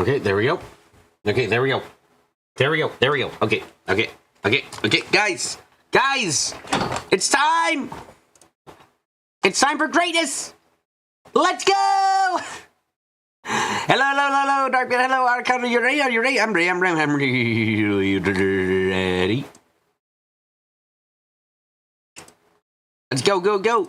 Okay, there we go. Okay, there we go. There we go. There we go. Okay, okay, okay, okay. Guys! Guys! It's time! It's time for greatness! Let's go! Hello, hello, hello, Darkman. Hello, Arcana. You ready? Are you ready? I'm ready. I'm ready. I'm ready. Let's go, go, go.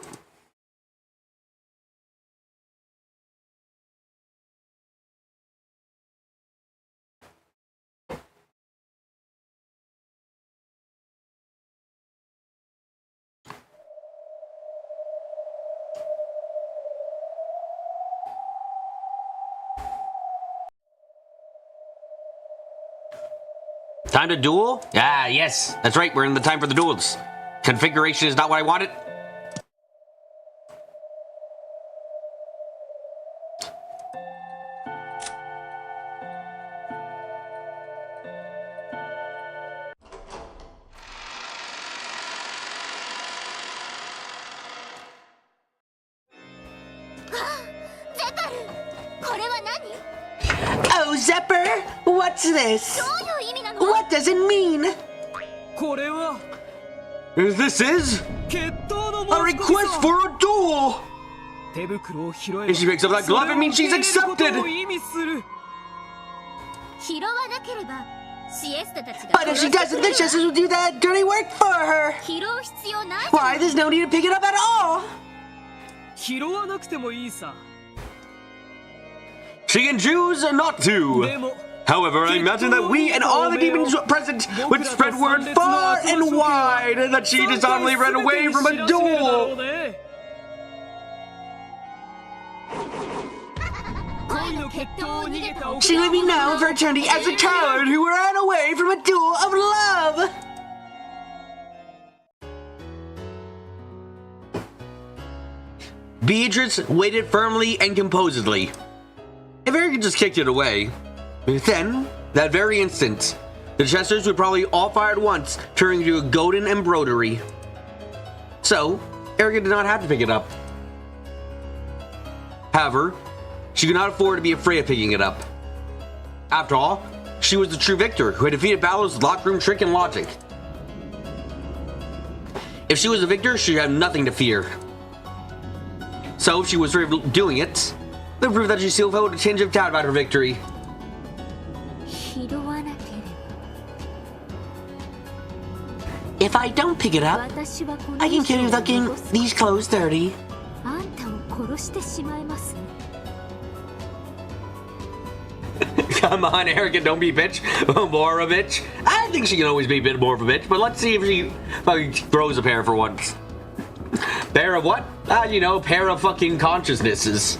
Time to duel? Ah, yes. That's right. We're in the time for the duels. Configuration is not what I wanted. Oh, Zepper! What's this? What does it mean? This is a request for a duel! If she picks up that glove, it means she's accepted! But if she doesn't, the sisters will do that dirty work for her! Why, there's no need to pick it up at all! She can choose not to! However, I imagine that we and all the demons present would spread word far and wide that she dishonorably ran away from a duel! She would be known for eternity as a coward who ran away from a duel of love! Beatrice waited firmly and composedly. If Eric just kicked it away, then, that very instant, the Chesters would probably all fire at once, turning into a golden embroidery. So, Erica did not have to pick it up. However, she could not afford to be afraid of picking it up. After all, she was the true victor who had defeated Balor's locker room trick and logic. If she was a victor, she had nothing to fear. So, if she was afraid of doing it, the proof that she still felt a tinge of doubt about her victory. If I don't pick it up, I can kill you without getting these clothes dirty. Come on, Erica, don't be a bitch. More of a bitch. I think she can always be a bit more of a bitch, but let's see if she fucking throws a pair for once. Pair of what? You know, pair of fucking consciousnesses.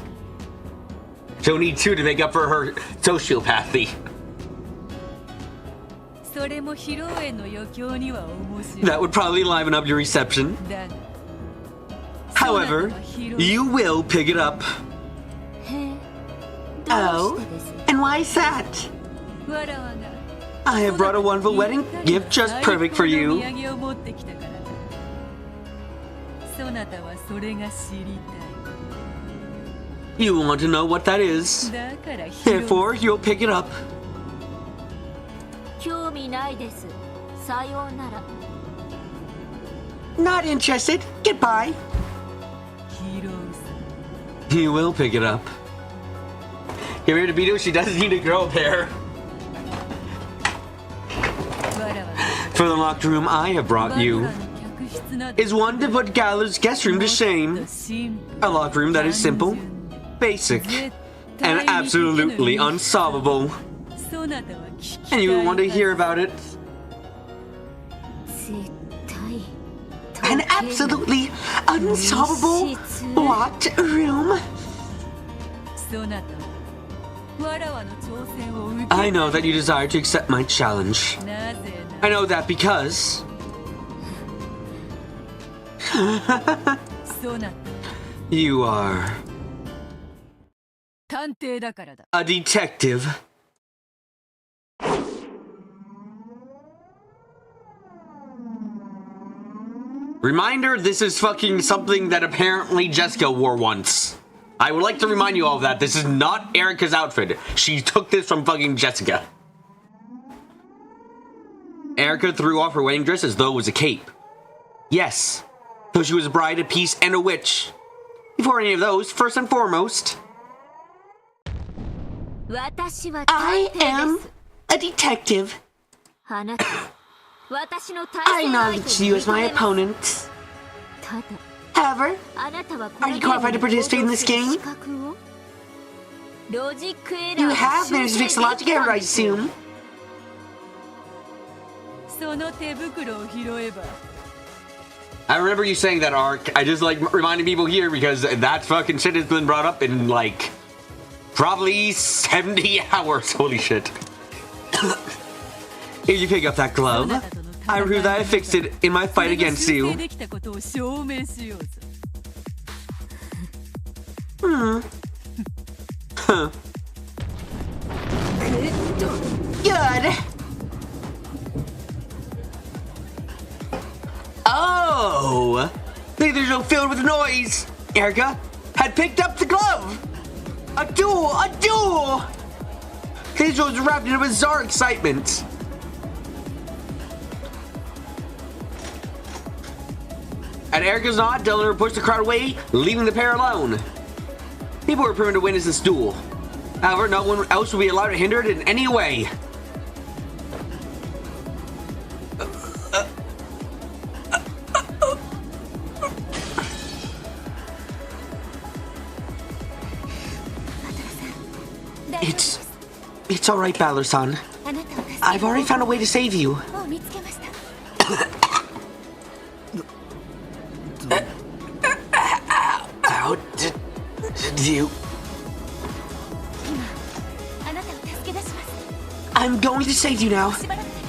She'll need two to make up for her sociopathy. That would probably liven up your reception. However, you will pick it up. Oh, and why is that? I have brought a wonderful wedding gift just perfect for you. You want to know what that is. Therefore, you'll pick it up. Not interested. Goodbye. You will pick it up. Get ready to beat her. She doesn't need to grow a pair. For the locked room I have brought you is one to put Galar's guest room to shame. A locked room that is simple, basic, and absolutely unsolvable. And you want to hear about it? An absolutely unsolvable locked room? I know that you desire to accept my challenge. I know that because... you are... a detective. Reminder, this is fucking something that apparently Jessica wore once. I would like to remind you all of that. This is not Erica's outfit. She took this from fucking Jessica. Erica threw off her wedding dress as though it was a cape. Yes, though she was a bride, a peace, and a witch. Before any of those, first and foremost, I am a detective. I acknowledge you as my opponent. However, are you qualified to participate in this game? You have managed to fix the logic error, I assume. I remember you saying that, Ark. I just like reminding people here because that fucking shit has been brought up in like probably 70 hours. Holy shit. If you pick up that glove, I prove that I fixed it in my fight against you. Huh. Good. Oh! The digital filled with noise! Erica had picked up the glove! A duel! A duel! Digital was wrapped in a bizarre excitement. At Erica's nod, Delaware pushed the crowd away, leaving the pair alone. People were permitted to witness this duel. However, no one else would be allowed to hinder it in any way. It's alright, Balor-san. I've already found a way to save you. How did you... I'm going to save you now.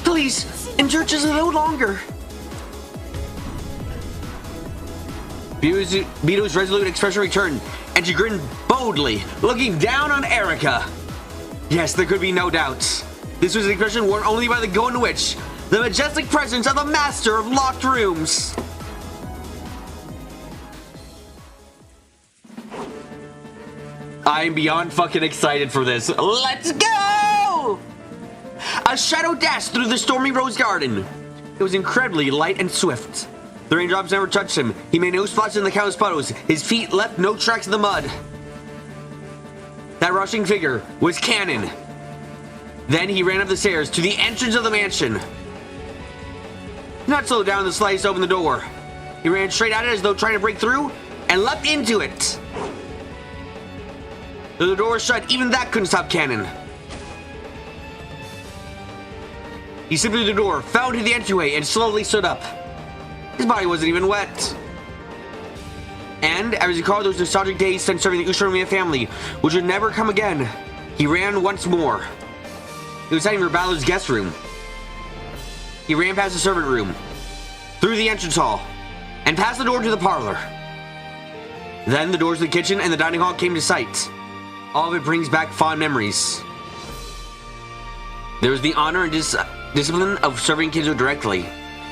Please, endure just a little longer. Bito's resolute expression returned, and she grinned boldly, looking down on Erica. Yes, there could be no doubt. This was an expression worn only by the Golden Witch, the majestic presence of the Master of Locked Rooms. I'm beyond fucking excited for this. Let's go! A shadow dashed through the stormy rose garden. It was incredibly light and swift. The raindrops never touched him. He made no splotches in the cow's puddles. His feet left no tracks in the mud. That rushing figure was Cannon. Then he ran up the stairs to the entrance of the mansion. Not slowed down the slightest to open the door. He ran straight at it as though trying to break through and leapt into it. Though the door was shut, even that couldn't stop Cannon. He slipped through the door, fell into the entryway, and slowly stood up. His body wasn't even wet. And, as he recalled those nostalgic days spent serving the Ushiromiya family, which would never come again, he ran once more. He was heading for Balor's guest room. He ran past the servant room, through the entrance hall, and past the door to the parlor. Then the doors of the kitchen and the dining hall came to sight. All of it brings back fond memories. There was the honor and discipline of serving kids directly.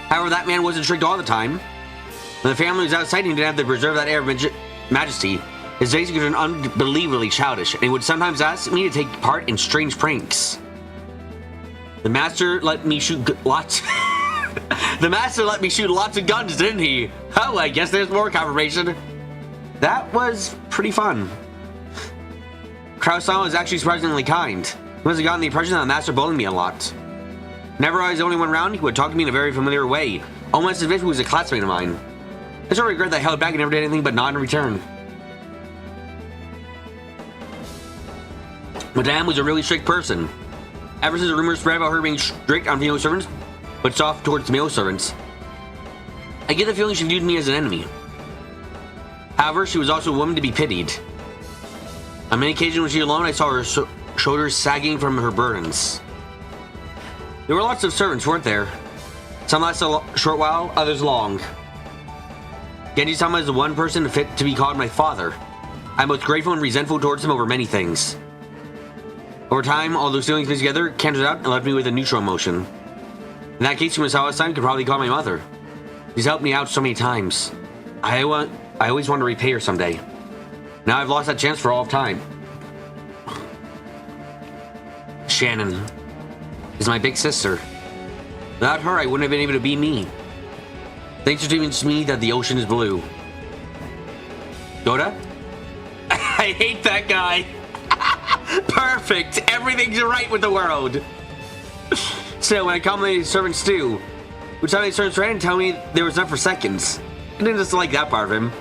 However, that man wasn't strict all the time. When the family was outside, he didn't have to preserve that air of majesty. His face was unbelievably childish, and he would sometimes ask me to take part in strange pranks. The master let me shoot lots. The master let me shoot lots of guns, didn't he? Oh, I guess there's more confirmation. That was pretty fun. Kraus-san was actually surprisingly kind. He must have gotten the impression that the master bullied me a lot. Whenever I was the only one around, he would talk to me in a very familiar way, almost as if he was a classmate of mine. I sort of regret that I held back and never did anything but nod in return. Madame was a really strict person. Ever since the rumors spread about her being strict on female servants, but soft towards male servants, I get the feeling she viewed me as an enemy. However, she was also a woman to be pitied. On many occasions when she was alone, I saw her shoulders sagging from her burdens. There were lots of servants, weren't there? Some lasted a short while, others long. Genji-sama is the one person fit to be called my father. I'm both grateful and resentful towards him over many things. Over time, all those feelings mixed together, canceled out, and left me with a neutral emotion. In that case, Kumasawa-san could probably call my mother. She's helped me out so many times. I always want to repay her someday. Now I've lost that chance for all of time. Shannon is my big sister. Without her, I wouldn't have been able to be me. Thanks for teaching me that the ocean is blue. Yoda? I hate that guy. Perfect. Everything's right with the world. So when I complimented Servant Stew, which time they started trying to tell me there was enough for seconds. I didn't just like that part of him.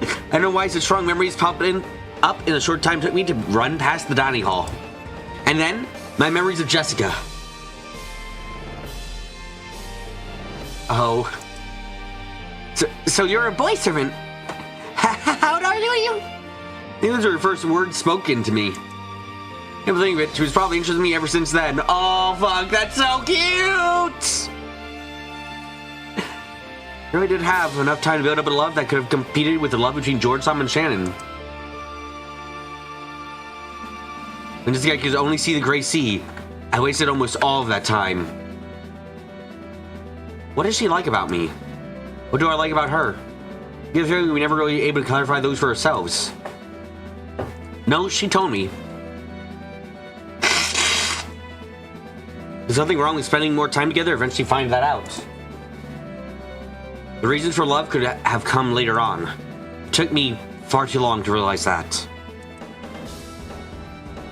I don't know why such strong memories popped up in a short time took me to run past the dining hall. And then, my memories of Jessica. Oh. So you're a boy servant. How old are you? Those are her first words spoken to me. Can't believe it. She was probably interested in me ever since then. Oh, fuck, that's so cute! I really did have enough time to build up a love that could have competed with the love between George-sama and Shannon. When this guy could only see the gray sea, I wasted almost all of that time. What does she like about me? What do I like about her? I get the feeling we never really able to clarify those for ourselves. No, she told me. There's nothing wrong with spending more time together, eventually find that out. The reasons for love could have come later on. It took me far too long to realize that.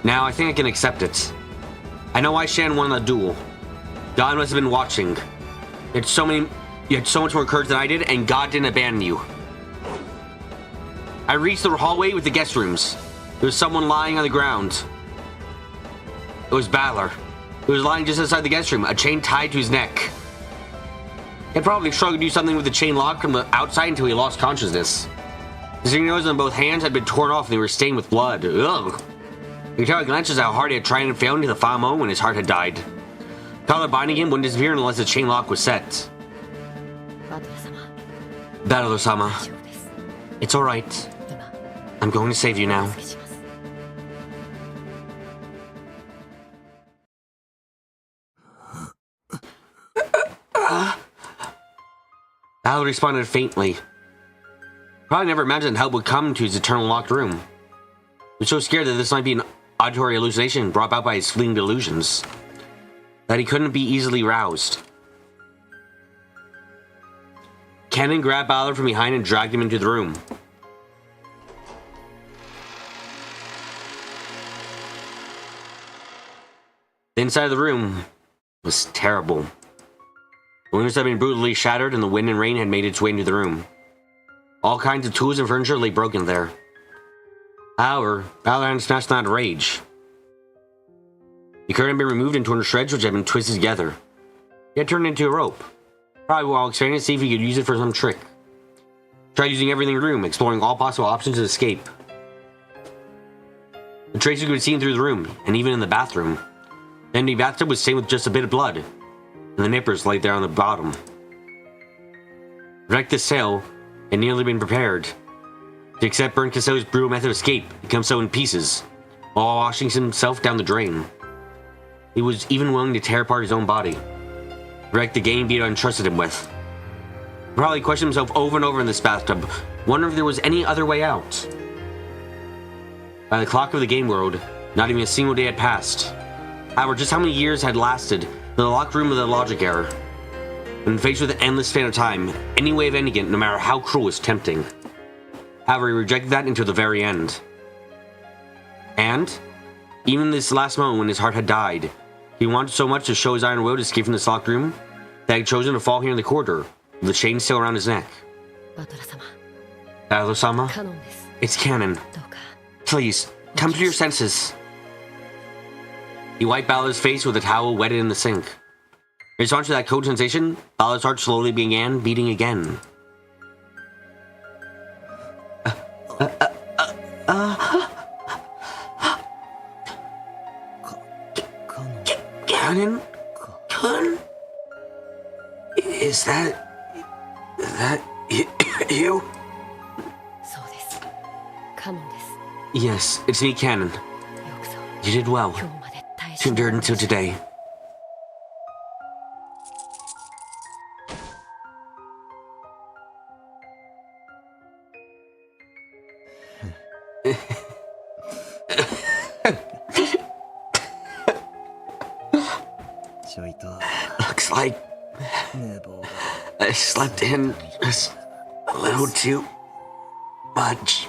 Now I think I can accept it. I know why Shan won the duel. God must have been watching. You had so much more courage than I did, and God didn't abandon you. I reached the hallway with the guest rooms. There was someone lying on the ground. It was Balor. He was lying just outside the guest room, a chain tied to his neck. He had probably struggled to do something with the chain locked from the outside until he lost consciousness. His fingernails on both hands had been torn off and they were stained with blood. Ugh. You could tell at glances how hard he had tried and failed into the final moment when his heart had died. The collar binding him wouldn't disappear unless the chain lock was set. Balor-sama. It's alright. I'm going to save you now. Balor responded faintly. Probably never imagined help would come to his eternal locked room. He was so scared that this might be an auditory hallucination brought about by his fleeting delusions, that he couldn't be easily roused. Kennen grabbed Balor from behind and dragged him into the room. The inside of the room was terrible. The windows had been brutally shattered and the wind and rain had made its way into the room. All kinds of tools and furniture lay broken there. However, Balor hadn't smashed them out of rage. The curtain had been removed and torn to shreds which had been twisted together. He had turned it into a rope. Probably while expanding to see if he could use it for some trick. Tried using everything in the room, exploring all possible options to escape. The traces could be seen through the room, and even in the bathroom. The empty bathtub was stained with just a bit of blood, and the nippers laid there on the bottom. To wreck this sail had nearly been prepared. To accept Burn Castell's brutal method of escape, he comes so in pieces, while washing himself down the drain. He was even willing to tear apart his own body. Wreck the game Vito entrusted him with. He probably questioned himself over and over in this bathtub, wondering if there was any other way out. By the clock of the game world, not even a single day had passed. However, just how many years had lasted in the locked room of the logic error? When faced with an endless span of time, any way of ending it, no matter how cruel, was tempting. However, he rejected that until the very end. And, even in this last moment when his heart had died, he wanted so much to show his iron will to escape from this locked room, that he had chosen to fall here in the corridor, with the chain still around his neck. Balor-sama, it's canon. Please, come to your senses. He wiped Balor's face with a towel wetted in the sink. In response to that cold sensation, Balor's heart slowly began beating again. Canon-kun? Is that you? Yes, it's me, Canon. You did well. You endured until today. Looks like I slept in just a little too much.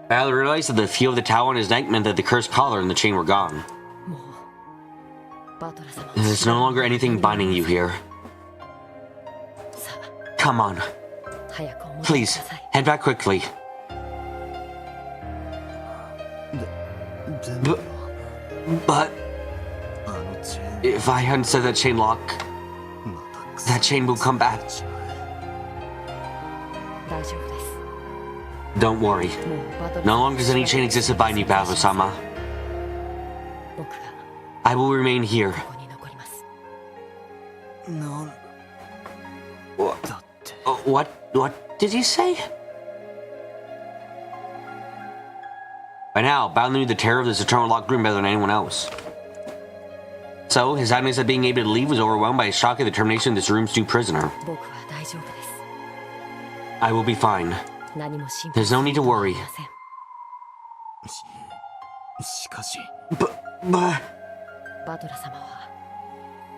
Val realized that the feel of the towel on his neck meant that the cursed collar and the chain were gone. There's no longer anything binding you here. Come on. Please, head back quickly. But if I unset that chain lock, that chain will come back. Don't worry. No longer does any chain exist to bind you, Baba-sama. I will remain here. What did you say? By now, Bao knew the terror of this eternal locked room better than anyone else. So, his happiness at being able to leave was overwhelmed by a shock at the termination of this room's new prisoner. I will be fine. There's no need to worry. But...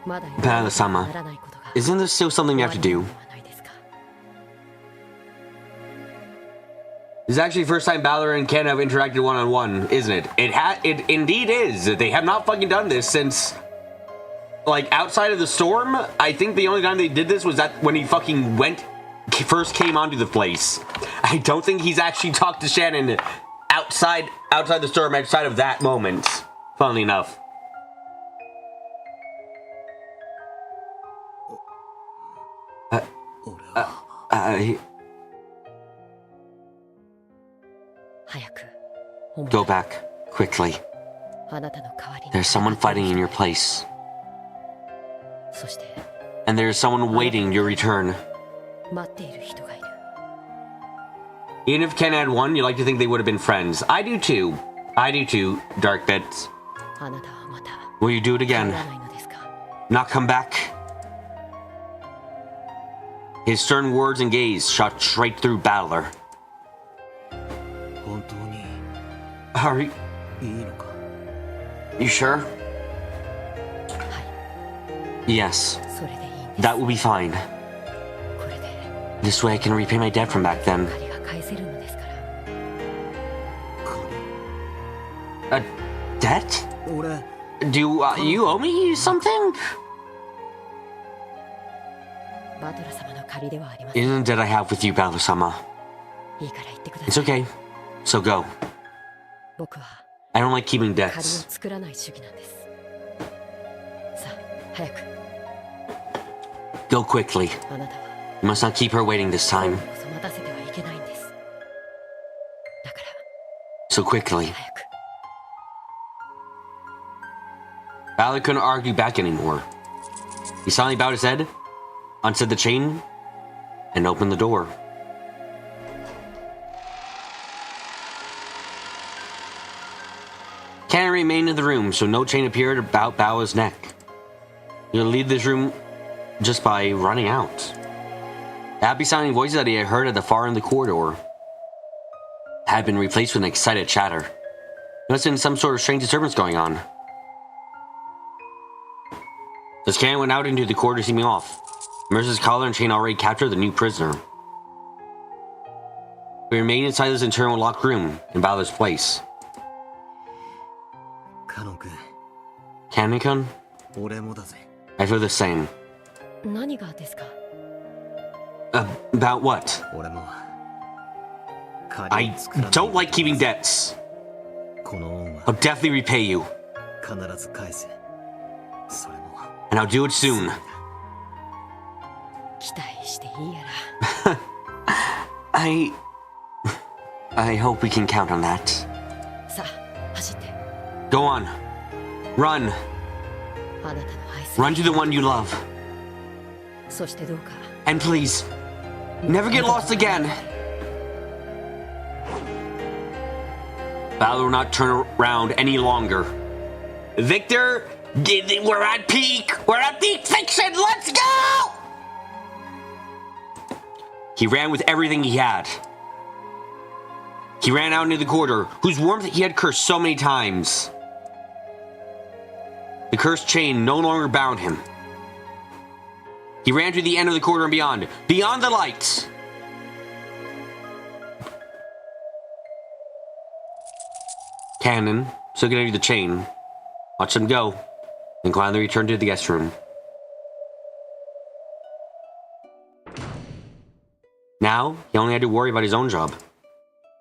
Baba-sama, isn't there still something you have to do? This is actually the first time Balor and Ken have interacted one-on-one, isn't it? It indeed is. They have not fucking done this since, like, outside of the storm. I think the only time they did this was that when he fucking first came onto the place. I don't think he's actually talked to Shannon outside the storm, outside of that moment, funnily enough. Go back, quickly. There's someone fighting in your place. And there's someone waiting your return. Even if Ken had won, you like to think they would have been friends. I do too. I do too, Dark Bits. Will you do it again? Not come back? His stern words and gaze shot straight through Balor. Are you sure? Yes. That will be fine. This way I can repay my debt from back then. A debt? Do you owe me something? Isn't the debt I have with you, Baba-sama? It's okay. So go. I don't like keeping debts. Go quickly. You must not keep her waiting this time. So quickly. Balor couldn't argue back anymore. He silently bowed his head, unset the chain, and opened the door. Ken remained in the room, so no chain appeared about Bao's neck. He'll leave this room just by running out. The happy sounding voices that he had heard at the far end of the corridor had been replaced with an excited chatter. There must have been some sort of strange disturbance going on. As Ken went out into the corridor, seeming off, Mercer's collar and chain already captured the new prisoner. We remained inside this internal locked room in Balor's place. Kanon-kun? I feel the same. About what? I don't like keeping debts. I'll definitely repay you. And I'll do it soon. I hope we can count on that. Go on. Run. Run to the one you love. And please, never get lost again. Balor will not turn around any longer. Victor, we're at peak. We're at peak fiction. Let's go! He ran with everything he had. He ran out into the corridor, whose warmth he had cursed so many times. The cursed chain no longer bound him. He ran to the end of the corridor and beyond the lights. Cannon, so get out of the chain. Watch them go, and quietly returned to the guest room. Now, he only had to worry about his own job.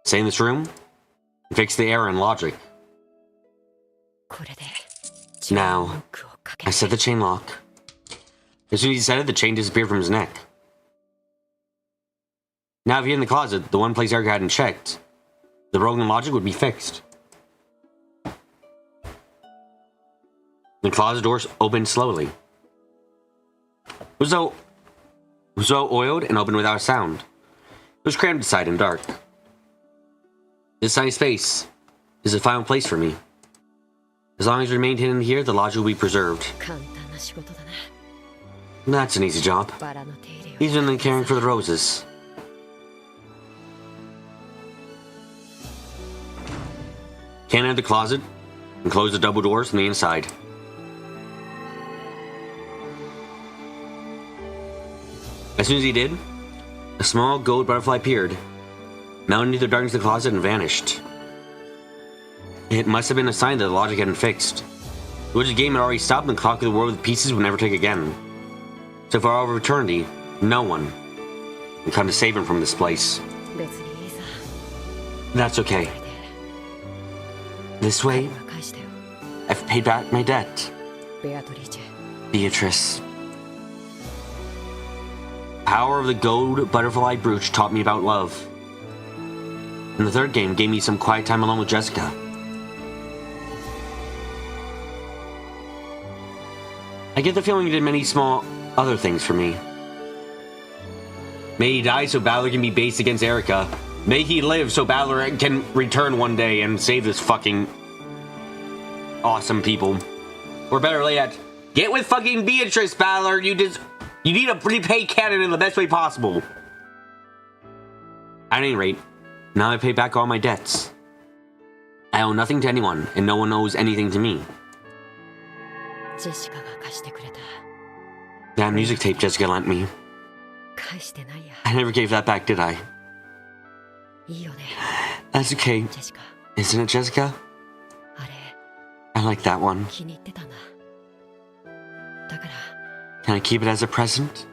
Stay in this room, and fix the error in logic. Now, I set the chain lock. As soon as he said it, the chain disappeared from his neck. Now, if he in the closet, the one place Erica hadn't checked, the broken logic would be fixed. The closet doors opened slowly. It was so oiled and opened without a sound. It was crammed inside and dark. This tiny space is the final place for me. As long as it remained hidden here, the logic will be preserved. That's an easy job. Easier than caring for the roses. Ken entered the closet and closed the double doors on the inside. As soon as he did, a small gold butterfly appeared, melted into the darkness of the closet and vanished. It must have been a sign that the logic hadn't fixed. The witch's game had already stopped and the clock of the world with pieces would never take again. So for all of eternity, no one would come to save him from this place. That's okay. This way, I've paid back my debt. Beatrice. The power of the gold butterfly brooch taught me about love. And the third game gave me some quiet time alone with Jessica. I get the feeling he did many small other things for me. May he die so Balor can be based against Erica. May he live so Balor can return one day and save this fucking awesome people. Or better yet, get with fucking Beatrice, Balor. You need to repay Cannon in the best way possible. At any rate, now I pay back all my debts. I owe nothing to anyone, and no one owes anything to me. That music tape Jessica lent me. I never gave that back, did I? That's okay. Isn't it, Jessica? I like that one. Can I keep it as a present?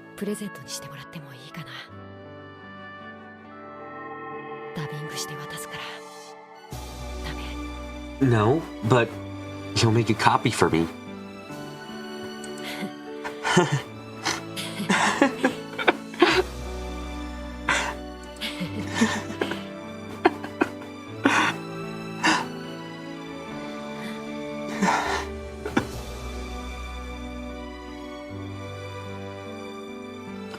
No, but you'll make a copy for me.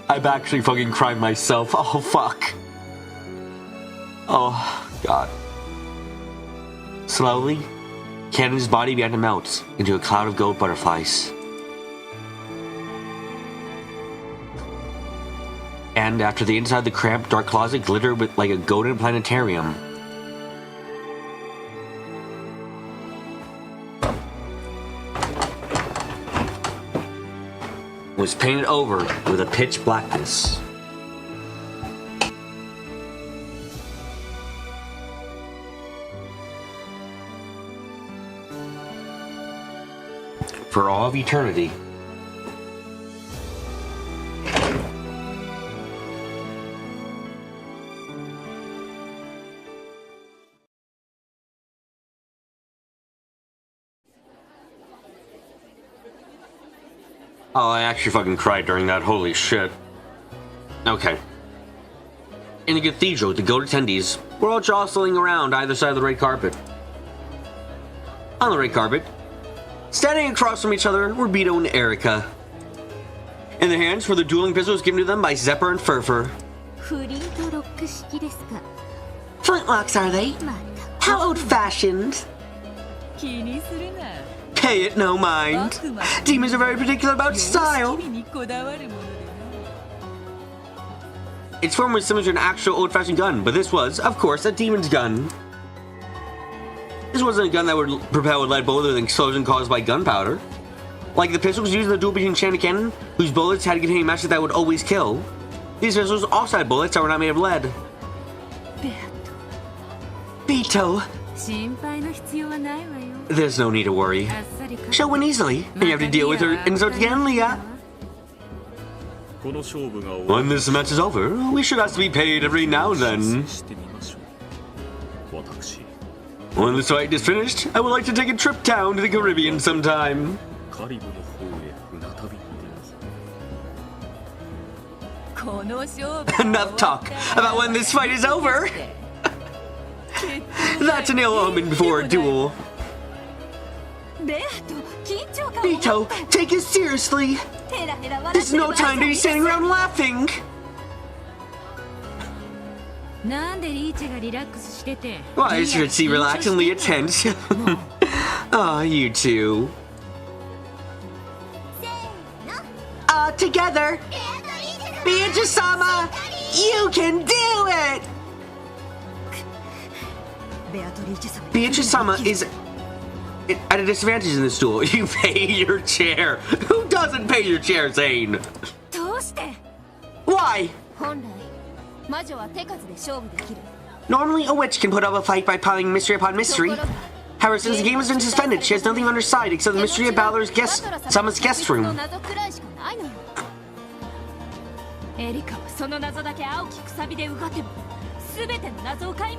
I've actually fucking cried myself. Oh, fuck. Oh, God. Slowly, Cannon's body began to melt into a cloud of gold butterflies. And after the inside of the cramped, dark closet glittered with like a golden planetarium. Was painted over with a pitch blackness. For all of eternity. Oh, I actually fucking cried during that. Holy shit. Okay. In the cathedral, the gold attendees were all jostling around either side of the red carpet. On the red carpet, standing across from each other were Beto and Erica. In their hands were the dueling pistols given to them by Zephyr and Furfur. Flintlocks, are they? How old-fashioned. Pay it no mind. Demons are very particular about style. its form was similar to an actual old-fashioned gun, but this was, of course, a demon's gun. This wasn't a gun that would propel a lead bullet with an explosion caused by gunpowder. Like the pistols used in the duel between enchanted cannon, whose bullets had containing messages that would always kill. These pistols also had bullets that were not made of lead. Beto. There's no need to worry. She'll win easily, and you have to deal with her insults again, Leah. When this match is over, we should have to be paid every now and then. When this fight is finished, I would like to take a trip down to the Caribbean sometime. Enough talk about when this fight is over. That's an ill omen before a duel. Beto, take it seriously. There's no time to be standing around laughing. Why should she relax and Leah tense? Aw, you two. Together. Beatrice-sama, you can do it! Beatrice-sama is at a disadvantage in this duel. You pay your chair. Who doesn't pay your chair, Zane? Why? Normally, a witch can put up a fight by piling mystery upon mystery. However, since the game has been suspended, she has nothing on her side except the mystery of Sama's guest room.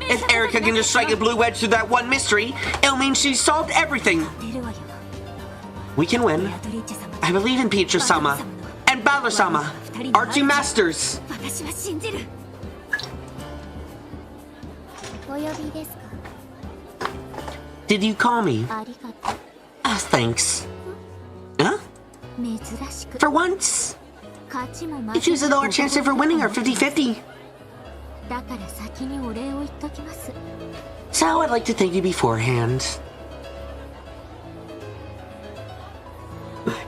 If Erika can just strike a blue wedge through that one mystery, it'll mean she's solved everything. We can win. I believe in Beatrice-sama and Balor-sama, our two masters. Did you call me? Thanks. Huh? For once. It chooses as though our chances for winning are 50-50. So I'd like to thank you beforehand.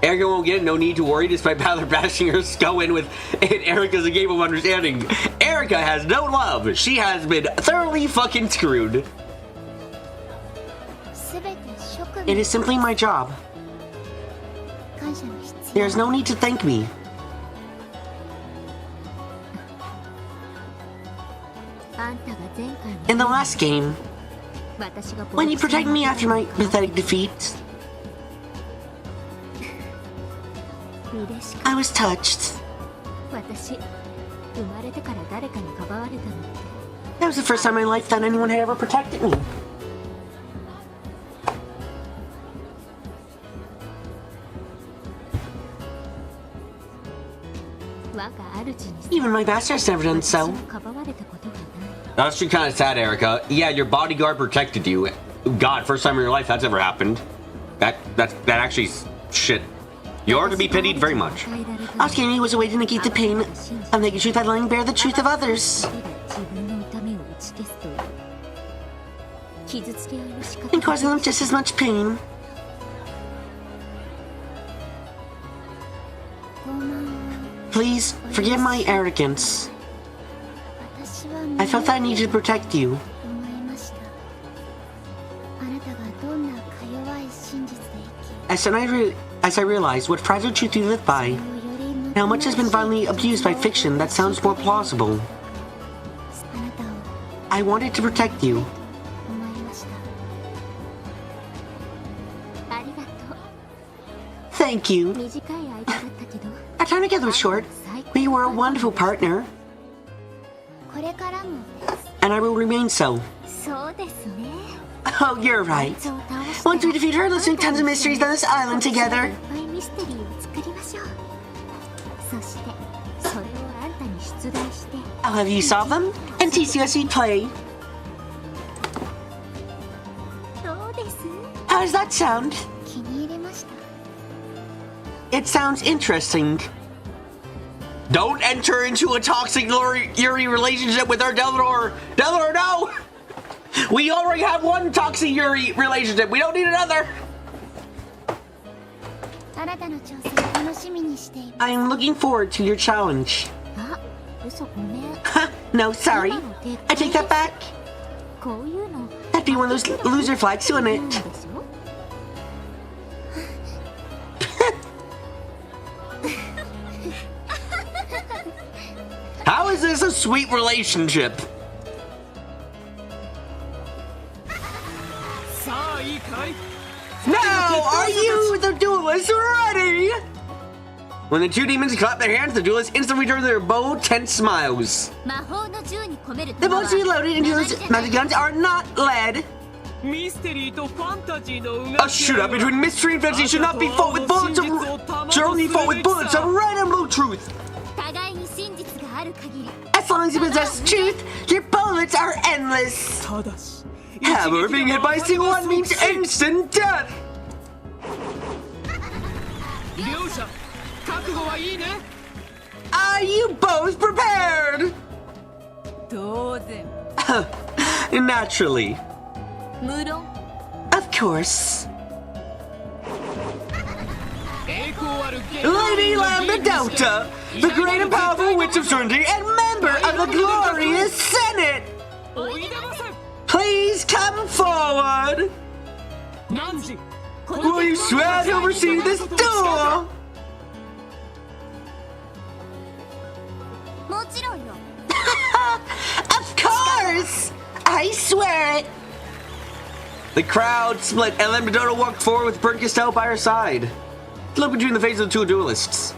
Erika won't get it, no need to worry, despite Balor bashing her skull in with Erika's a game of understanding. Erika has no love. She has been thoroughly fucking screwed. It is simply my job. There is no need to thank me. In the last game, when you protected me after my pathetic defeat, I was touched. That was the first time in my life that anyone had ever protected me. Even my master has never done so. That's actually kind of sad, Erika. Yeah, your bodyguard protected you. God, first time in your life that's ever happened. That actually shit. You are to be pitied very much. Asking was a way to negate the pain of naked truth by letting bear the truth of others. And causing them just as much pain. Please, forgive my arrogance. I felt that I needed to protect you. As I realized what fragile truth you live by, and how much has been violently abused by fiction that sounds more plausible. I wanted to protect you. Thank you. Our time together was short, but you were a wonderful partner. And I will remain so. Oh, you're right. Once we defeat her, let's make tons of mysteries on this island together. I'll have you solve them and teach you as we play. How does that sound? It sounds interesting. Don't enter into a toxic Yuri relationship with our Delor. Delor, no! We already have one toxic Yuri relationship. We don't need another. I am looking forward to your challenge. No, sorry. I take that back. That'd be one of those loser flags, wouldn't it? How is this a sweet relationship? Now, are you, the duelists, ready? When the two demons clap their hands, the duelists instantly return their bow, tense smiles. The bows to be loaded into those magic guns are not lead. A shootout between mystery and fantasy should not be fought with bullets should only fought with bullets of red and blue truth. As long as you possess truth, your bullets are endless. However, being hit by a single one means instant death. Are you both prepared? Naturally. Of course. Lady Lambda Delta, the great and powerful witch of certainty and member of the glorious Senate. Please come forward. Will you swear to oversee this duel? Of course! I swear it! The crowd split and Lambda Delta walked forward with Burnt Castell by her side. Looked between the faces of the two duelists.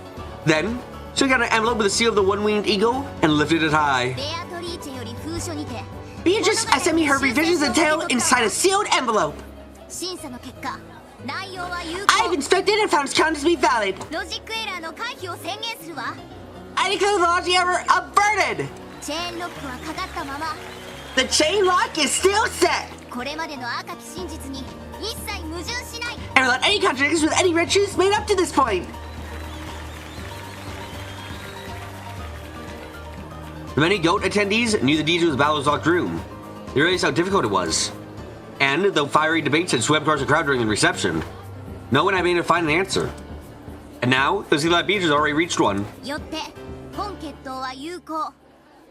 Then, she got an envelope with the seal of the one-winged eagle and lifted it high. Beatrice sent me her revisions of the tale inside a sealed envelope. I've inspected and found its contents to be valid. I declare the logic error averted. The chain lock is still set. And without any contradictions with any red truths made up to this point. The many GOAT attendees knew the details of the battle's locked room. They realized how difficult it was. And though fiery debates had swept across the crowd during the reception, no one had been able to find an answer. And now, the Sea Light Beach has already reached one.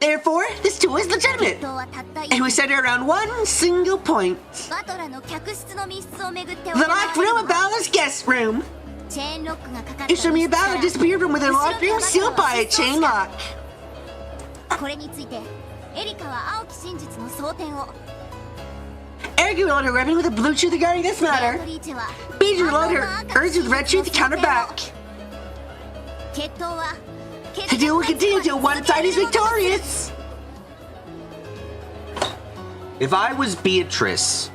Therefore, this duel is legitimate. And we centered around one single point. The locked room of Balor's guest room. Ishimi and Balor disappeared from within a locked room sealed by a chain lock. Erika reloaded her weapon with a blue truth regarding this matter. Beatrice reloaded her urge with red truth to counter back. The duel will continue until one side is victorious. If I was Beatrice,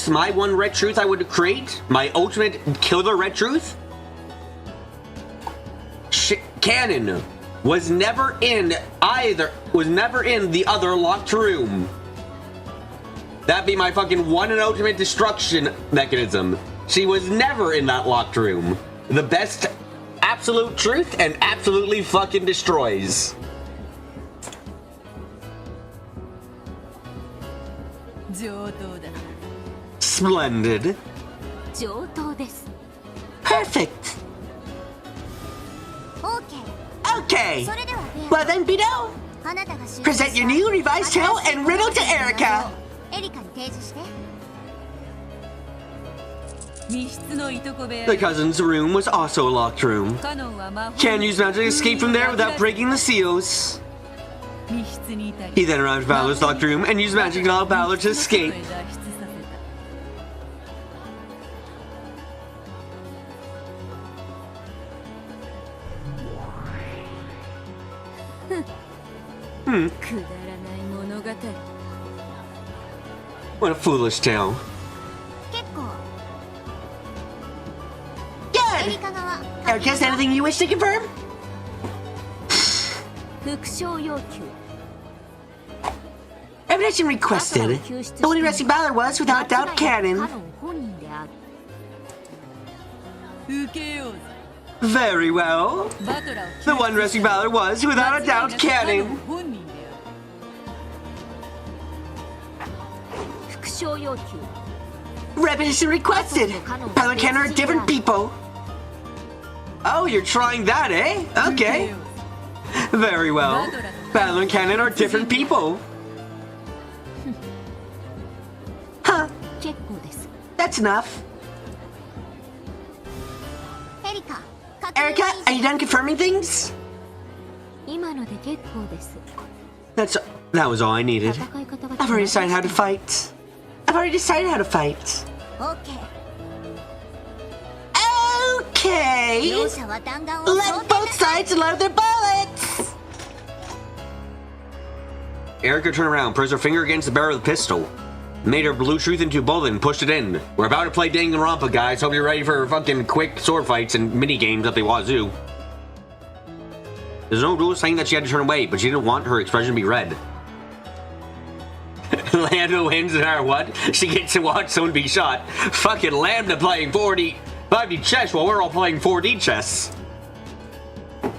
my one red truth I would create, my ultimate killer red truth, Cannon was never in the other locked room. That'd be my fucking one and ultimate destruction mechanism. She was never in that locked room. The best absolute truth and absolutely fucking destroys. Splendid. Perfect. Okay. Well then, Bido, present your new revised tale and riddle to Erika. The cousin's room was also a locked room. Can't use magic to escape from there without breaking the seals. He then arrived at Balor's locked room and used magic to allow Balor to escape. What a foolish tale. Good! Erika, is there anything you wish to confirm? Evidence requested. The one arresting Balor was, without doubt, Cannon. Very well. The one arresting Balor was, without a doubt, Cannon. Repetition requested. Balor and Cannon are different people. Oh, you're trying that, eh? Okay. Very well. Battle and Cannon are different people. Huh. That's enough. Erica, are you done confirming things? That was all I needed. I've already decided how to fight. Okay. Let both sides load their bullets. Erica turned around, pressed her finger against the barrel of the pistol, made her blue truth into a bullet and pushed it in. We're about to play Danganronpa, guys. Hope you're ready for fucking quick sword fights and mini games up the wazoo. There's no rule saying that she had to turn away, but she didn't want her expression to be read. Lambda wins no matter what. She gets to watch someone be shot. Fucking Lambda playing 5D chess while we're all playing 4D chess.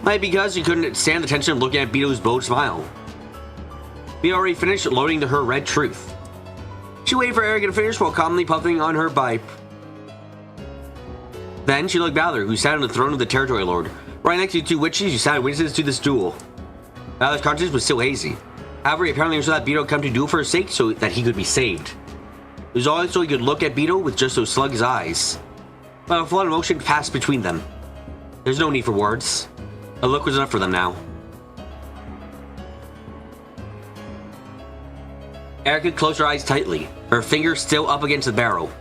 Might be because she couldn't stand the tension of looking at Beto's bold smile. Beto already finished loading her red truth. She waited for Erica to finish while calmly puffing on her pipe. Then she looked at Balor, who sat on the throne of the Territory Lord. Right next to the two witches who sat witnesses to this duel. Balor's conscience was still hazy. However, he apparently understood that Beto had come to duel for his sake so that he could be saved. It was all so he could look at Beto with just those slug's eyes. But a flood of emotion passed between them. There's no need for words. A look was enough for them now. Erica closed her eyes tightly, her fingers still up against the barrel.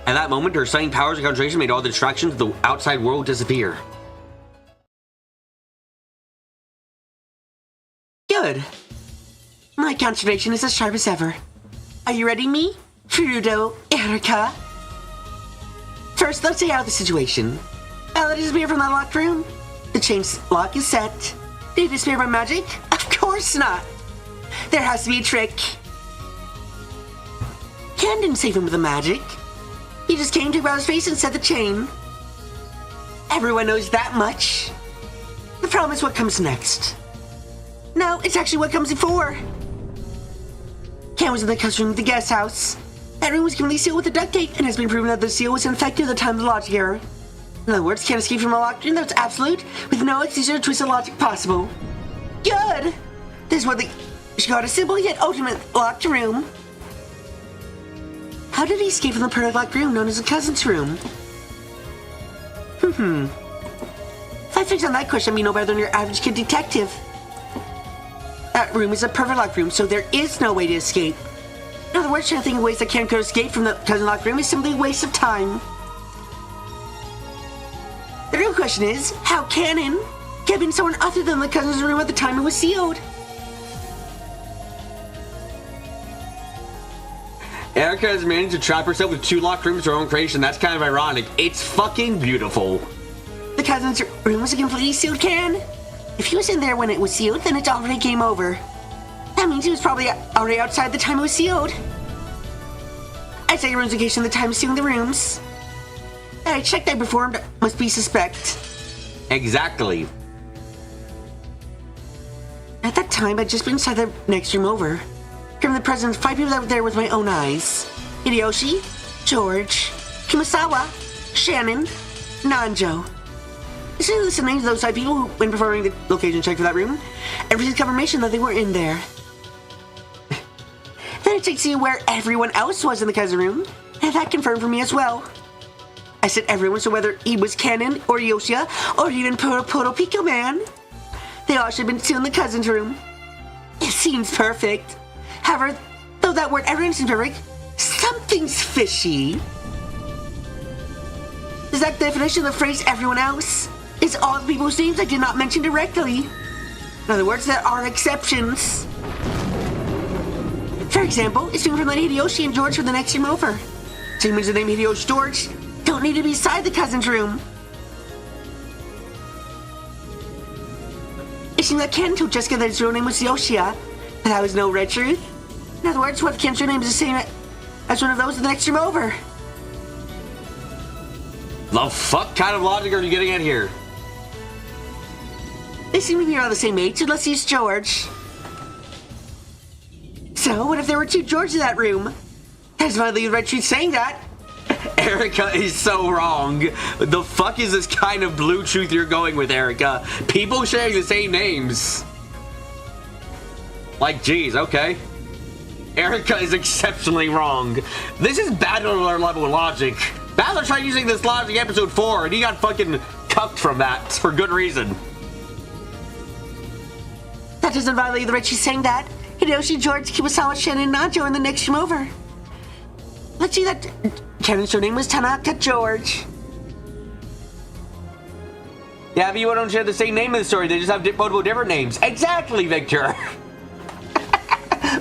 At that moment, her stunning powers of concentration made all the distractions of the outside world disappear. Good. My concentration is as sharp as ever. Are you ready, me? Frudo, Erica? First, let's lay out the situation. Bella disappeared from that locked room. The chain lock is set. Did he disappear by magic? Of course not. There has to be a trick. Ken didn't save him with the magic. He just came to Bella's face and set the chain. Everyone knows that much. The problem is what comes next. No, it's actually what comes before. Ken was in the custody room of the guest house. That room was completely sealed with a duct tape and has been proven that the seal was ineffective at the time of the logic error. In other words, Ken escaped from a locked room that was absolute, with no execution or twist of logic possible. Good! This is what she got a simple yet ultimate locked room. How did he escape from the perfect locked room known as the cousin's room? If I fix on that question, I'd be no better than your average kid detective. That room is a perfect locked room, so there is no way to escape. In other words, trying to think of ways that Ken could escape from the cousin locked room is simply a waste of time. The real question is, how Cannon could have been someone other than the cousin's room at the time it was sealed? Erica has managed to trap herself with two locked rooms of her own creation. That's kind of ironic. It's fucking beautiful. The cousin's room was a completely sealed can. If he was in there when it was sealed, then it's already game over. That means he was probably already outside the time it was sealed. I take everyone's location at the time of sealing the rooms. I checked that before, but must be suspect. Exactly. At that time, I'd just been inside the next room over. From the presence of 5 people that were there with my own eyes. Hideyoshi, George, Kumasawa, Shannon, Nanjo. As soon as I listened to those 5 people who, when performing the location check for that room, I received confirmation that they were in there. Then I checked to see where everyone else was in the cousin room, and that confirmed for me as well. I said everyone, so whether he was Cannon, or Yoshia, or even Poto Pico Man, they all should have been still in the cousin's room. It seems perfect. However, though that word everyone seems perfect, something's fishy. The exact definition of the phrase everyone else is all the people whose names I did not mention directly. In other words, there are exceptions. For example, it's being from Hideyoshi and George for the next room over. So humans with the name Hideyoshi George don't need to be inside the cousin's room. It seems that Ken told Jessica that his real name was Yoshia, but that was no red truth. In other words, what if Ken's real name is the same as one of those in the next room over? The fuck kind of logic are you getting at here? They seem to be around the same age, so let's use George. So, what if there were 2 Georges in that room? That's why the red truth saying that. Erica is so wrong. The fuck is this kind of blue truth you're going with, Erica? People sharing the same names. Like, geez, okay. Erica is exceptionally wrong. This is Battler level logic. Battler tried using this logic in episode 4, and he got fucking cucked from that for good reason. That doesn't violate the right. She's saying that. Hideyoshi, George, Kiwasawa, Shannon, Nacho in the next room over. Let's see that. Ken's name was Tanaka George. Yeah, but you don't share the same name in the story. They just have multiple different names. Exactly, Victor.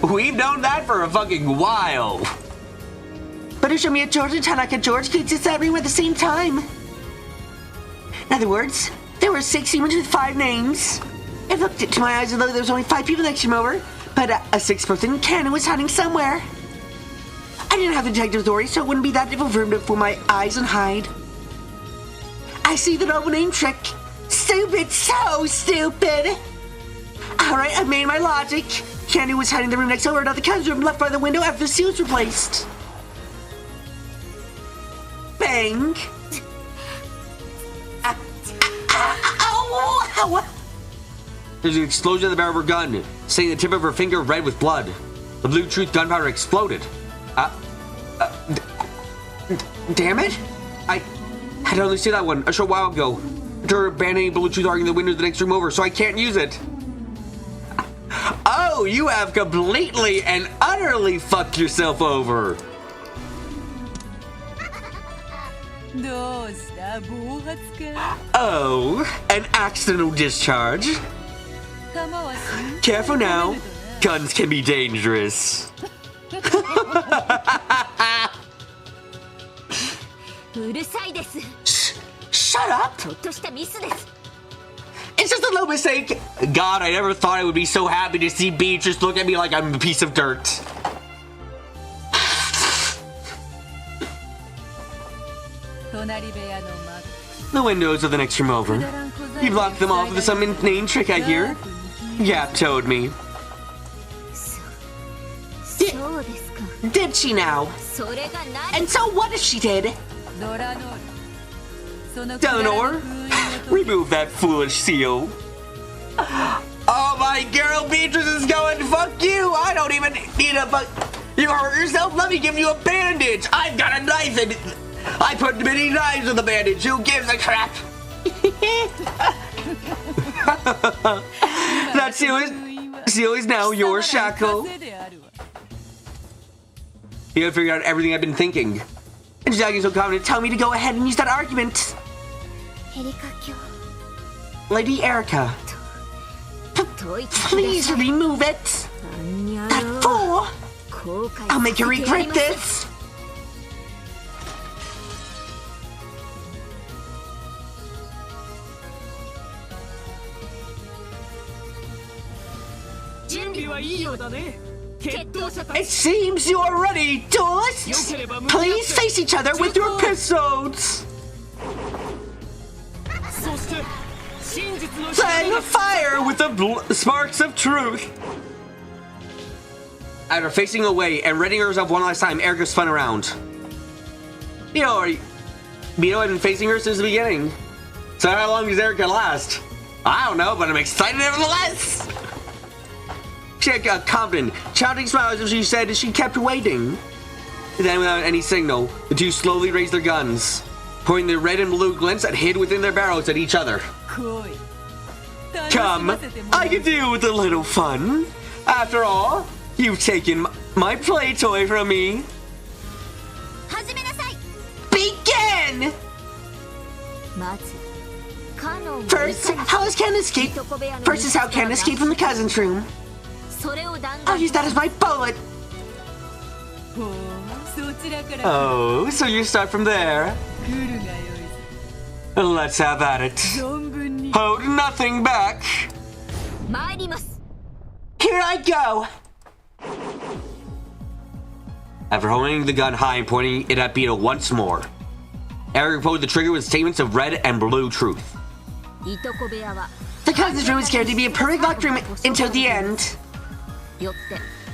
We've known that for a fucking while. But Ushomiya George and Tanaka George could exist everywhere at the same time. In other words, there were 6 humans with 5 names. It looked into my eyes as though there was only 5 people next to him over, but a 6th-person canon was hiding somewhere. I didn't have the detective authority, so it wouldn't be that difficult for him to fool my eyes and hide. I see the double name trick. Stupid, so stupid. Alright, I've made my logic. Candy was hiding in the room next door, not the cousin's room left by the window after the seal was replaced. Bang. Ow! There's an explosion at the barrel of her gun, setting the tip of her finger red with blood. The blue truth gunpowder exploded. Damn it! I had only seen that one a short while ago. Her abandoning Bluetooth arguing the window of the next room over, so I can't use it. Oh, you have completely and utterly fucked yourself over. Oh, an accidental discharge. Careful now. Guns can be dangerous. Shut up! It's just a little mistake. God, I never thought I would be so happy to see Beatrice look at me like I'm a piece of dirt. The windows of the next room over. You blocked them off with some inane trick, I hear. Yap told me. Did she now? And so what if she did? Eleanor, remove that foolish seal. Oh, my girl Beatrice is going, fuck you. I don't even need a fuck. You hurt yourself? Let me give you a bandage. I've got a knife and I put many knives in the bandage. Who gives a crap? That seal is now your shackle. You gotta figure out everything I've been thinking. And she's acting so confident, tell me to go ahead and use that argument. Lady Erica. Please remove it. That fool. I'll make you regret this. It seems you are ready, duelists! Please face each other with your pistols! Playing fire with the sparks of truth! After facing away and readying herself one last time, Erica spun around. Mito had been facing her since the beginning. So how long does Erica last? I don't know, but I'm excited nevertheless! She had confident, shouting smiles as she said as she kept waiting. Then, without any signal, the two slowly raised their guns, pointing their red and blue glints that hid within their barrels at each other. Come, I can deal with a little fun. After all, you've taken my play toy from me. Begin! First, how Ken escape? First is how Ken escaped from the cousin's room. I'll use that as my bullet. Oh, so you start from there? Let's have at it. Hold nothing back. Here I go. After holding the gun high and pointing it at Beetle once more, Eric pulled the trigger with statements of red and blue truth. The cousin's room is scared to be a perfect locked room until the end.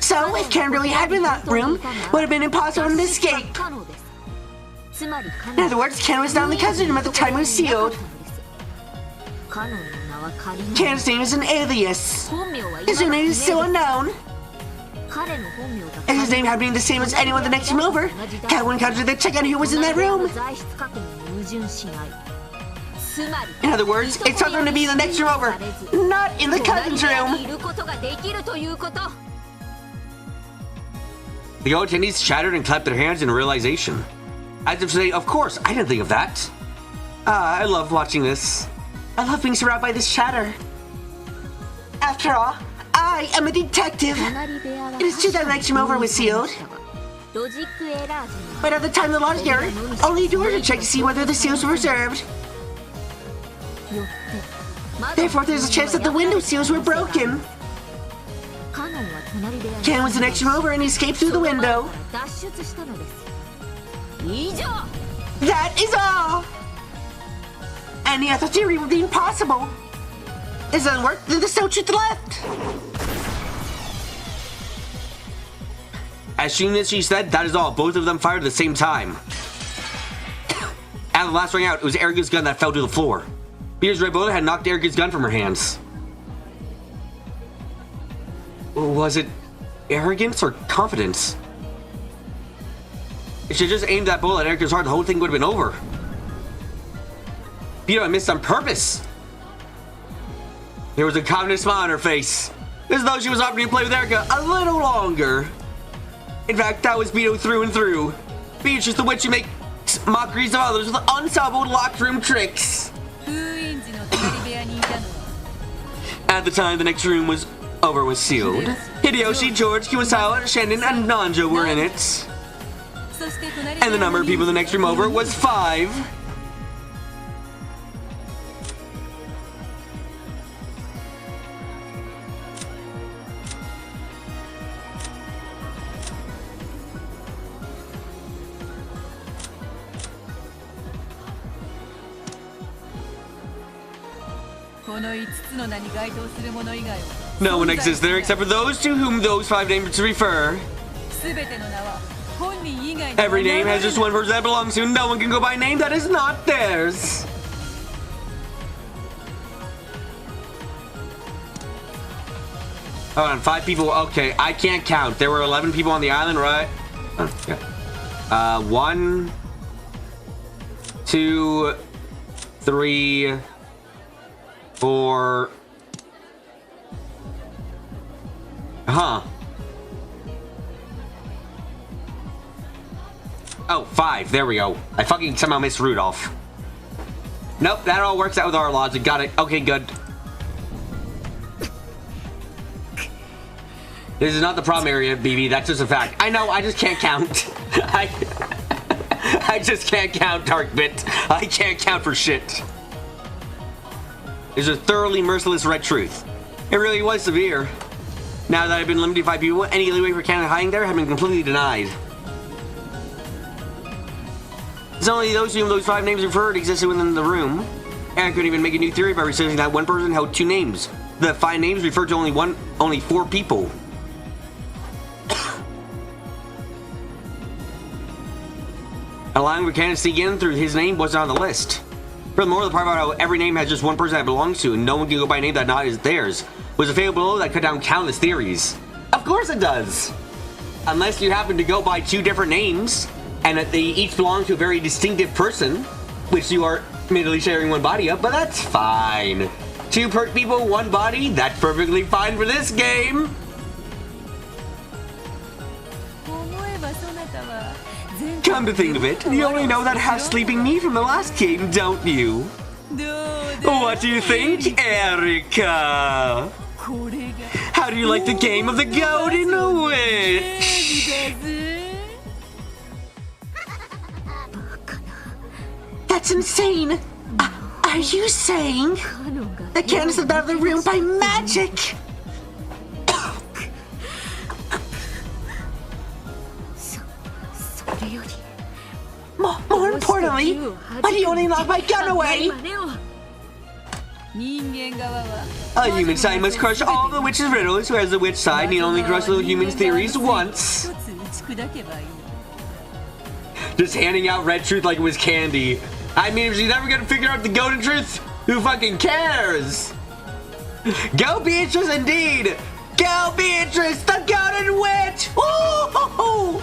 So, if Ken really had been in that room, it would have been impossible to escape. In other words, Ken was not in the cousin room at the time it was sealed. Ken's name is an alias. His real name is still unknown. If his name had been the same as anyone the next room over, Ken would encounter to check out who was in that room. In other words, it's not going to be the next room over, not in the cousin's room. The old attendees chattered and clapped their hands in realization. As if to say, of course, I didn't think of that. I love watching this. I love being surrounded by this chatter. After all, I am a detective. It is true that the next room over was sealed. But at the time of the logic error, only doors were checked to see whether the seals were reserved. Therefore, there's a chance that the window seals were broken. Ken was the next room over and he escaped through the window. That is all! Any other theory would be impossible. It doesn't work, then there's no truth left. As soon as she said, that is all, both of them fired at the same time. At the last ring out, it was Erica's gun that fell to the floor. Peter's red bullet had knocked Erica's gun from her hands. Was it arrogance or confidence? If she just aimed that bullet at Erica's heart, the whole thing would have been over. Peter had missed on purpose. There was a confident smile on her face, as though she was offering to play with Erica a little longer. In fact, that was Beto through and through. Beatrice the witch who makes mockeries of others with unsolvable locked room tricks. At the time the next room was sealed, Hideyoshi, George, Kiwasawa, Shannon, and Nanjo were in it. And the number of people in the next room over was 5. No one exists there except for those to whom those 5 names refer. Every name has just one person that belongs to. No one can go by a name that is not theirs. Hold on, 5 people. Okay, I can't count. There were 11 people on the island, right? Okay. 1, 2, 3, 4. Oh, 5. There we go. I fucking somehow missed Rudolph. Nope, that all works out with our logic. Got it. Okay, good. This is not the problem area, BB. That's just a fact. I know, I just can't count. I just can't count, Darkbit. I can't count for shit. It's a thoroughly merciless red truth. It really was severe. Now that I've been limited to 5 people, any leeway for Canada hiding there have been completely denied. It's only those to whom those 5 names referred existed within the room. Aaron couldn't even make a new theory by researching that one person held 2 names. The 5 names referred to only 4 people. Allowing Buchanan to sneak in through his name wasn't on the list. Furthermore, the part about how every name has just one person that belongs to and no one can go by a name that not is theirs was a fatal blow that cut down countless theories. Of course it does! Unless you happen to go by 2 different names and that they each belong to a very distinctive person, which you are admittedly sharing one body of, but that's fine. 2 people, 1 body, that's perfectly fine for this game. Come to think of it, you only know that half-sleeping me from the last game, don't you? What do you think, Erica? How do you like the game of the Golden Witch? That's insane! Are you saying that Candace is out of the room by magic? More importantly, why do you only lock my gun away? A human side must crush all the witch's riddles, whereas the witch side need only crush little human theories once. Just Just handing out Red Truth like it was candy. I mean, if she's never gonna figure out the golden truth, who fucking cares? Go Beatrice indeed! Go Beatrice, the golden witch! Woo-hoo-hoo!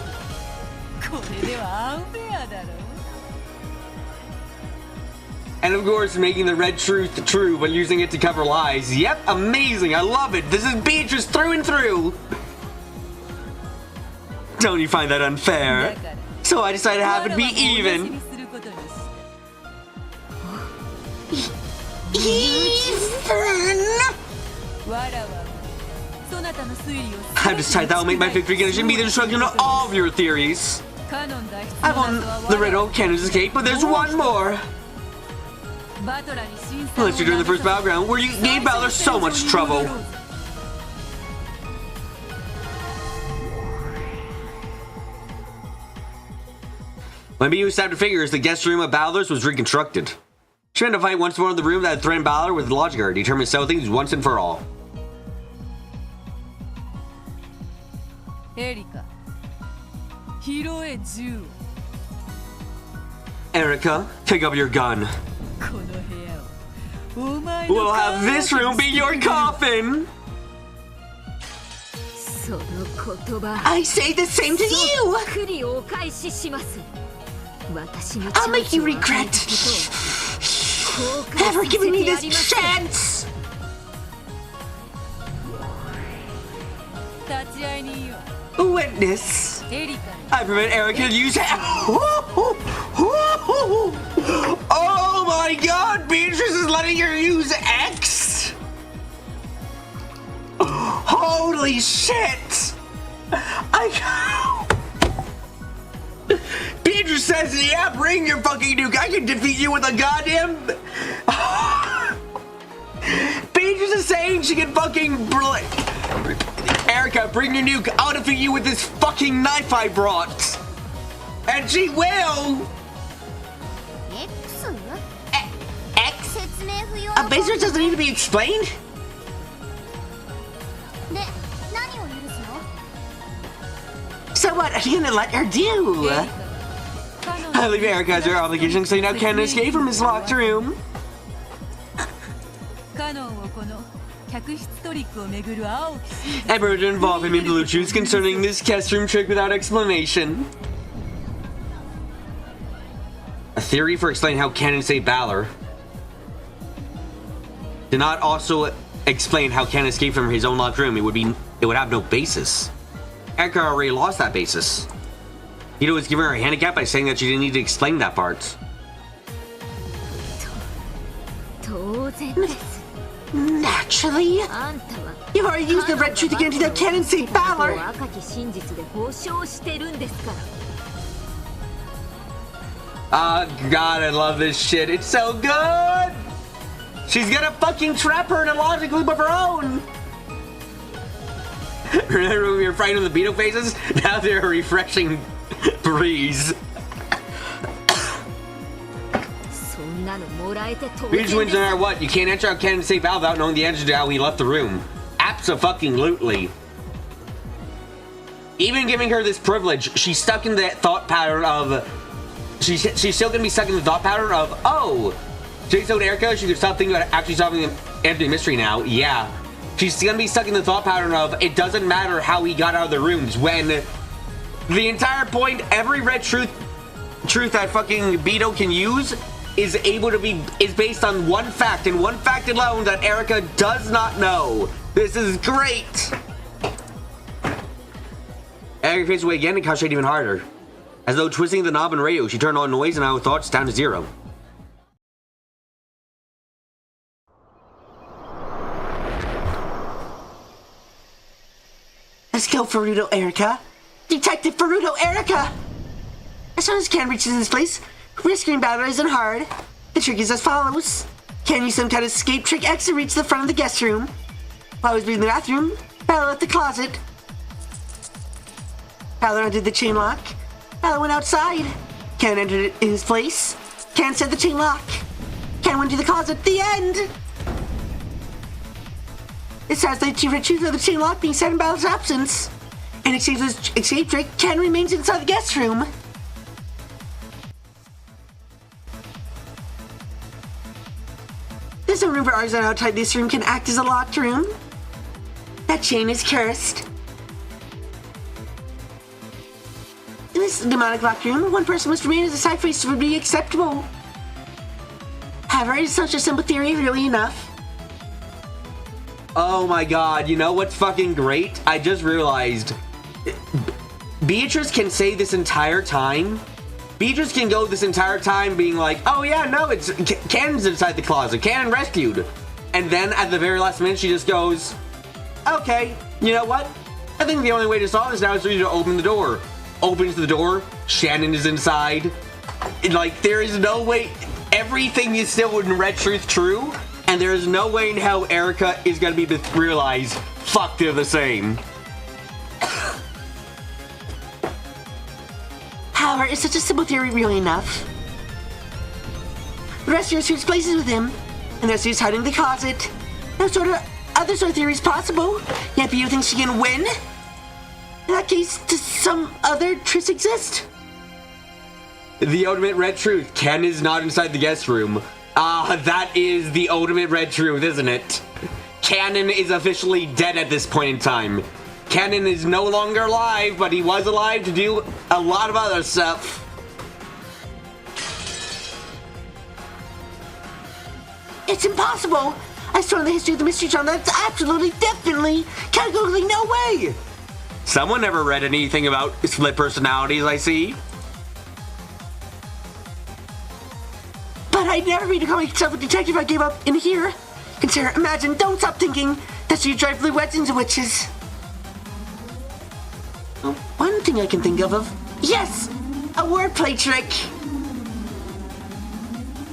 And of course, making the red truth true but using it to cover lies. Yep, amazing. I love it. This is Beatrice through and through. Don't you find that unfair? So I decided to have it be even. I've decided that will make my victory condition be the destruction of all of your theories. I've won the riddle, Canon's escape, but there's one more. Unless you're doing the first battleground, where you gave Balor so much trouble. When being stabbed to figures, the guest room of Balor's was reconstructed. She had to fight once more in the room that had threatened Balor with the logic guard, determined to settle things once and for all. Erika, pick up your gun. We'll have this room be your coffin! I say the same to you! I'll make you regret ever giving me this chance! Witness. I prevent Erika to use it. Oh my god, Beatrice is letting her use X? Holy shit! Beatrice says, yeah, bring your fucking nuke. I can defeat you with a goddamn... Beatrice is saying she can fucking... Erika, bring your nuke. I'll defeat you with this fucking knife I brought. And she will. X? A base doesn't need to be explained? So what are you gonna let her do? I believe Erika has her obligation, so now can't escape from his locked room. Ever to involve him in blue juice concerning this guest room trick without explanation. A theory for explaining how Canon saved Balor did not also explain how Canon escaped from his own locked room. It would have no basis. Erika already lost that basis. Ito was giving her a handicap by saying that she didn't need to explain that part. Naturally. You've already used the red truth against that Canon saved Balor. Oh god, I love this shit. It's so good! She's gonna fucking trap her in a logic loop of her own! Remember when we were fighting the beetle faces? Now they're a refreshing breeze. Beatrice wins no matter what. You can't enter out Canon to save Val without knowing the answer to how he left the room. Abso-fucking-lutely. Even giving her this privilege, she's stuck in that thought pattern of... She's still gonna be stuck in the thought pattern of, oh, Jay told Erika she could stop thinking about actually solving the Anthony mystery now. Yeah. She's gonna be stuck in the thought pattern of, it doesn't matter how he got out of the rooms, when the entire point, every red truth that fucking Beto can use is based on one fact, and one fact alone that Erika does not know. This is great! Erika fades away again and concentrates even harder. As though twisting the knob and radio, she turned on noise and our thoughts down to zero. Let's go, Furuto Erika. Detective Furuto Erika! As soon as Ken reaches this place, rescuing Balor isn't hard. The trick is as follows. Ken used some kind of escape trick X to reach the front of the guest room. While he was in the bathroom, Balor left the closet. Balor undid the chain lock. Balor went outside. Ken entered it in his place. Ken set the chain lock. Ken went to the closet. The end! It starts the truth of the chain lock being set in Balor's absence. In exchange for his escape trick, Ken remains inside the guest room. There's no room for ours outside this room can act as a locked room. That chain is cursed. In this demonic locked room, one person must remain as a side face would be acceptable. However, it's such a simple theory, really enough. Oh my god, you know what's fucking great? I just realized Beatrice can say this entire time. Beatrice can go this entire time being like, oh yeah, no, it's Cannon's inside the closet. Cannon rescued. And then at the very last minute, she just goes, okay, you know what? I think the only way to solve this now is for you to open the door. Opens the door, Shannon is inside. Like, there is no way, everything is still in Red Truth true, and there is no way in hell Erica is gonna be realize, fuck, they're the same. However, it's such a simple theory, really enough. The rest of your suit's places with him, and their suit's hiding in the closet. No other sort of theories possible. Yet you think she can win? In that case, does some other truth exist? The ultimate Red Truth. Ken is not inside the guest room. That is the ultimate Red Truth, isn't it? Cannon is officially dead at this point in time. Cannon is no longer alive, but he was alive to do a lot of other stuff. It's impossible! I saw in the history of the Mystery Charm that's absolutely, definitely, categorically no way! Someone never read anything about split personalities, I see. But I'd never read a comic itself with detective I gave up in here. Consider, imagine, don't stop thinking that you drive blue weds into witches. Well, one thing I can think of. Yes! A wordplay trick!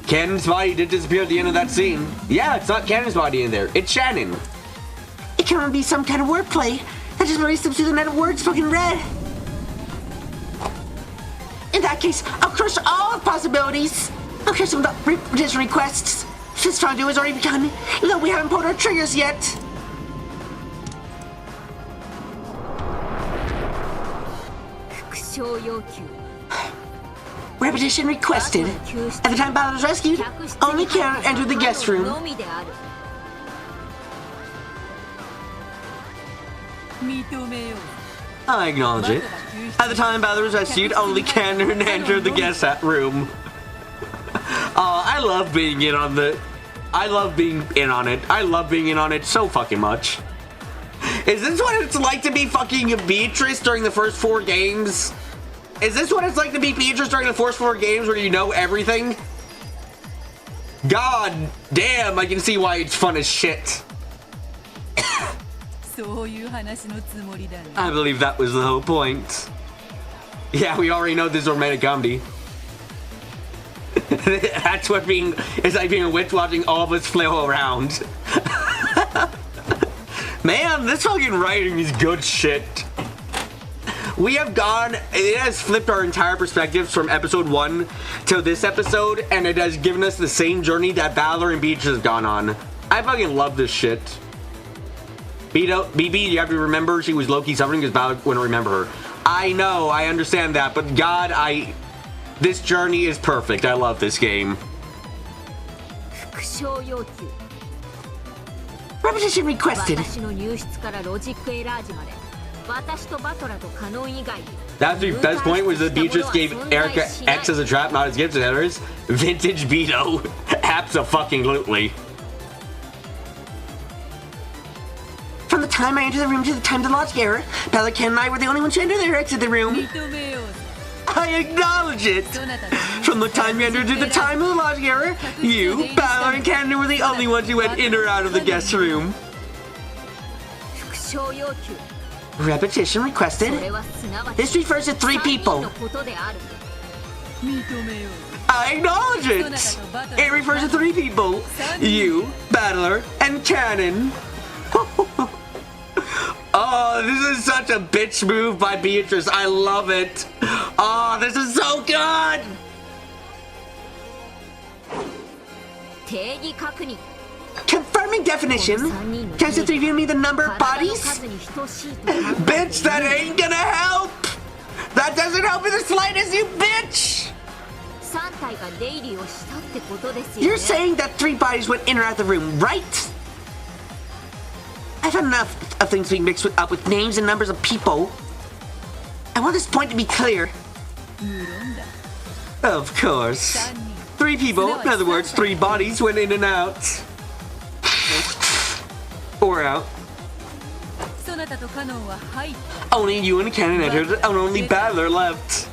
Cannon's body did disappear at the end of that scene. Yeah, it's not Cannon's body in there. It's Shannon. It can only be some kind of wordplay that just really slips through the net of words spoken red. In that case, I'll crush all possibilities. I'll crush some of the repetition requests. This fondue has already begun, even though we haven't pulled our triggers yet. Repetition requested. At the time Ballard was rescued, only Cannon entered the guest room. I acknowledge it. At the time Ballard was rescued, only Cannon entered the guest room. I love being in on the... I love being in on it. I love being in on it so fucking much. Is this what it's like to be fucking Beatrice during the first 4 games? Is this what it's like to be Beatrice during the first 4 games where you know everything? God damn, I can see why it's fun as shit. I believe that was the whole point. Yeah, we already know this is romantic comedy. That's what being... It's like being a witch watching all of us flail around. Man, this fucking writing is good shit. We have gone... It has flipped our entire perspectives from episode 1 to this episode, and it has given us the same journey that Balor and Beach has gone on. I fucking love this shit. BB, you have to remember she was low-key suffering because Balor wouldn't remember her. I know, I understand that, but God, this journey is perfect. I love this game. Repetition requested. That's the best point was that Beatrice gave Erica X as a trap, not as gifts as others. Vintage Beto. Abso-fucking-lutely. From the time I entered the room to the time the logic error, Bella, Ken, and I were the only ones who entered or exited the room. I acknowledge it! From the time you entered to the time of the logic error, you, Ballard, and Cannon were the only ones who went in or out of the guest room. Repetition requested. This refers to 3 people. I acknowledge it! It refers to 3 people. You, Battler, and Cannon. Oh, this is such a bitch move by Beatrice. I love it. Oh, this is so good. Confirming definition. Times the 3 giving me the number of bodies? Bitch, that ain't gonna help. That doesn't help in the slightest, you bitch. You're saying that 3 bodies went in or out of the room, right? I've had enough of things being mixed up with names and numbers of people. I want this point to be clear. Of course. 3 people, in other words, 3 bodies went in and out. Or out. Only you and Canon entered, and only Battler left.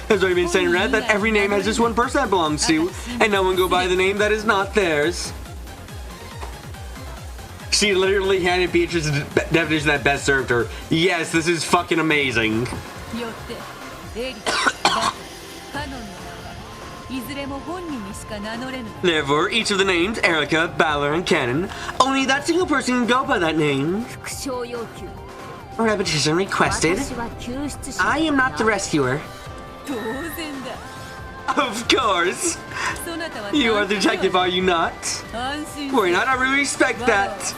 Has already been saying, Red, that every name has just one person that belongs to, and no one go by the name that is not theirs. She literally handed Beatrice's definition that best served her. Yes, this is fucking amazing. Therefore, each of the names, Erica, Balor, and Canon, only that single person can go by that name. Repetition requested. I am not the rescuer. Of course. You are the detective, are you not? Worry not, I really respect that.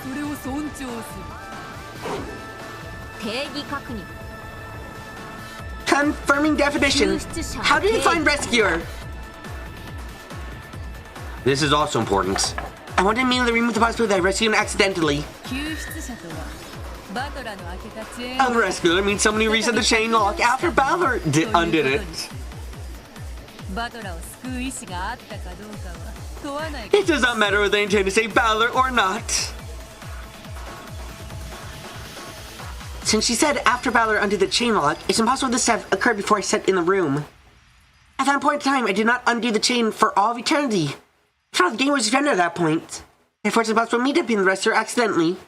Confirming definition. How do you find rescuer? This is also important. I want to immediately remove the possibility that I rescued him accidentally. A rescuer means someone who reset the chain lock after Balor undid it. It does not matter whether they intend to say Balor or not. Since she said after Balor undid the chain lock, it's impossible this to have occurred before I stepped in the room. At that point in time, I did not undo the chain for all of eternity. After all, the game was defended at that point. Therefore, it's impossible for me to be the rescuer accidentally.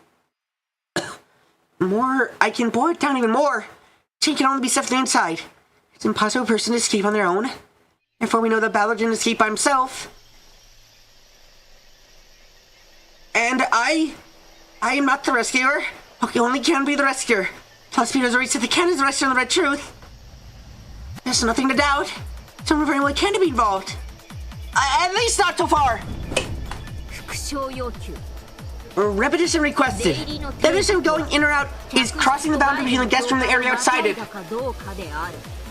I can boil it down even more. The chain can only be set from the inside. It's impossible for a person to escape on their own. Therefore, we know that Balor didn't escape by himself. And I am not the rescuer. Okay, only can be the rescuer. Plus, Peter's already said the Ken is the rescuer and the red truth. There's nothing to doubt. Someone very well can be involved. At least not so far. Repetition requested. The definition going in or out is crossing the boundary between the guest room and the area outside it.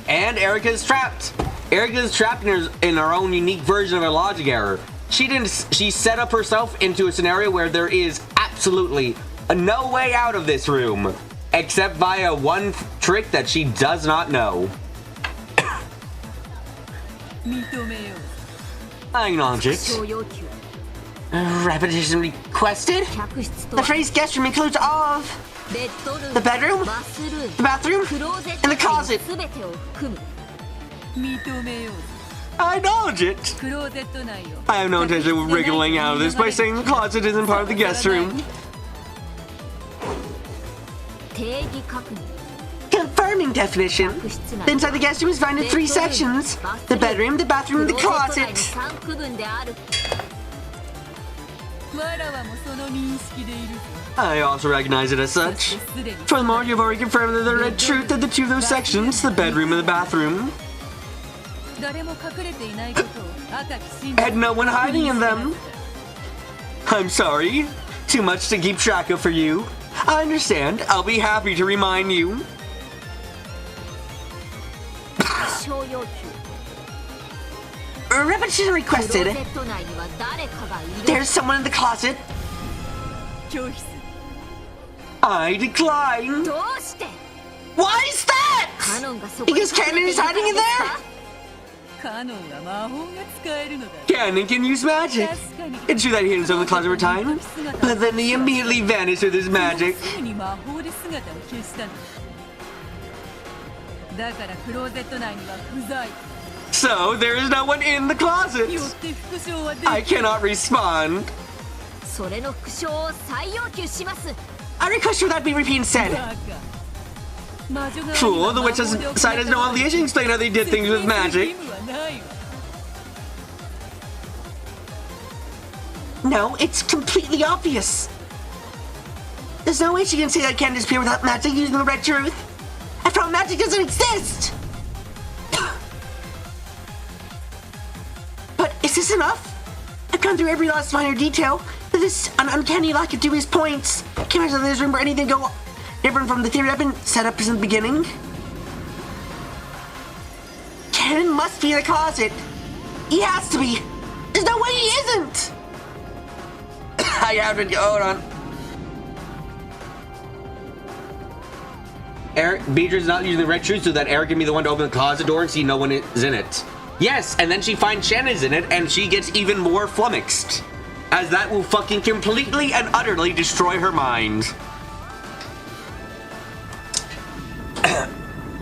And Erica is trapped. Erica is trapped in her own unique version of a logic error. She set up herself into a scenario where there is absolutely no way out of this room, except via one trick that she does not know. I acknowledge it. Repetition requested. The phrase guest room includes all of the bedroom, the bathroom, and the closet. I acknowledge it. I have no intention of wriggling out of this by saying the closet isn't part of the guest room. Confirming definition. The inside the guest room is found in 3 sections: the bedroom, the bathroom, and the closet. I also recognize it as such. Furthermore, you've already confirmed that the red truth of the 2 of those sections, the bedroom and the bathroom, had no one hiding in them. I'm sorry. Too much to keep track of for you. I understand. I'll be happy to remind you. Repetition requested. There's someone in the closet. I decline. Why is that? Because Canon is hiding in there? Canon can use magic. It's true that he hid himself in the closet over time, but then he immediately vanished with his magic. So, there is no one in the closet. I cannot respond. I request that be repeated instead. Fool, the witch's side has no obligation to explain how they did things with magic. No, it's completely obvious. There's no way she can say that can't disappear without magic using the red truth. After all, magic doesn't exist! But is this enough? I've gone through every last minor detail. This an uncanny lack of dubious points. Can't imagine there's room for anything to go different from the theory I've been set up since the beginning. Kenan must be in the closet. He has to be. There's no way he isn't. I have to go. Hold on. Eric, Beatrice is not using the red shoes so that Eric can be the one to open the closet door and see no one is in it. Yes, and then she finds Shannon's in it and she gets even more flummoxed. As that will fucking completely and utterly destroy her mind.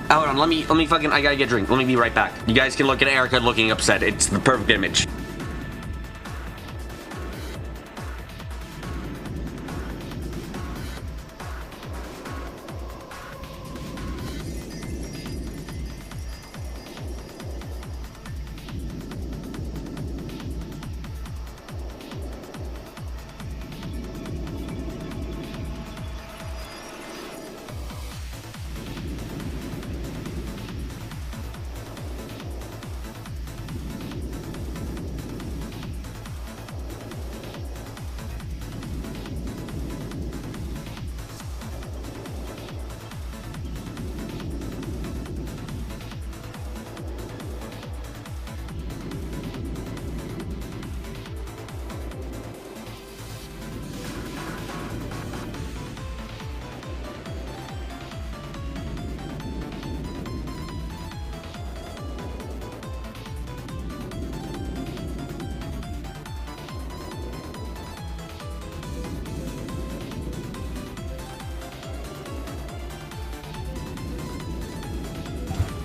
Hold on, let me fucking, I gotta get a drink. Let me be right back. You guys can look at Erica looking upset. It's the perfect image.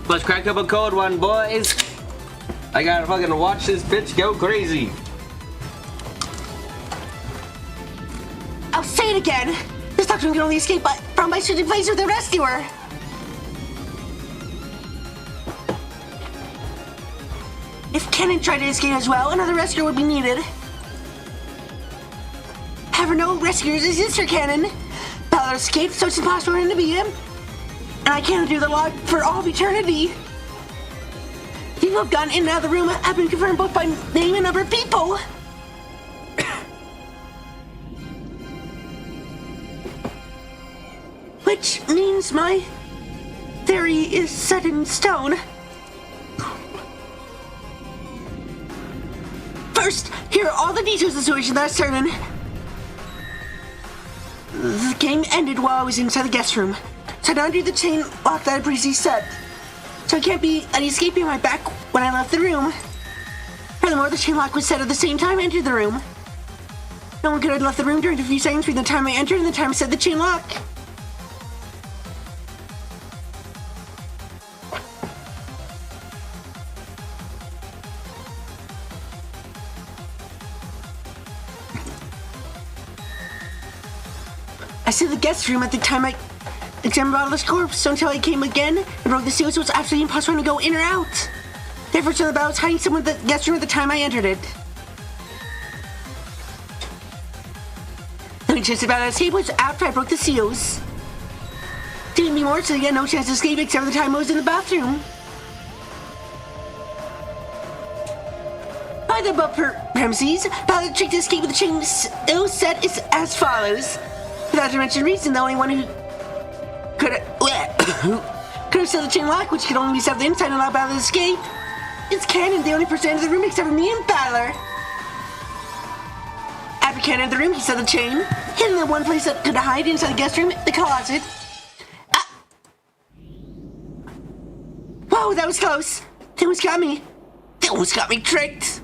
Let's crack up a cold one, boys. I gotta fucking watch this bitch go crazy. I'll say it again. This doctor can only escape from by switching places with the rescuer. If Kenan tried to escape as well, another rescuer would be needed. However, no rescuers exist for Kenan. Ballard escaped, so it's impossible for him to be him. And I can't do the log for all of eternity. People have gone in and out of the room have been confirmed both by name and number of people. Which means my theory is set in stone. First, here are all the details of the situation that are certain. The game ended while I was inside the guest room. So I undo the chain lock that I previously set. So I can't be any escaping my back when I left the room. Furthermore, the chain lock was set at the same time I entered the room. No one could have left the room during a few seconds between the time I entered and the time I set the chain lock. I set the guest room at the time I examined Battler's corpse, so until I came again and broke the seal, so it was absolutely impossible to go in or out. Therefore, so the battle was hiding someone in the guest room at the time I entered it. The only chance about escape was after I broke the seals. Didn't be more, so he had no chance to escape except for the time I was in the bathroom. By the above premises, Ballard trick to escape with the chain ill set is as follows. Without to mention reason, the only one who could have set the chain lock, which could only be set on the inside and allow Ballard to escape, is Kenan, the only person in the room except for me and Ballard. After Kenan entered the room, he set the chain, hidden in the one place that could hide inside the guest room, the closet. Whoa, that was close. They almost got me. They almost got me tricked.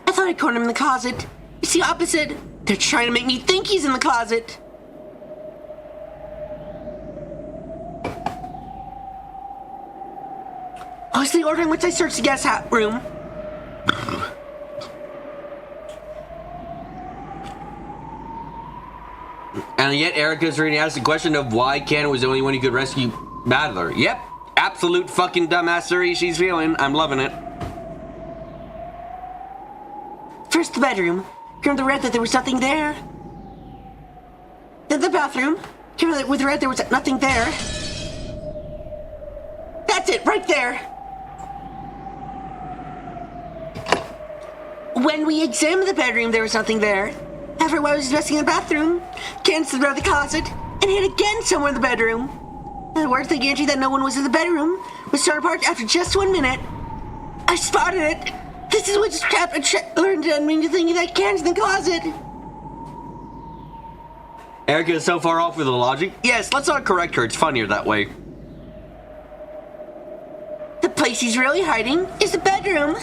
I thought I cornered him in the closet. It's the opposite. They're trying to make me think he's in the closet. What was the order in which I searched the guest room? And yet Erica's already asked the question of why Kenan was the only one who could rescue Battler. Yep, absolute fucking dumbassery she's feeling. I'm loving it. First the bedroom. Confirmed the red that there was nothing there. Then the bathroom. Confirmed that with red there was nothing there. That's it, right there. When we examined the bedroom, there was nothing there. After while I was investigating the bathroom, Ken stood around the closet and hid again somewhere in the bedroom. In other words, they guarantee that no one was in the bedroom. Was torn apart after just 1 minute. I spotted it. This is witchcraft. I learned to mean to think that Karen's in the closet. Erica is so far off with the logic. Yes, let's not correct her. It's funnier that way. The place he's really hiding is the bedroom.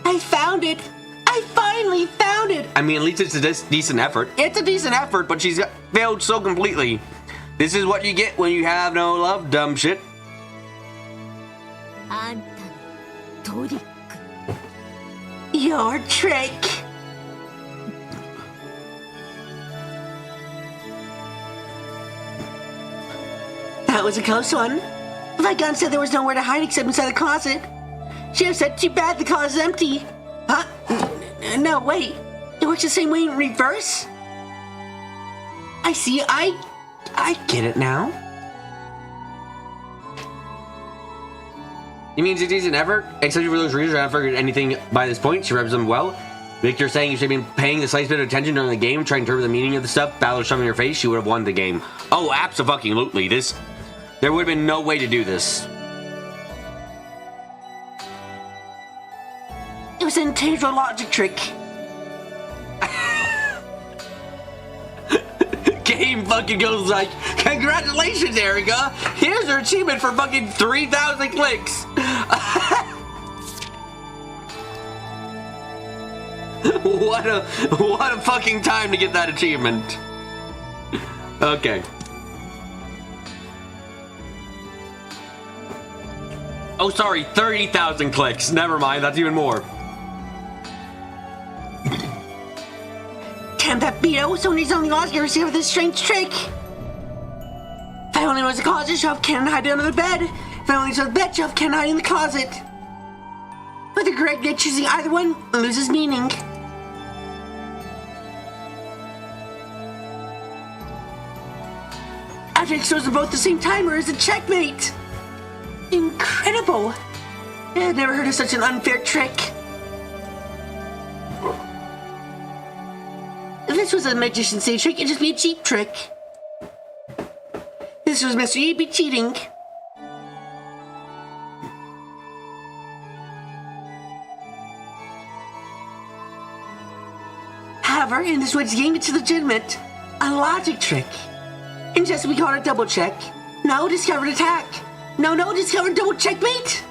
I found it. I finally found it. I mean, at least it's a decent effort. It's a decent effort, but she's failed so completely. This is what you get when you have no love, dumb shit. Your trick. That was a close one. Lygon said there was nowhere to hide except inside the closet. Sheriff said, too bad the closet's empty. Huh? No, wait. It works the same way in reverse? I see. I get it now. It means it is an effort, except for those readers who haven't figured anything by this point. She reps them well. Victor saying you should have been paying the slightest bit of attention during the game, trying to interpret the meaning of the stuff. Battle shoving in your face, she would have won the game. Oh, abso-fucking-lutely. There would have been no way to do this. It was an integral logic trick. Game fucking goes like, congratulations, Erica! Here's your achievement for fucking 3,000 clicks! What a fucking time to get that achievement. Okay. Oh, sorry, 30,000 clicks. Never mind, that's even more. Damn that Beto, Sony's only lost here with this strange trick. If I only was the closet shelf, can't hide under the bed. If I only saw the bed shelf, can't hide in the closet. But the correct yet choosing either one loses meaning. After expose them both at the same time, or is a checkmate? Incredible! I've never heard of such an unfair trick. If this was a magician's stage trick, it'd just be a cheap trick. If this was mystery, it'd be cheating. However, in this witch game, it's legitimate. A logic trick. And just we call it a double check. No, discovered attack. No, discovered double checkmate.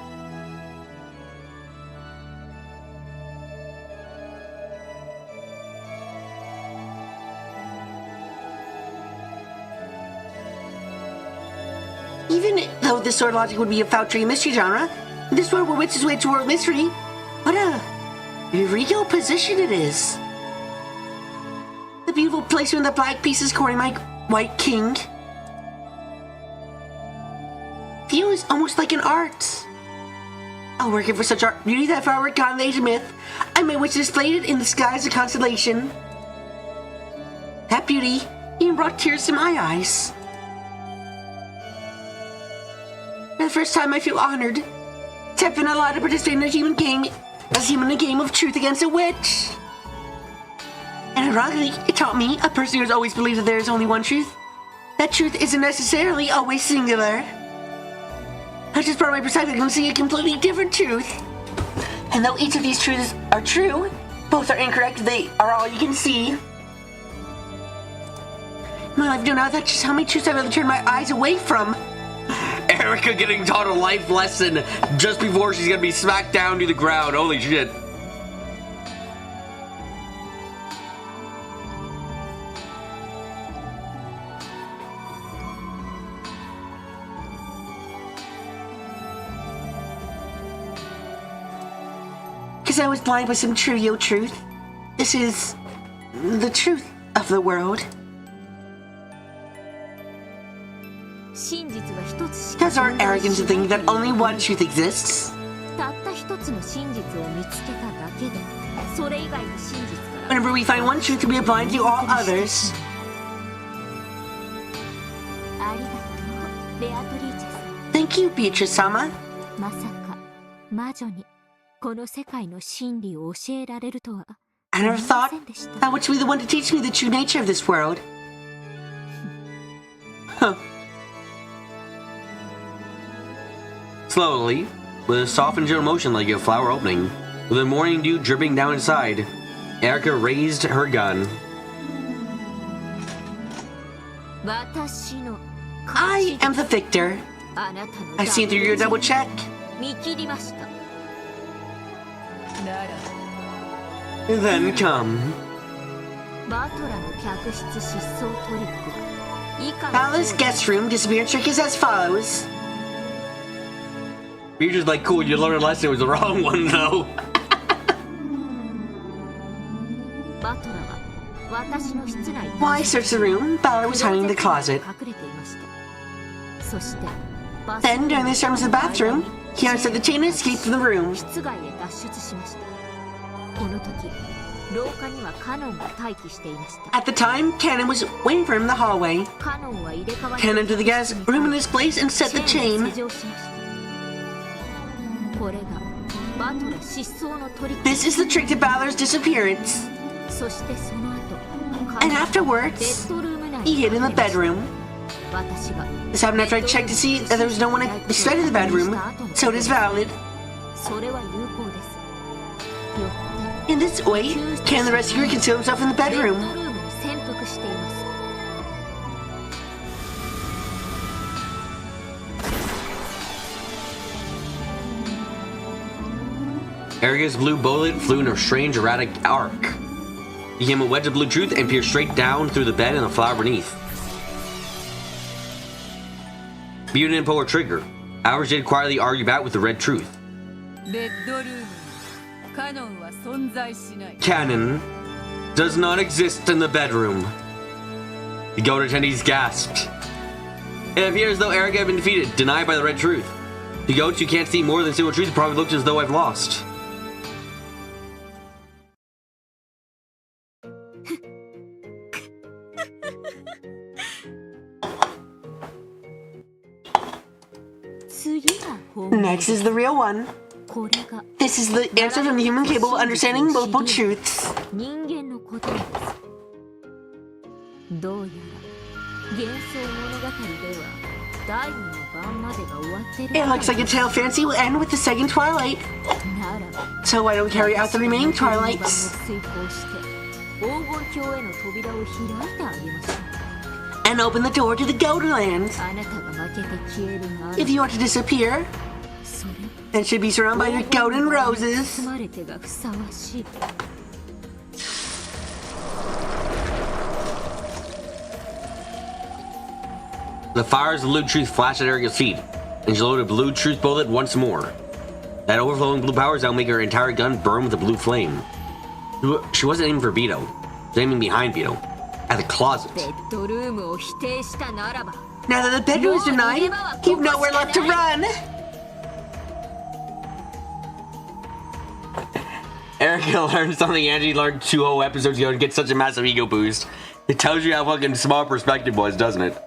Even though this sort of logic would be a foul trick in mystery genre, this world where witches wage world mystery, what a regal position it is. The beautiful placement of the black pieces courting my white king. View is almost like an art. I'll work it for such art beauty that if I were God in the age of myth, I may wish displayed it in the sky as a constellation. That beauty even brought tears to my eyes. For the first time, I feel honored to have been allowed to participate in a human game of truth against a witch. And ironically, it taught me, a person who has always believed that there is only one truth, that truth isn't necessarily always singular. I just brought my perspective and see a completely different truth. And though each of these truths are true, both are incorrect, they are all you can see. My life do now, that's just how many truths I've ever turned my eyes away from. Erica getting taught a life lesson just before she's gonna be smacked down to the ground. Holy shit. Because I was blind by some trivial truth. This is the truth of the world. Because our arrogance to think that only one truth exists. Whenever we find one truth, we are blind to all others. ありがとう、ベアトリーチェさん。 Thank you, Beatrice-sama. まさか魔女にこの世界の真理を教えられるとは I 思 never いま thought せんでした。 that would be the one to teach me the true nature of this world. Huh. Slowly, with a soft and gentle motion like a flower opening, with the morning dew dripping down inside, Erica raised her gun. 私の I am the victor. あなたの I've seen through your double check. 見切りました。なら Then come. バトラの客室失踪トリックは以下の Palace guest room disappearance trick is as follows. You're just like, cool, you learned a lesson, it was the wrong one though. バトラは私の室内 While I searched the room, Ballard was hiding in the closet. 隠れていました。そして Then, during the storms of the bathroom, he unstuck the chain and escaped from the room. 室外へ脱出しました。この時廊下にはカノンが待機していました。 At the time, Cannon was waiting for him in the hallway. カノンは入れ替わり Cannon entered the gas room in his place and set the チェーンを chain. 施錠しました。これがバトラ失踪のトリック。 This is the trick to Ballard's disappearance. そしてその後 And ベ afterwards, ッドルーム内 he hid in the bedroom. 私が This happened after I checked to see that there was no one inside of the bedroom, so it is valid. それは有効です。よって In this way, Cannon the rescuer concealed himself in the ベッド bedroom. ルームに潜伏しています。 Erica's blue bullet flew in a strange, erratic arc. Became a wedge of blue truth and pierced straight down through the bed and the flower beneath. Beauty didn't pull her trigger. Hours did quietly argue back with the red truth. ベッドルームにカノンは存在しない。 Cannon does not exist in the bedroom. The goat attendees gasped. It appears as though Erica had been defeated, denied by the red truth. The goats who can't see more than single truth probably looked as though I've lost. Next is the real one. これが This is the answer from the human capable of understanding multiple truths. 人間の答えです。どうやら幻想物語では第二の晩までが終わってる。 It looks like a tale fantasy will end with the second twilight. ならば So why don't we carry out the remaining 晩を twilights 遂行して黄金鏡への扉を開いてあげましょう。 and open the door to the Goaterland? あなたが負けて消えるが If you want to disappear, それ then should be surrounded by your golden roses. 包まれてがふさわしい。 The fires of blue truth flashed at Erica's feet, and she loaded a blue truth bullet once more. That overflowing blue powers now make her entire gun burn with a blue flame. She wasn't aiming for Beto. She was aiming behind Beto, at the closet. ベッドルームを否定したならば Now that the bedroom is denied, you've nowhere left to run. Erica learned something Angie learned 2 whole episodes ago and gets such a massive ego boost. It tells you how fucking small perspective was, doesn't it?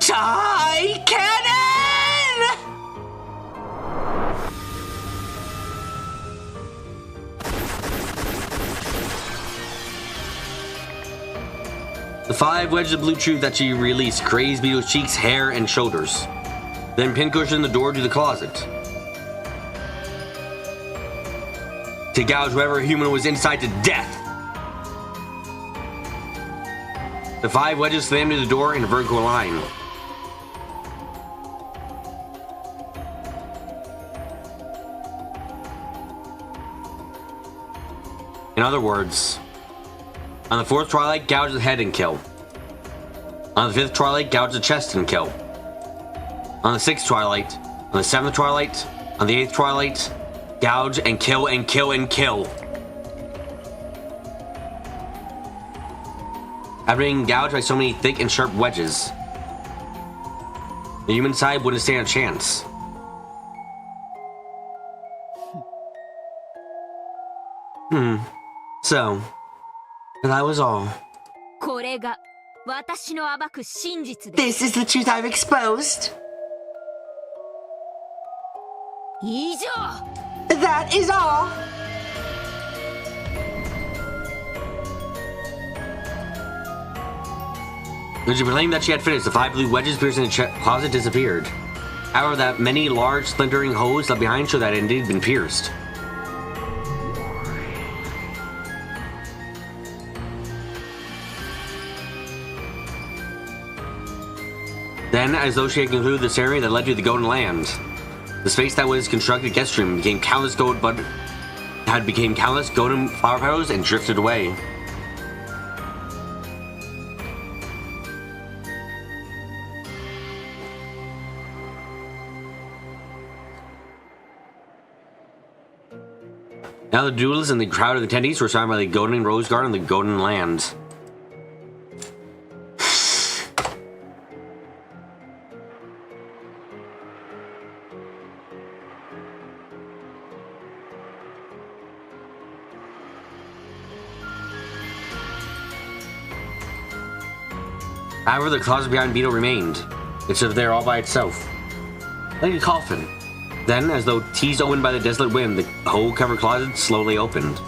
Die, Cannon! The 5 wedges of blue truth that she released grazed Beeto's cheeks, hair, and shoulders. Then pincushioned the door to the closet. To gouge whoever human was inside to death. The 5 wedges slammed to the door in a vertical line. In other words, on the 4th twilight, gouge the head and kill. On the 5th twilight, gouge the chest and kill. On the 6th twilight, on the 7th twilight, on the 8th twilight, gouge and kill and kill and kill. after being gouged by so many thick and sharp wedges. The human side wouldn't stand a chance. So, that was all. これが私の暴く真実です。 This is the truth I've exposed. 以上。 That is all. When she proclaimed that she had finished, the 5 blue wedges piercing the closet disappeared. However, that many large, splintering holes left behind showed that it had indeed been pierced. Then, as though she had concluded the ceremony that led to the Golden Land, the space that was constructed guest room became countless golden flower petals and drifted away. Now the duelists and the crowd of attendees were surrounded by the Golden Rose Garden and the Golden Land. However, the closet behind Beetle remained. It stood there all by itself, like a coffin. Then, as though teased open by the desolate wind, the hole-covered closet slowly opened.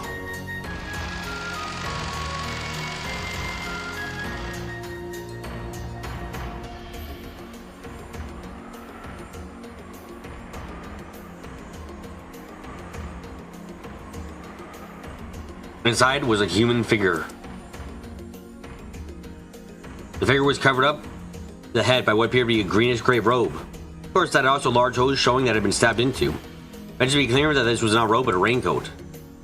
Inside was a human figure. The figure was covered up the head by what appeared to be a greenish-gray robe. Of course, that had also large holes showing that it had been stabbed into. Eventually, it became clear that this was not a robe but a raincoat.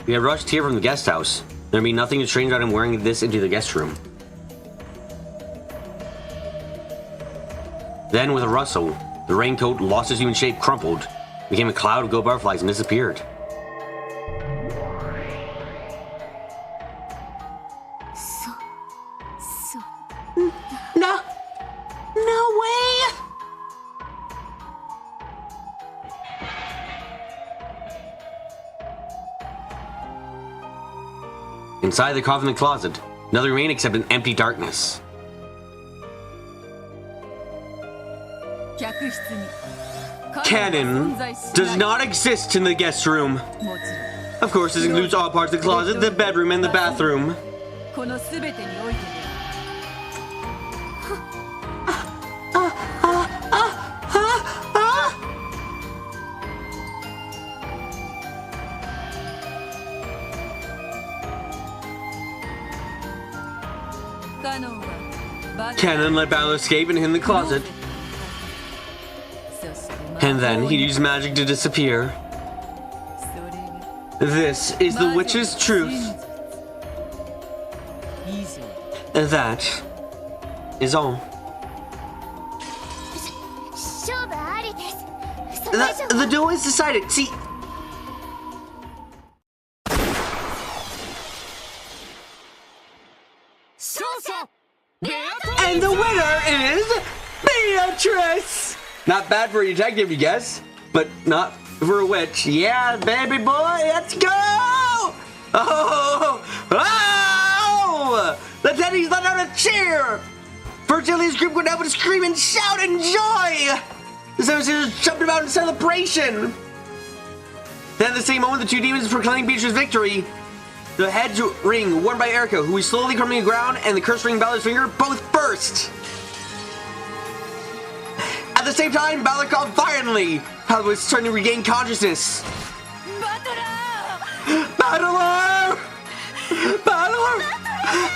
We had rushed here from the guest house. There'd be nothing strange about him wearing this into the guest room. Then, with a rustle, the raincoat lost its human shape, crumpled, became a cloud of gold butterflies, and disappeared. No. No way. Inside the coffin in the closet, nothing remained except an empty darkness. Cannon does not exist in the guest room. Of course, this includes all parts of the closet, the bedroom, and the bathroom. Cannon let Battle escape and hid in the closet. And then he used magic to disappear. This is the witch's truth. That is all. The duel is decided. See. And the winner is Beatrice! Not bad for a detective, you guess, but not for a witch. Yeah, baby boy, let's go! Oh! Oh! The attendees let out a cheer! Virgilia's group went out with a scream and shout in joy! The Seven Sisters jumped about in celebration! Then at the same moment, the two demons proclaimed Beatrice's victory. The head ring worn by Erica, who was slowly crumbling to the ground, and the cursed ring Balor's finger both burst. At the same time, Balor called violently. Balor was starting to regain consciousness. Battler! Battler!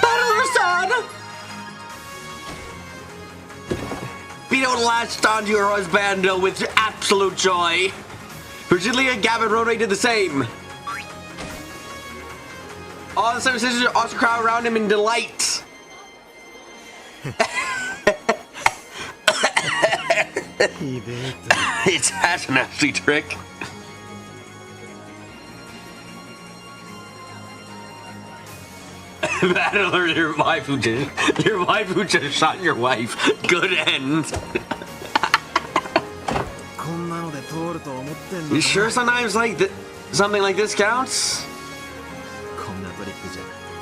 Battler-san! Beetle latched onto her husband with absolute joy. Virgilia and Gavin Roadway did the same. All the Seven Sisters also crowd around him in delight. It's such a nasty trick. Battler, your waifu just shot your wife. Good end. You sure sometimes like something like this counts?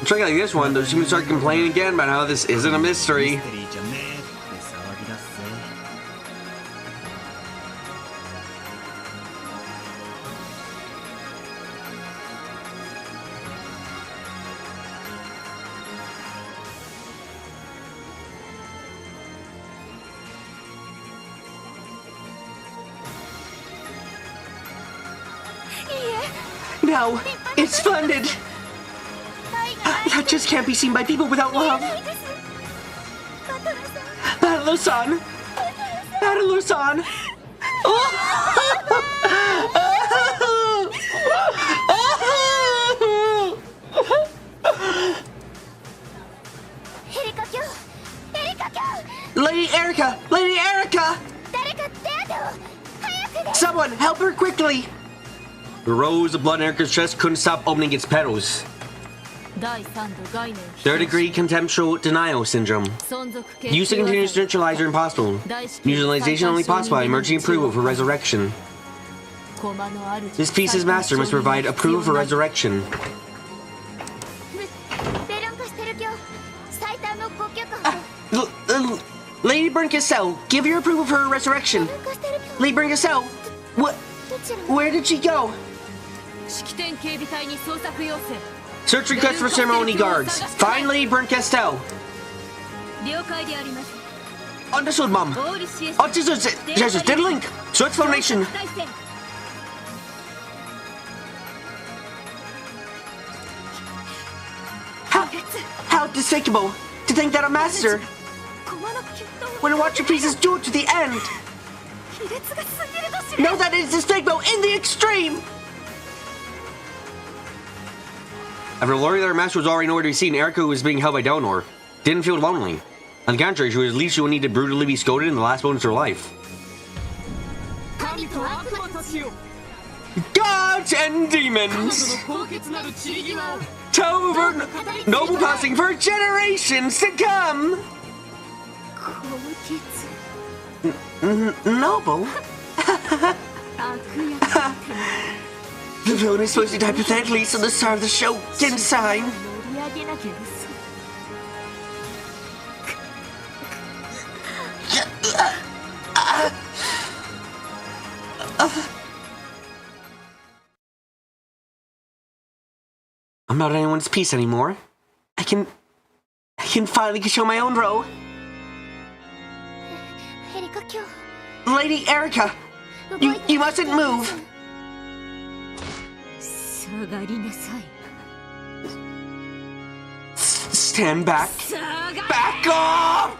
A trick like this one, she can start complaining again about how this isn't a mystery. No, it's funded. That just can't be seen by people without love. Battler-san! Battler-san! Lady Erica! Lady Erica! Someone, help her quickly! The rose of blood in Erica's chest couldn't stop opening its petals. Third-degree contemptual denial syndrome. Use to continuous neutralizer impossible. Neutralization only possible by emerging approval for resurrection. This piece's master must provide approval for resurrection. Lady Brincassel, give your approval for her resurrection. Lady Brincassel, what? Where did she go? Search request for ceremony guards. Find Lady Brincassel. Understood, Mom. Oh, Jesus, diddling. Search formation. How despicable to think that a master would watch your pieces do it to the end. No, that is despicable in the extreme. After learning that her master was already nowhere to be seen, Erica, who was being held by Delnor, didn't feel lonely. On the contrary, she was believed she would need to brutally be scolded in the last moments of her life. Gods and demons! Tauber noble passing for generations to come! Noble? The villain is supposed to die pathetically so the star of the show can sign. I'm not anyone's piece anymore. I can finally show my own row. Lady Erica, you mustn't move. Stand back. Back off!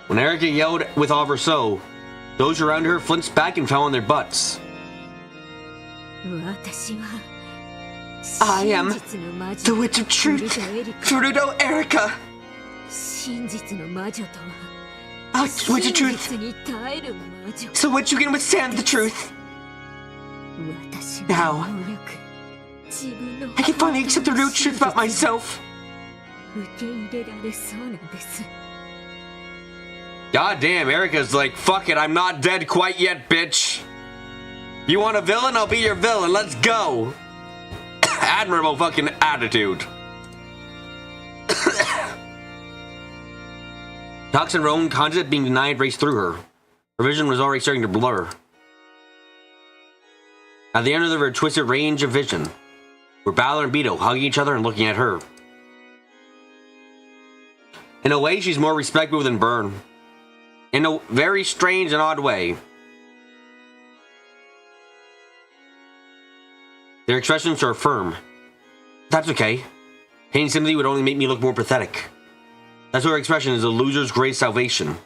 When Erica yelled with all of her soul, those around her flinched back and fell on their butts. I am the Witch of Truth, Furudo Erica. Witch of Truth. So what you can withstand the truth. Now, I can finally accept the real truth about myself. God damn, Erica's like, fuck it, I'm not dead quite yet, bitch. You want a villain? I'll be your villain, let's go. Admirable fucking attitude. Toxin Roan concept being denied raced through her. Her vision was already starting to blur. At the end of her twisted range of vision were Balor and Beto hugging each other and looking at her. In a way, she's more respectable than Byrne. In a very strange and odd way. Their expressions are firm. That's okay. Pain sympathy would only make me look more pathetic. That's her expression is a loser's great salvation.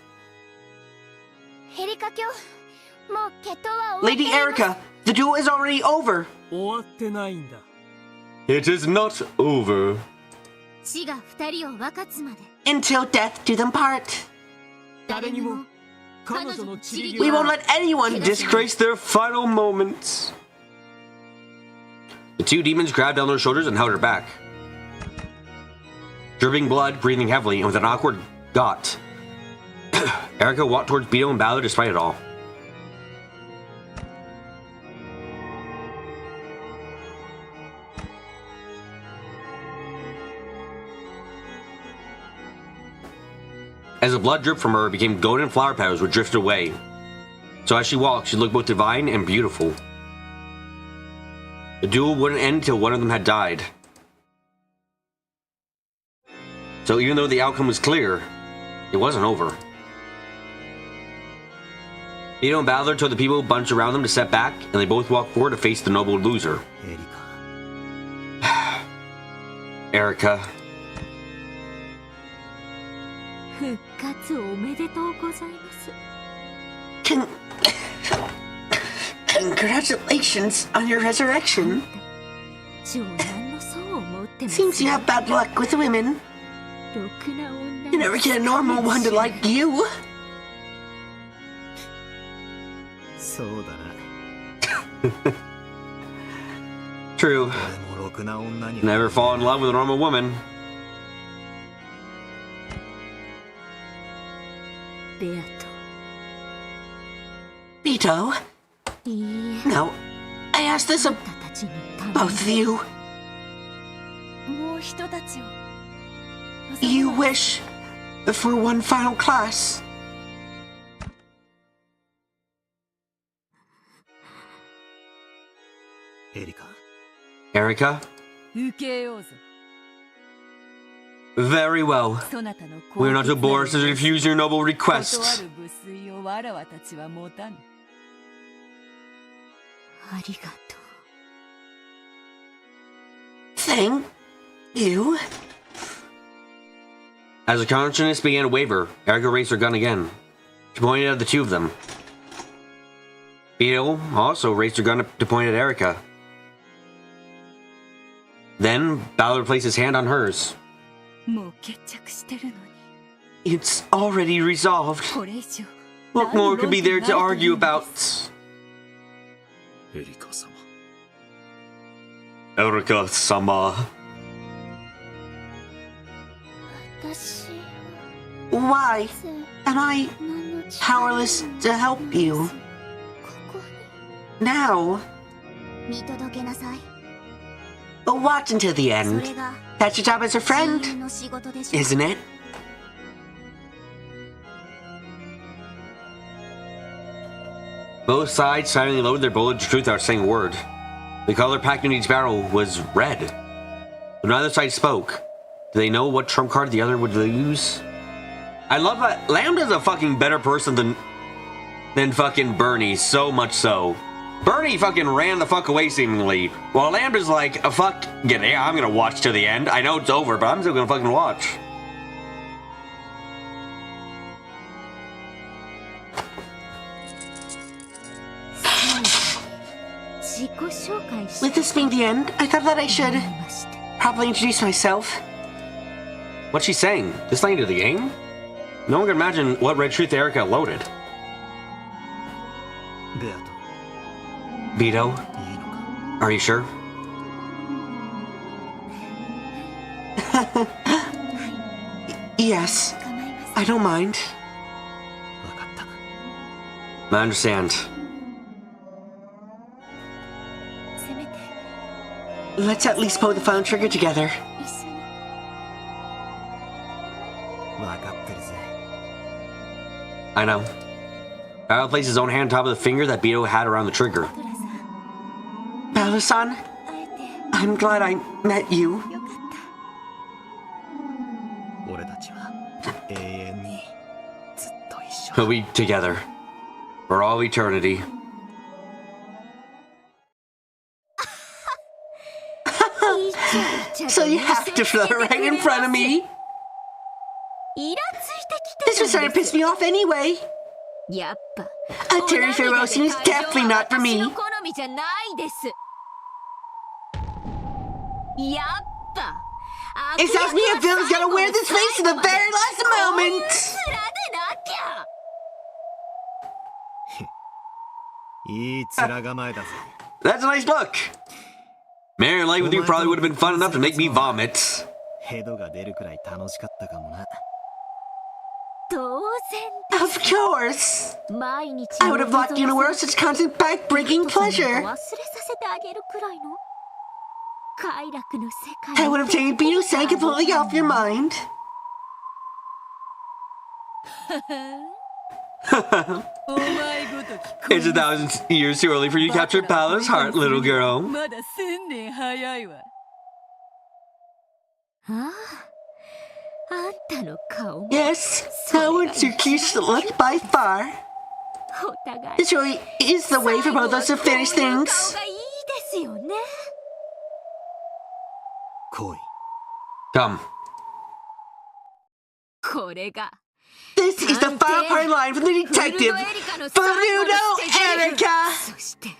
Lady Erica, the duel is already over. It is not over. Until death do them part. We won't let anyone Disgrace their final moments. The two demons grabbed Eleanor's shoulders and held her back. Dripping blood, breathing heavily, and with an awkward got, Erika walked towards Beetle and Balor despite it all. As the blood dripped from her, it became golden flower petals which drifted away. So as she walked, she looked both divine and beautiful. The duel wouldn't end until one of them had died. So even though the outcome was clear, it wasn't over. Beetle and Balor told the people bunched around them to step back, and they both walked forward to face the noble loser. Erika. 復活おめでとうございます。 Congratulations on your resurrection. 長男の層を持ってます。 Seems you have bad luck with women. ろくな女 You never get a normal one to like you. そうだな。 True. 俺もろくな女に Never fall in love with a normal woman. ベアと Vito? いいえ No. I asked this of あんたたちに頼 both of you. もう人たちを You wish for one final class. エリカ Erika? 受けようぞ Very well. そなたの We are not to bore us to refuse your noble 断 request. る無粋をわらわたちは持たぬありがと Thank you. As the consciousness began to waver, Erika raised her gun again. She pointed at the two of them. Beetle also raised her gun to point at Erika. Then, Balor placed his hand on hers. もう決着してるのに It's already resolved. これ以上 What more could be there to argue about? エリカ様 Erika-sama. 私 Why ぜ am I 何の力 powerless to help you ここ now? に見届けなさい But watch until the そ end. れが That's your job as a 親 friend, 友の仕事でしょ isn't it? Both sides silently loaded their bullets to truth without saying a word. The color packed in each barrel was red. But neither side spoke. Do they know what trump card the other would lose? I love that Lambda's a fucking better person than fucking Bernie, so much so. Bernie fucking ran the fuck away seemingly, while Lambda's like, fuck, yeah, I'm gonna watch to the end. I know it's over, but I'm still gonna fucking watch. With this being the end, I thought that I should probably introduce myself. What's she saying? This line to the game? No one can imagine what Red Truth Erika loaded. ベアと Vito, いいのか are you sure? Yes, I don't mind. 分かった I understand. せめて Let's at least pull the final trigger together. 一緒に分かってるぜ I know. Balor placed his own hand on top of the finger that Vito had around the trigger. トラさん Balor-san, 会えて I'm glad I met you. よかった 俺たちは永遠にずっと一緒 We'll be together. For all eternity. So you have to flirt right in front of me. イラついてきて This was starting to piss me off anyway. やっぱ A Terry Ferrosian is definitely not for 私 me. の好みじゃないですやっぱ It sounds me a villain's gotta wear this face to the very last moment. いい面構えだぜ That's a nice look. Marrying life with you probably would have been fun enough to make me vomit. ヘドが出るくらい楽しかったかもな。当 Of course! 然毎日 I would have locked you in a world of such constant back-breaking 忘れ pleasure. させてあげるくらいの快楽の世界 I would have taken Bino-san completely off your mind. お前ごとき It's 1,000 years too early for you to capture Paolo's heart, little girl. まだ1000年早いわ。ああ、あんたの顔も Yes, that one's your cutest look by far. お互い This really is the way for both of us to finish 最後は things. こういう顔がいいですよね。来い。Come. これが This is the final part line from the detective, Bruno Erica, そして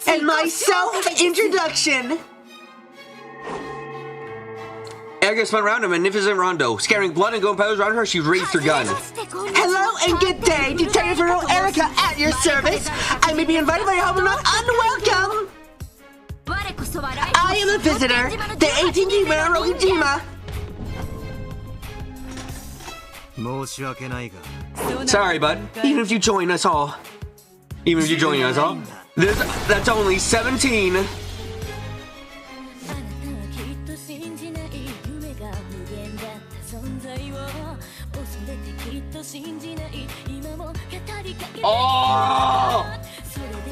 and my self-introduction. Erica spun around a magnificent rondo. Scattering blood and gunpowder around her, she raised her gun. Hello and good day, Detective Bruno Erica at your service. I may be invited, but I hope I'm not unwelcome. I am a visitor, the 18th man Rokujima. 申し訳ないが。 Sorry, bud. Even if you join us all. Even if you join us all. That's only 17. あなたはきっと信じない夢が無限だった存在を恐れてきっと信じない今も語りかけて Oh!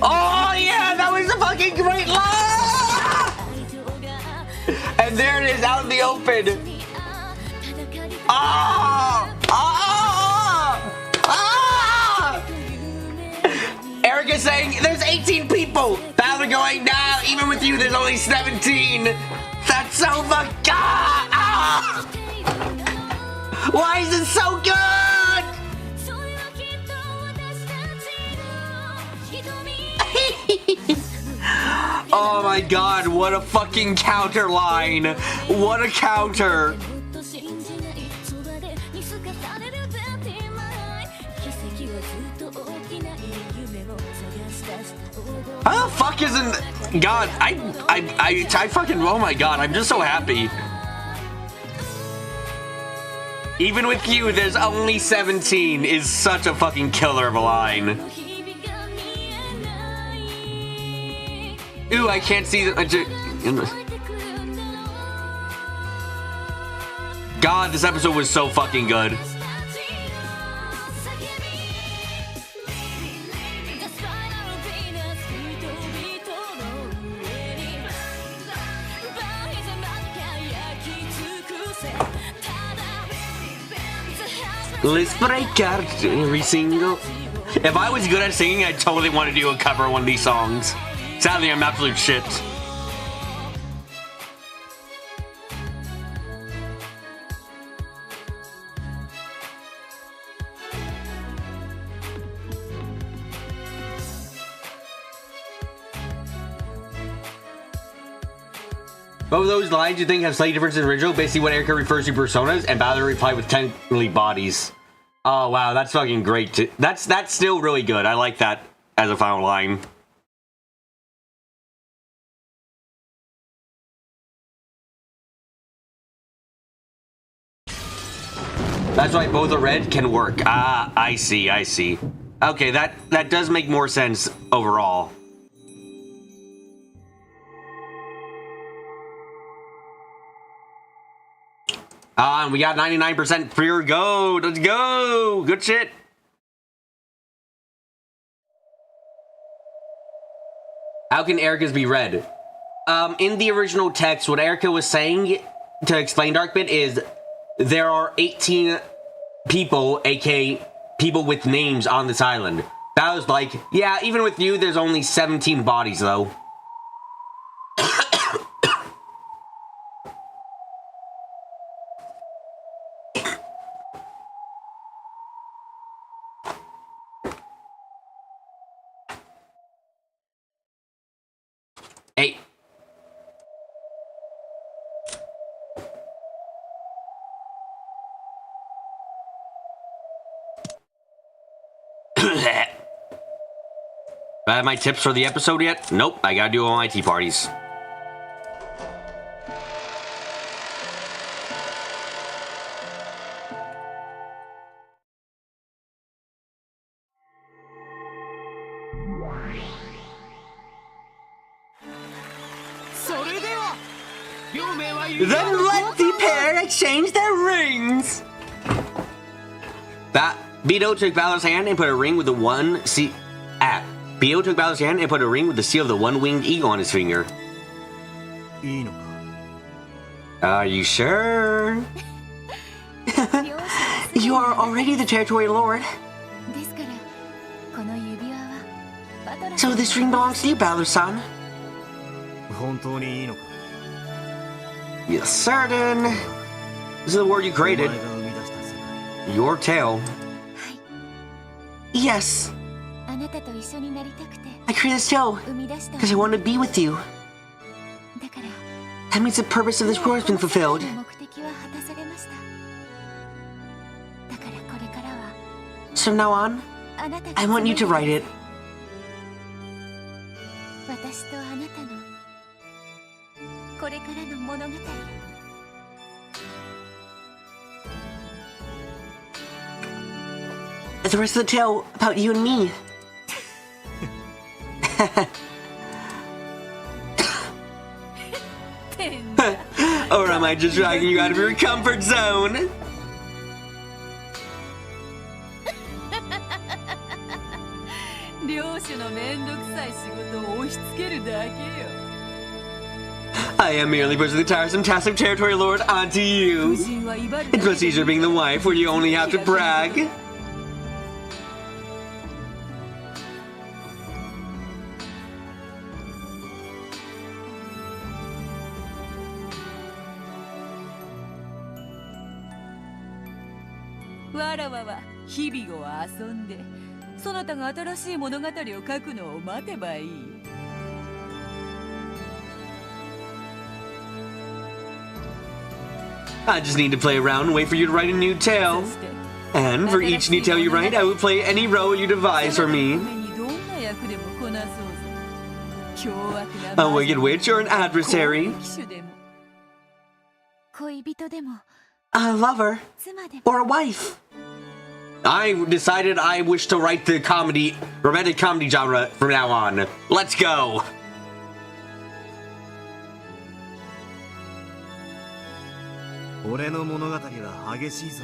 Oh, yeah! That was a fucking great line! And there it is out in the open. Oh! Oh! Oh! Erica's saying there's 18 people. Bowser going, nah, even with you, there's only 17. That's so fucked up. Ah! Why is it so good? それはきっと私たちの瞳 Oh my god, what a fucking counter line. What a counter. もっと信じないそばで見透かされる絶対奇跡はずっと大きな夢を探し出した How the fuck isn't God? I fucking oh my god! I'm just so happy. Even with you, there's only 17 is such a fucking killer of a line. Ooh, I can't see the. God, this episode was so fucking good. Let's break out every single. If I was good at singing, I'd totally want to do a cover of one of these songs. Sadly, I'm absolute shit. Both of those lines you think have slight differences in the original, basically what Erica refers to personas, and Bowser replied with technically bodies. Oh wow, that's fucking great. That's still really good. I like that as a final line. That's why both are red can work. Ah, I see, I see. Okay, that does make more sense overall. And we got 99% pure gold. Let's go. Good shit. How can Erica's be red? In the original text, what Erica was saying to explain Darkbit is there are 18 people, aka people with names on this island. That was like, yeah, even with you, there's only 17 bodies though. Hey. Do I have my tips for the episode yet? Nope, I gotta do all my tea parties. Then let the pair exchange their rings! Beto took Balor's hand and put a ring with the one seal. Beto took Balor's hand and put a ring with the seal of the one-winged eagle on his finger. いいのか Are you sure? 両者はすぐに You are already the territory lord, ですからこの指輪はバトラー so this ring belongs to you, Balor-san. 本当にいいのか Yes, certain. This is the word you お created. 前が生み出した世界 Your tale. Yes, あなたと一緒になりたくて I created this tale 生み出した because I want to be with you. だから That means the purpose of this world has been fulfilled. 目的は果たされましただからこれからは So now on, あなたが I want you to write it. 私とあなたのこれからの物語 The rest of the tale about you and me. Or am I just dragging you out of your comfort zone? 領主のめんどくさい仕事を押し付けるだけよ I am merely pushing the tiresome task of territory lord onto 夫 you. 人は威張る It's much easier being the wife where you only have to brag. "わらわは日々を遊んでそなたが新しい物語を書くのを待てばいい I just need to play around and wait for you to write a new そ tale. して And for each new tale you write, I will play any role you devise そ for なたの me. ためにどんな役でもこなそうぞ凶悪 A な wicked witch or an 攻 adversary. 撃手でも 恋人でも A lover 妻でも or a wife. I decided I wish to write the comedy, romantic comedy genre from now on. Let's go. 俺の物語は激しいぞ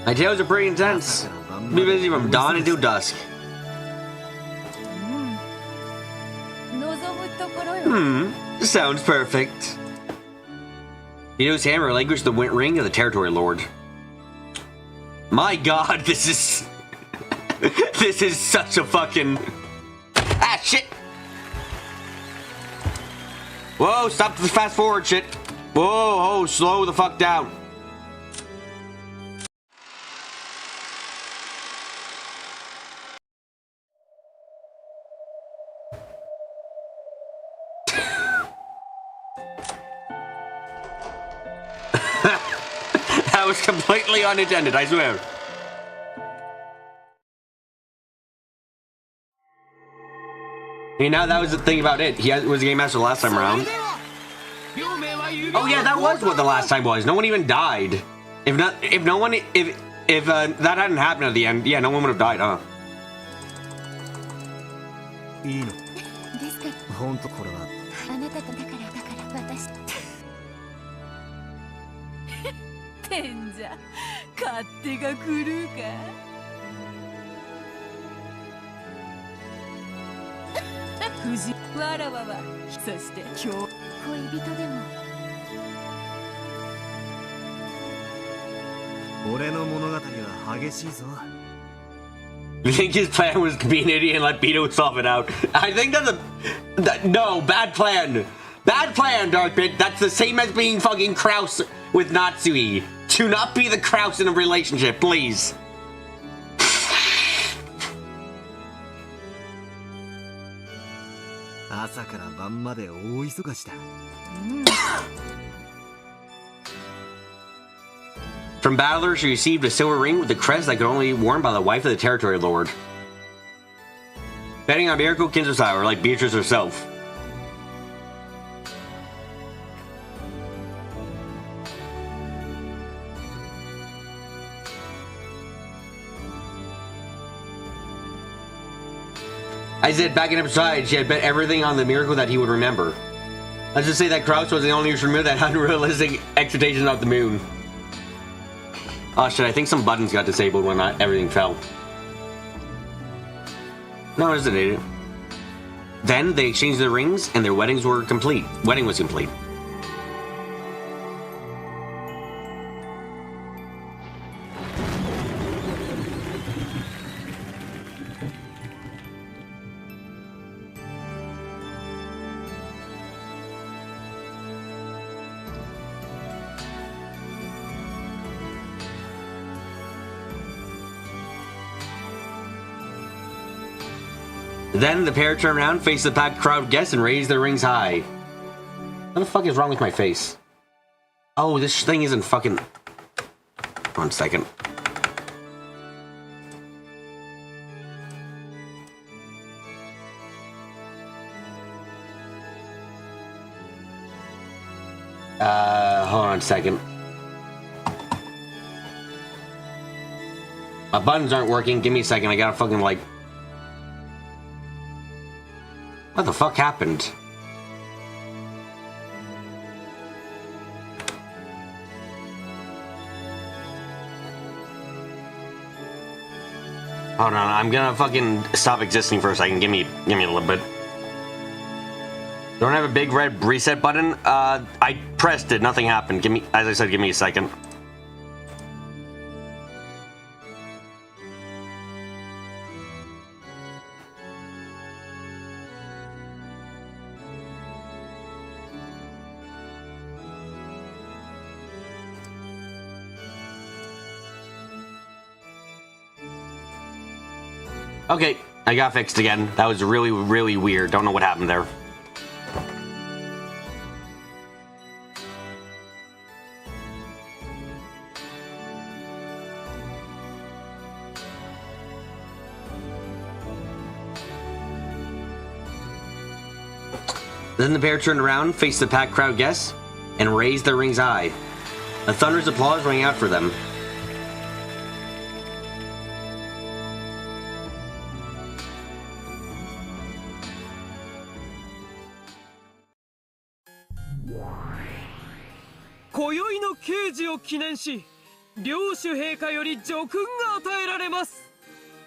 My tales are pretty intense. Be busy from dawn until dusk. 望むところよ Sounds perfect. Ito's hammer relinquished the ring of the territory lord. My god, this is... this is such a fucking... Ah, shit! Whoa, stop the fast forward shit. Whoa, oh, slow the fuck down. That was completely unintended, I swear. You know, that was the thing about it. He was a game master last time around. Oh yeah, that was what the last time was. No one even died. If that hadn't happened at the end, yeah, no one would have died, huh? いいのですから本当これはあなたとだから私てんじゃ勝手が狂うか夫人わらわはそして今日恋人でも俺の物語は激しいぞ You think his plan was to be an idiot and let Beto solve it out? I think that's no, bad plan. Bad plan, Darkbit. That's the same as being fucking Kraus with Natsui. Do not be the Kraus in a relationship, please. 朝から晩まで大忙しだ From Battler, she received a silver ring with the crest that could only be worn by the wife of the territory lord. Betting on Miracle Kinzo or like Beatrice herself. I said back in episode, she had bet everything on the miracle that he would remember. Let's just say that Krauss was the only remover that had unrealistic expectations of the moon. Oh shit, I think some buttons got disabled when everything fell. No, it isn't. Then they exchanged their rings and their weddings were complete. Wedding was complete. Then the pair turned around, faced the packed crowd guests, and raised their rings high. What the fuck is wrong with my face? Oh, this thing isn't fucking... 1 second. Hold on a second. My buttons aren't working. Give me a second. I gotta fucking like... What the fuck happened? Hold on, I'm gonna fucking stop existing for a second. Give me a little bit. Don't have a big red reset button. I pressed it. Nothing happened. Give me, as I said, give me a second. Okay, I got fixed again. That was really, really weird. Don't know what happened there. Then the pair turned around, faced the packed crowd guests, and raised their rings high. A thunderous applause rang out for them.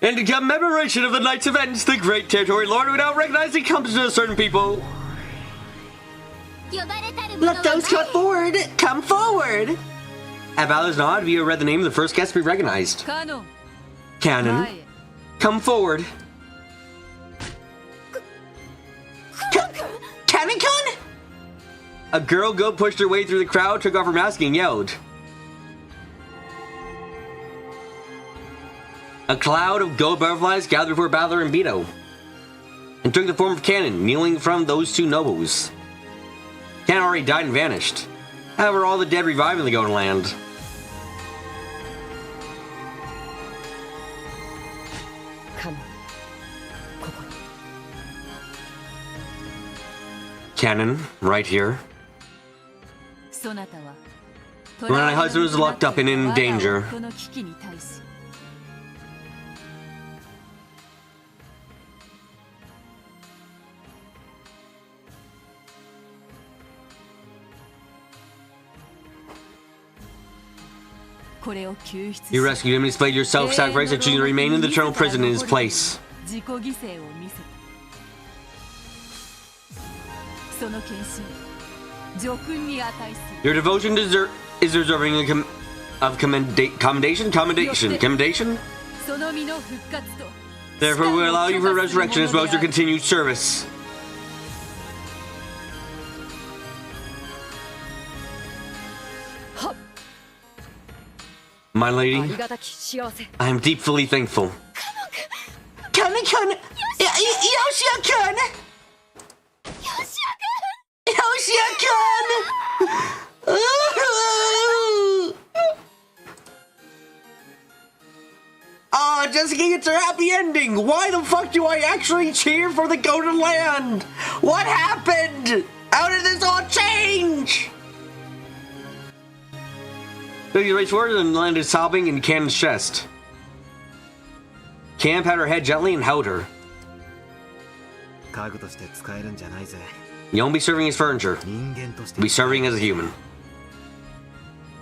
In commemoration of the night's events, the great territory lord without recognizing comes to certain people. Let those come forward. Come forward. At Valor's nod, Vio read the name of the first guest to be recognized. Canon. Come forward. Canon-kun? A girl goat pushed her way through the crowd, took off her mask, and yelled. A cloud of gold butterflies gathered before Balor and Beto, and took the form of Canon, kneeling from those two nobles. Canon already died and vanished. However, all the dead revived in the Golden Land. Canon, right here. When my husband was locked up and in danger. You rescued him and displayed your self-sacrifice and choosing to remain in the eternal prison in his place. Your devotion is deserving of commendation. Therefore, we will allow you for resurrection as well as your continued service. My lady, I am deeply thankful. Canon-kun! Yoshia-kun! Yoshia-kun! Oh, Jessica gets her happy ending! Why the fuck do I actually cheer for the Golden Land? What happened? How did this all change? Billy raced forward and landed sobbing in Cannon's chest. Cam pat her head gently and held her. 家具として使えるんじゃないぜ。 You won't be serving as furniture. 人間として You'll be serving as a human.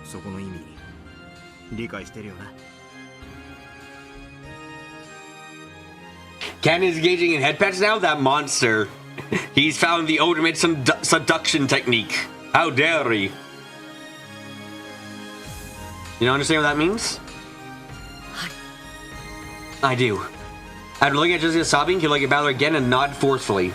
そこの意味理解してるよな。 Ken is engaging in head pets now? That monster. He's found the ultimate seduction technique. How dare he? You don't understand what that means? I do. After looking at Jessica sobbing, he'll look at Balor again and nod forcefully.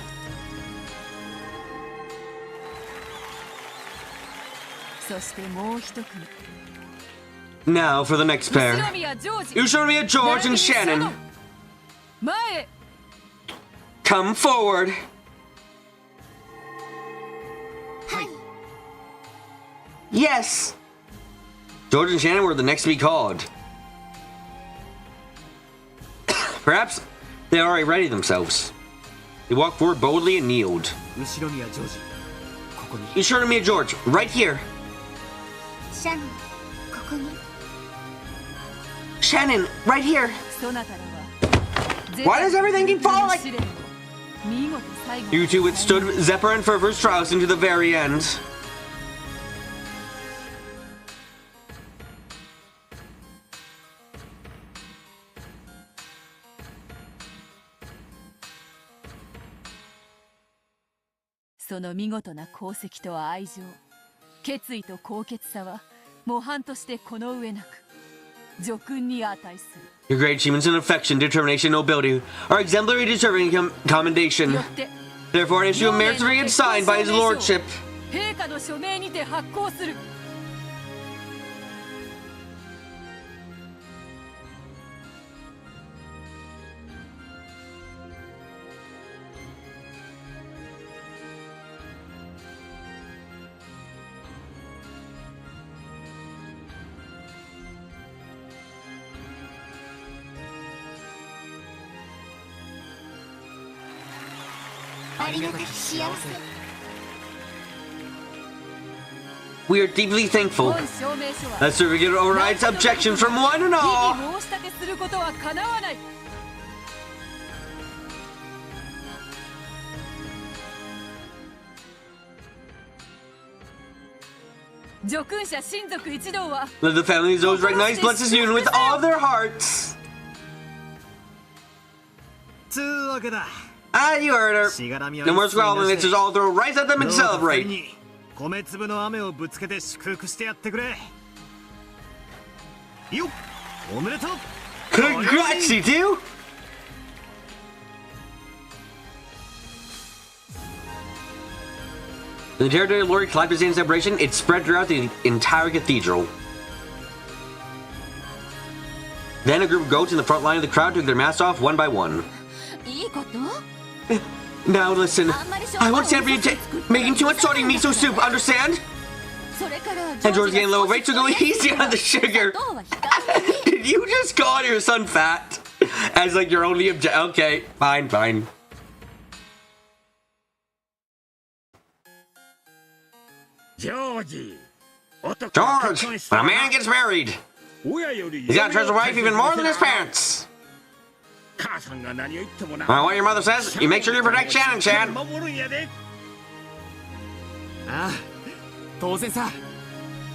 Now for the next pair. Ushnomiya George and Shannon. Come forward. Yes. George and Shannon were the next to be called. Perhaps they already ready themselves. They walked forward boldly and kneeled. Ushnomiya George, right here. Shannon, right here. Why does everything keep falling? You two withstood Zephyr and Fervor's trials into the very end. Your great achievements in affection, determination, and nobility are exemplary, deserving commendation. Therefore, I issue a merit certificate signed by his lordship. We are deeply thankful. That certificate overrides objections from one and all. Let the families those recognize bless this union with all their hearts. Ah, you heard her. No more squabbling, let's just all throw rice at them and celebrate. Congrats, you two! The territory of Lori clapped his in celebration. It spread throughout the entire cathedral. Then a group of goats in the front line of the crowd took their masks off one by one. Now listen, I won't stand for you making too much salty miso soup, understand? And George's getting low weight, so go easy on the sugar. Did you just call your son fat? As like your only okay, fine. George, when a man gets married, he's gotta trust his wife even more than his parents. What your mother says, you make sure you protect Shannon, Chan.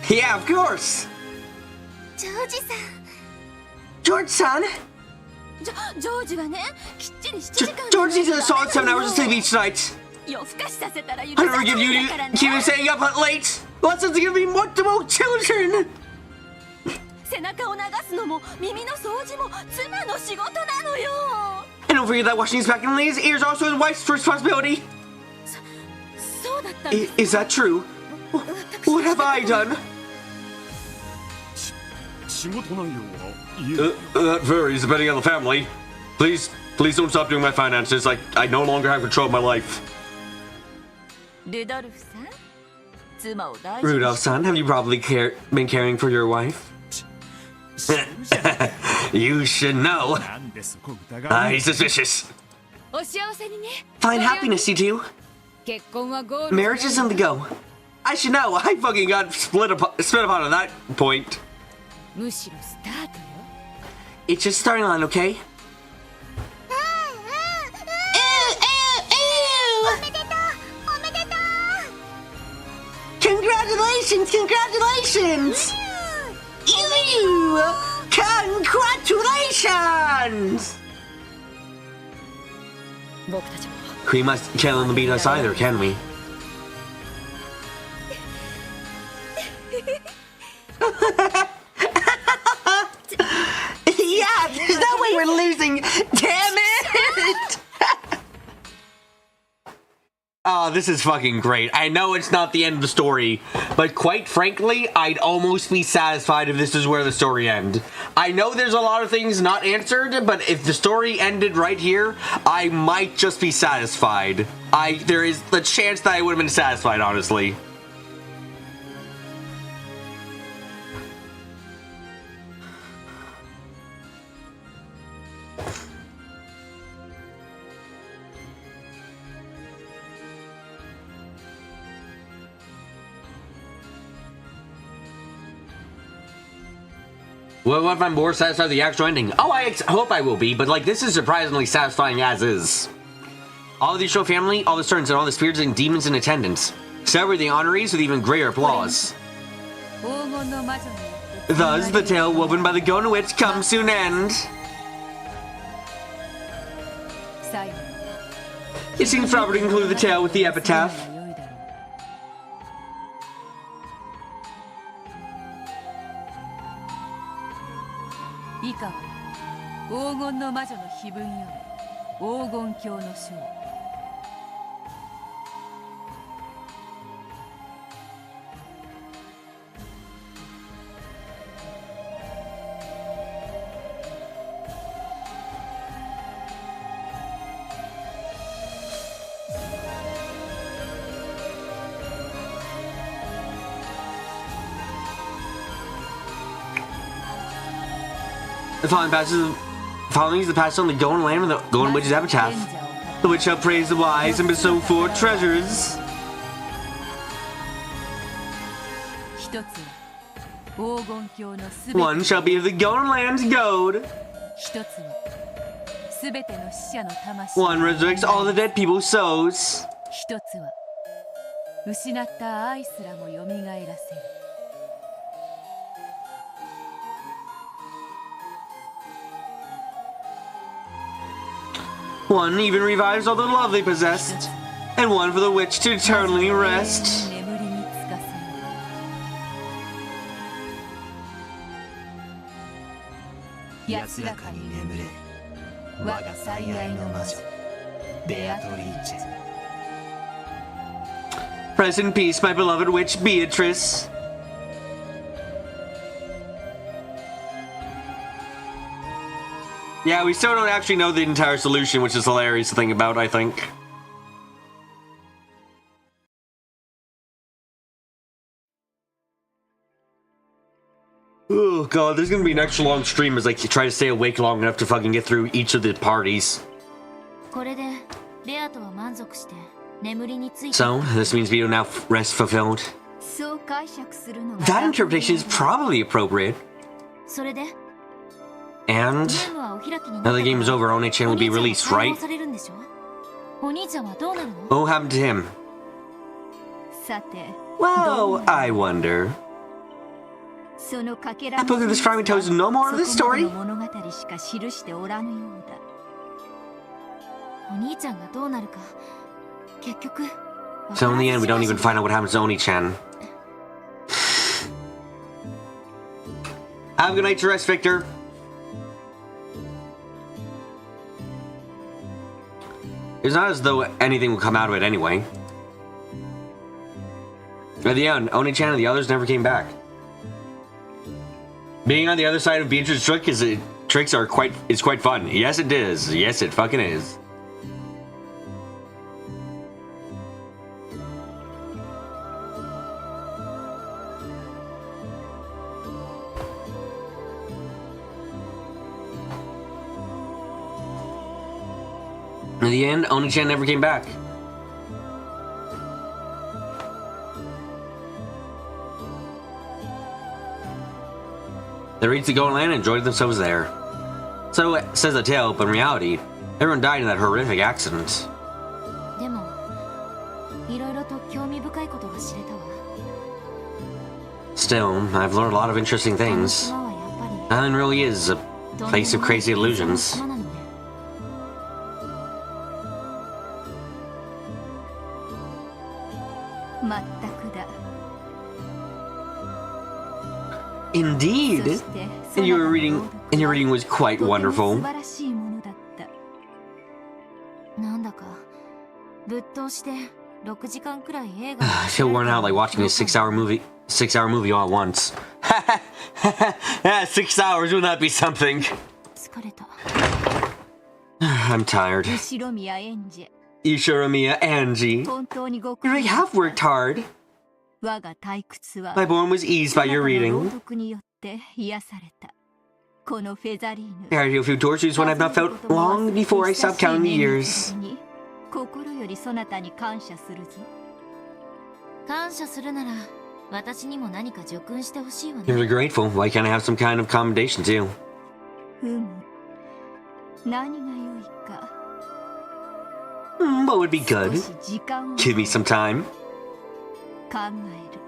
Yeah, of course. George-san. George needs a solid 7 hours of sleep each night. I never give you keep him staying up late. Lessons to give me multiple children. And don't forget that washing his back and his ears also his wife's responsibility. Is that true? What have I done? That varies depending on the family. Please don't stop doing my finances. I no longer have control of my life. Rudolph-san, have you probably been caring for your wife? You should know. I'm suspicious. Find happiness, you two. Marriage isn't the go. I should know. I fucking got split upon at that point. It's just starting line, okay? Congratulations! Ew! Congratulations! 僕たちも We must kill and beat us either, can we? Yeah, there's no way we're losing. Damn it! Oh, this is fucking great. I know it's not the end of the story, but quite frankly, I'd almost be satisfied if this is where the story ends. I know there's a lot of things not answered, but if the story ended right here, I might just be satisfied. There is the chance that I would have been satisfied, honestly. Well, what if I'm more satisfied with the actual ending? Oh, I hope I will be, but like, this is surprisingly satisfying as is. All of the show family, all the servants, and all the spirits and demons in attendance. Celebrate the honorees with even greater applause. Thus, the tale woven by the Golden Witch comes to an end. It seems proper to conclude the tale with the epitaph. The following is the passage on the Golden Lamb and the Golden Witch's epitaph. The witch shall praise the wise and bestow forth treasures. One shall be of the Golden Lamb's gold. One resurrects all the dead people's souls. One even revives all the love they possessed, and one for the witch to eternally rest. Rest in peace, my beloved witch Beatrice. Yeah, we still don't actually know the entire solution, which is hilarious to think about, I think. Oh god, there's gonna be an extra long stream as I try to stay awake long enough to fucking get through each of the parties. So, this means we will now rest fulfilled. That interpretation is probably appropriate. And now the game is over, Oni-chan will be released, right? What happened to him? Well, I wonder. That book of this fragment tells no more of this story? So in the end, we don't even find out what happens to Oni-chan. Have a good night to rest, Victor. It's not as though anything will come out of it anyway. At the end, Oni-chan and the others never came back. Being on the other side of Beatrice's tricks are quite fun. Yes, it is. Yes, it fucking is. In the end, Oni-chan never came back. They reached the Golden Land and enjoyed themselves there. So says the tale, but in reality, everyone died in that horrific accident. Still, I've learned a lot of interesting things. 島はやっぱり Island really is a どん place of crazy でも illusions. 島なのね。まったくだ。 Indeed! そして And your そなたの reading 朗読 and your は reading was quite とても wonderful. 素晴らしいものだった。なんだかぶっ通して6時間くらい映画を I feel worn out like watching a 6-hour movie all at once. Yeah, 6 hours, wouldn't that be something? 疲れた。 I'm tired. 後ろ宮エンジェ Ishiromiya Angie. 本当にご苦 You 労 really have worked hard. 我が退屈は My boredom was eased by your そなたの朗 reading. 読によって癒された。このフェザリーヌ I had a few tortures when I've not felt long before I stopped counting the years. 心よりそなたに感謝するぞ。感謝するなら私にも何か助訓してほしいわ If you're ね grateful, why can't I have some kind of commendation too? 何が良いか。 What would be 少 good? し時間を Give me some time. 考える。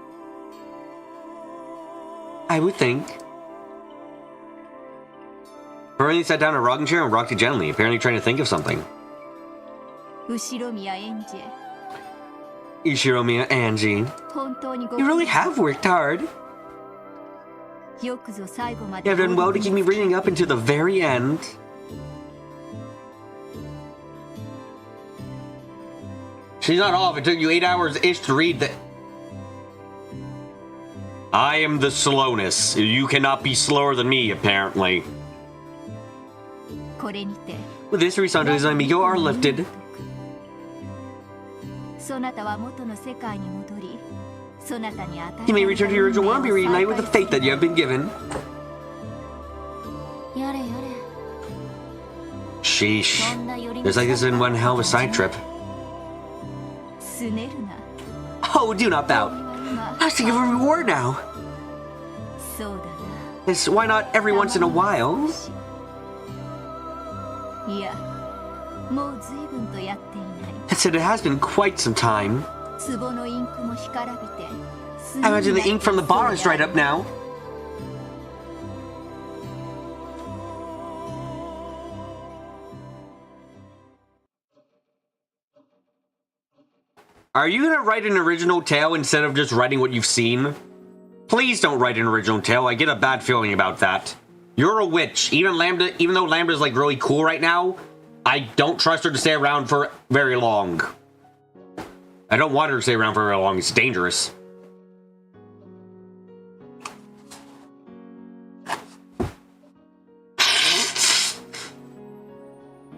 I would think. Bernie sat down in a rocking chair and rocked it gently, apparently trying to think of something. 後ろ宮エンジェ Ishiromiya Angie. 本当にご You 苦労 really have worked hard. よくぞ最後まで You have done well to keep me reading up until the very end. She's not off. It took you 8 hours-ish to read that. I am the slowness. You cannot be slower than me, apparently. これにて With this, Risanto's Amigo are lifted. そなたは元の世界に戻り、そなたに与え You may return to your original one and be reunited with the fate that you have been given. やれやれ Sheesh. そんな寄り Looks like this has been one hell of a side trip. すねるな。 Oh, do not bow. 今 I have to give a reward now. そうだな。 Yes, why not every once in a while? いや、もう随分とやっていない。 I said it has been quite some time. 壺のインクも干からびて。 I imagine the ink from the bar is dried up now. Are you gonna write an original tale instead of just writing what you've seen? Please don't write an original tale. I get a bad feeling about that. You're a witch. Even though Lambda's like really cool right now, I don't trust her to stay around for very long. I don't want her to stay around for very long. It's dangerous.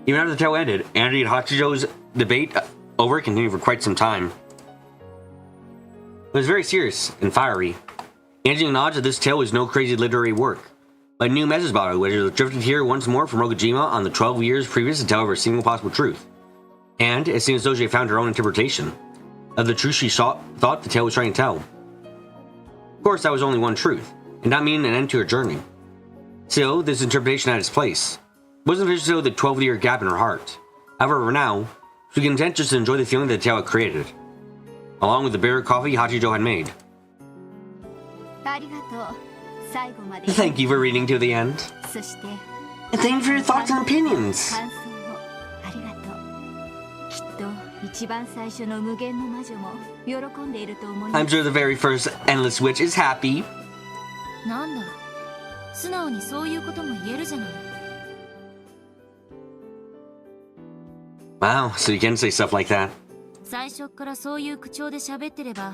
Even after the tale ended, Andy and Hachijo's debate over continued for quite some time. It was very serious and fiery. Angie acknowledged that this tale was no crazy literary work, but a new message about it, which was drifted here once more from Rokujima on the 12 years previous to tell her a single possible truth. And it seemed as though she had found her own interpretation of the truth she thought the tale was trying to tell. Of course, that was only one truth, and not meaning an end to her journey. Still, this interpretation had its place. It wasn't officially the 12-year gap in her heart. However, for now, she was content just to enjoy the feeling that the tale had created, along with the bitter coffee Hachijo had made. ありがとう。最後まで。 Thank you for reading to the end. そして。 And thank you for your thoughts and opinions. 感想をありがとう。きっと一番最初の無限の魔女も喜んでいると思いま I'm す。 sure the very first Endless Witch is happy. なんだ素直にそういうことも言えるじゃない Wow, so you can say stuff like that. 最初っからそういう口調で喋ってれば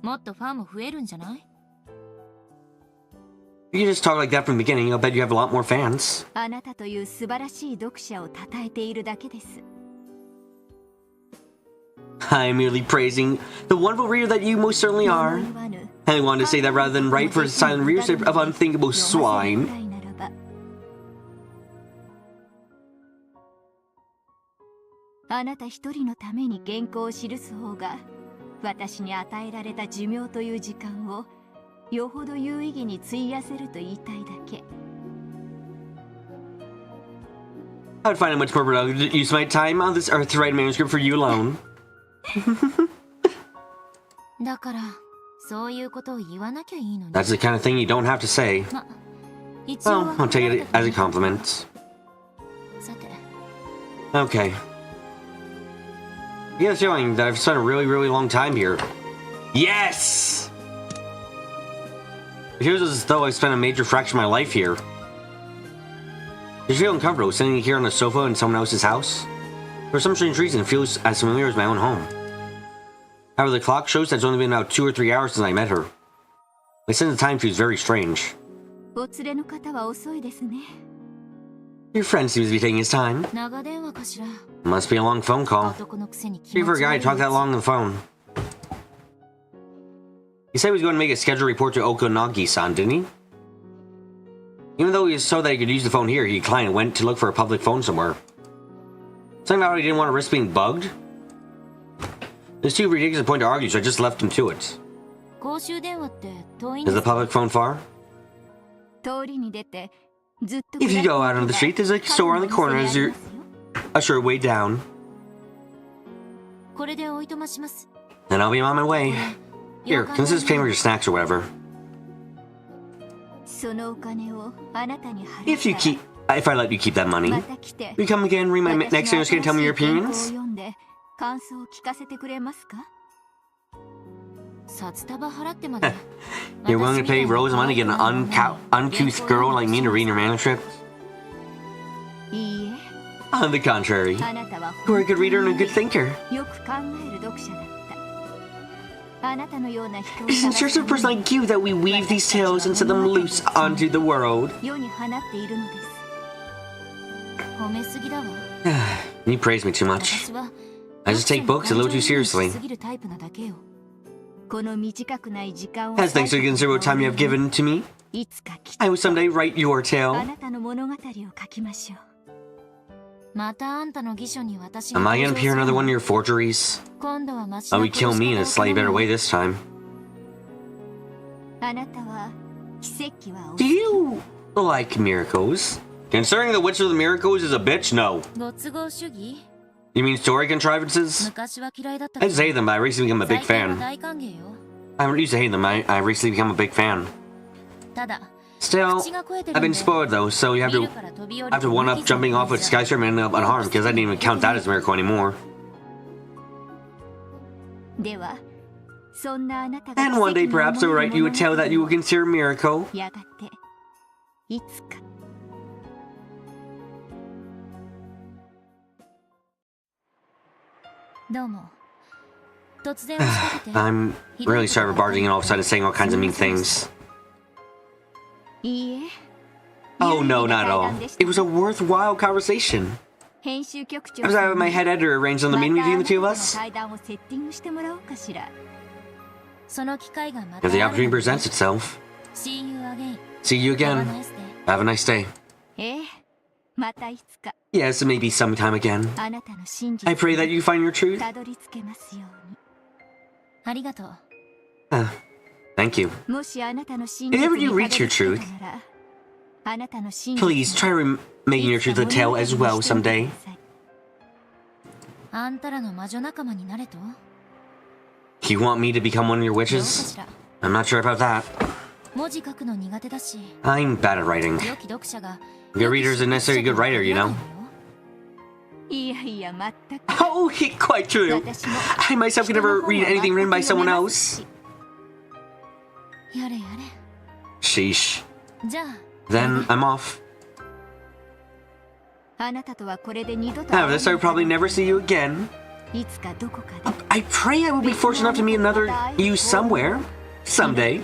もっとファンも増えるんじゃない If you just talk like that from the beginning, I'll bet you have a lot more fans. あなたという素晴らしい読者を称えているだけです。 I'm merely praising the wonderful reader that you most certainly 物 are. 言わぬ I wanted to say that rather than write for silent readership of unthinkable swine. 読ませるくらいならばあなた一人のために原稿を記す方が私に与えられた寿命という時間をよほど有意義に費やせると言いたいだけ。 I would find it much more productive to use my time on this earth to write a manuscript for you alone. だからそういうことを言わなきゃいいのに。 That's the kind of thing you don't have to say. ま、一応 Well, は I'll take it 離れた as a けど compliment. さて、 Okay. I get a feeling that I've spent a really, really long time here. Yes! It feels as though I've spent a major fraction of my life here. I feel uncomfortable sitting here on a sofa in someone else's house. For some strange reason, it feels as familiar as my own home. However, the clock shows that it's only been about 2 or 3 hours since I met her. My sense of time feels very strange. お連れの方は遅いですね。 Your friend seems to be taking his time. 長電話かしら。 Must be a long phone call. 男のくせに気 Maybe 持 for a ち guy 悪 to い talk や that つ long on the phone. He said he was going to make a scheduled report to Okonagi-san, didn't he? Even though he was so that he could use the phone here, he declined and went to look for a public phone somewhere. Something about how he didn't want to risk being bugged? There's too ridiculous a point to argue, so I just left him to it. 公衆電話って遠いん Is で the すか？ public phone far? 通りに出てずっと If you go out on the street, there's a store on the corner as you're a short way down. これでおいとまします。 Then I'll be on my way. Here, consider this payment for your snacks or whatever. そのお金をあなたに払う If you keep, if I let you keep that ま money, た来て you come again, read my next note, and tell me your 私の新しい原稿を opinions. 読んで感想を聞かせてくれますか？札束払ってまで。 You're willing to pay Rose money to get an uncouth girl like me to read your manuscript? いいえ、 On the contrary, あなたは you're a good reader and a good thinker. よく考える読者だった。あなたのような人を It's in search of a person like you that we weave these tales and set them loose onto the world. 世に放っているのです。褒めすぎだわ。 You praise me too much. 私は I just take books a little too seriously. すぎるタイプなだけよ。この短くない時間を As thanks to the considerable time you have given to me, いつかきっ I will someday write your と tale. あなたの物語を書きましょう。またあんたの偽書に私 Am I gonna 登場 appear in する another one of your forgeries? 今度はマシ Oh, な you kill me in a slightly better way this time. あなたは奇跡は Do you like miracles? Considering the Witch of the Miracles is a bitch, no. ご都合主義 You mean story contrivances? 昔は嫌いだった I just hate them, but I recently become a big 最近は fan. 大歓迎よ。 I used to hate them, I recently become a big fan. ただ Still, 口が肥えて I've るん been で spoiled though, so you have ビ to ルから飛び降り have to one up jumping off with skyscraper and end up unharmed, because I didn't even count that as a miracle anymore. ではそんなあなたが And one day perhaps I'll write you a tale that you will consider a miracle. やがていつかどうも突然押しかけて I'm really sorry for barging in all of a sudden saying all kinds of mean things. いいえ Oh 有意 no, 義な not at 対 all. 談でした It was a worthwhile conversation. 編集局長 I was having my head editor arranged on the meeting between the two of ま us. たあなたとの対談をセッティングしてもらおうかしら。その機会がまた If the ある opportunity の presents itself, See you again see you Have a again. nice day Have a nice day. ええ、またいつか Yes, maybe sometime again. あなたの真実 I pray that に you find your truth. たどり着けますよありがとう Thank you. うに。もしあなたの真 If 実 ever に you たどり reach your 着け truth, たなら、あなたの真実 please try making your truth a tale as well someday. あんたらの魔女仲間になれと You want me to become one of your どうか witches? しら I'm not sure about that. 文字書くの苦手だし I'm bad at writing. 良き読者が Good reader is a necessary good writer, you know. いやいや、全く。 Oh, quite true. 私も I myself could never read anything written by someone else. やれや Sheesh. れじゃあ Then I'm off. あなたとはこれで二度と After this, I will probably never see you again. いつかどこかで I pray I will be fortunate enough to meet another you somewhere. Someday.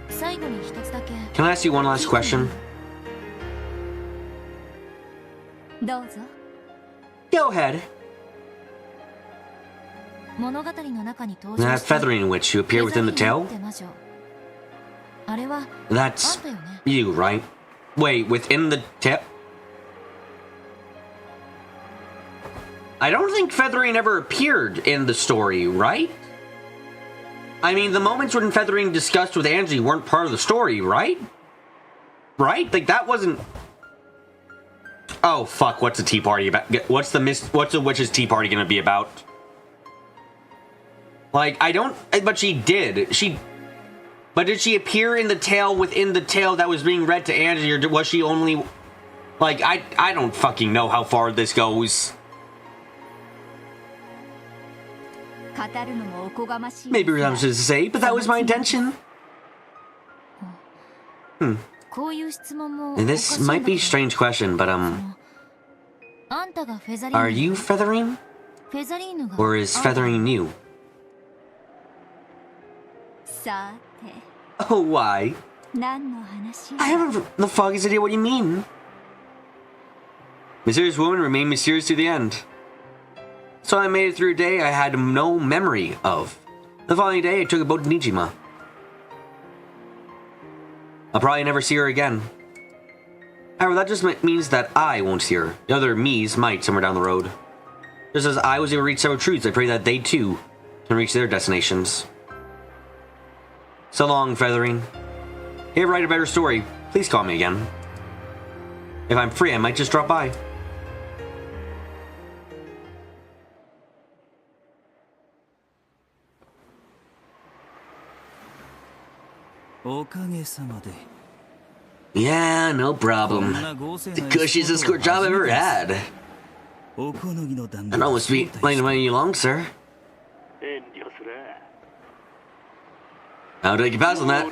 最後に一つだけ Can I ask you one last question? どうぞ。 Go ahead. 物語の中に登場 That した feathering witch who appeared within the デザイン tale? って魔女あれは That's あんたよね you, right? Wait, within the tale? I don't think feathering ever appeared in the story, right? I mean, the moments when feathering discussed with Angie weren't part of the story, right? Right? Like, that wasn't... Oh fuck! What's the tea party about? What's the witch's tea party gonna be about? Like, I don't. But she did. But did she appear in the tale within the tale that was being read to Angie, or was she only? Like, I don't fucking know how far this goes. Maybe presumptuous to say, but that was my intention. And this might be a strange question, but are you feathering? Or is feathering you? Oh, why? I haven't the foggiest idea what you mean. Mysterious woman remained mysterious to the end. So I made it through a day I had no memory of. The following day, I took a boat to Nijima. I'll probably never see her again. However, that just means that I won't see her. The other me's might somewhere down the road. Just as I was able to reach several truths, I pray that they too can reach their destinations. So long, Feathering. If you ever write a better story, please call me again. If I'm free, I might just drop by. Yeah, no problem. The cushiest escort job I've ever had. I'd almost be letting you along, sir. I'll take you pass on that.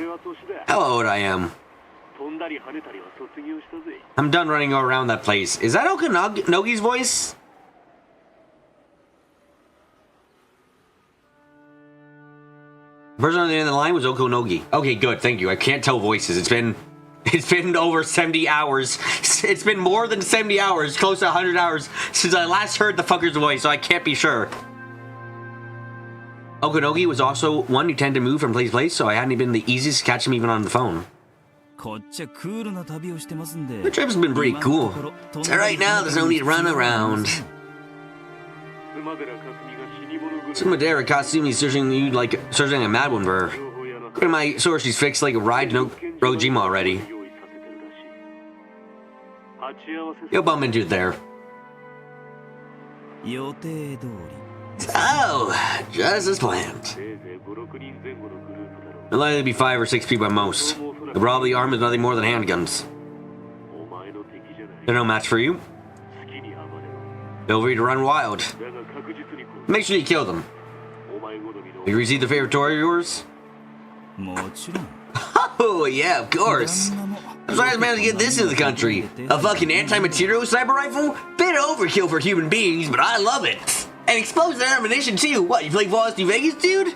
How old I am. I'm done running around that place. Is that Okanogi's voice? The person on the end of the line was Okonogi. Okay, good, thank you. I can't tell voices. It's been over 70 hours. It's been more than 70 hours, close to 100 hours, since I last heard the fucker's voice, so I can't be sure. Okonogi was also one who tended to move from place to place, so I hadn't been the easiest to catch him even on the phone. The trip's been pretty cool. So right now, there's no need to run around. Sumadera Kasumi searching you like searching a mad one for her. According to my source, she's fixed like a ride to Rojima already. You'll bump into it there. Oh, just as planned. There'll likely be 5 or 6 people at most. They're probably armed with nothing more than handguns. They're no match for you. Feel free to run wild. Make sure you kill them. You receive the favorite toy of yours? Oh, yeah, of course. I'm sorry I managed to get this in the country. A fucking anti-material sniper rifle? Bit overkill for human beings, but I love it. And explosive ammunition, too. What, you play Fallout New Vegas, dude?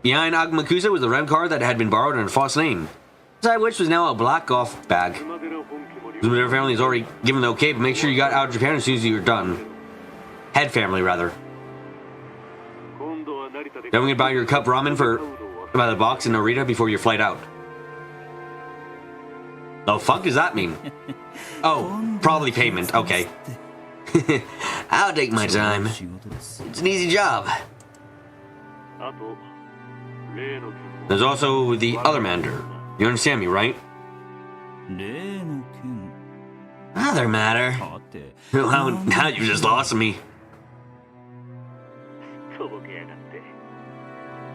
Behind Agamakusa was a red car that had been borrowed under a false name, inside which was now a black golf bag. Their family is already given the okay, but make sure you got out of Japan as soon as you were done. Head family, rather. Then we can buy your cup ramen by the box in Narita before your flight out. The fuck does that mean? Oh, probably payment. Okay. I'll take my time. It's an easy job. There's also the other matter. You understand me, right? Other matter? Now you just lost me.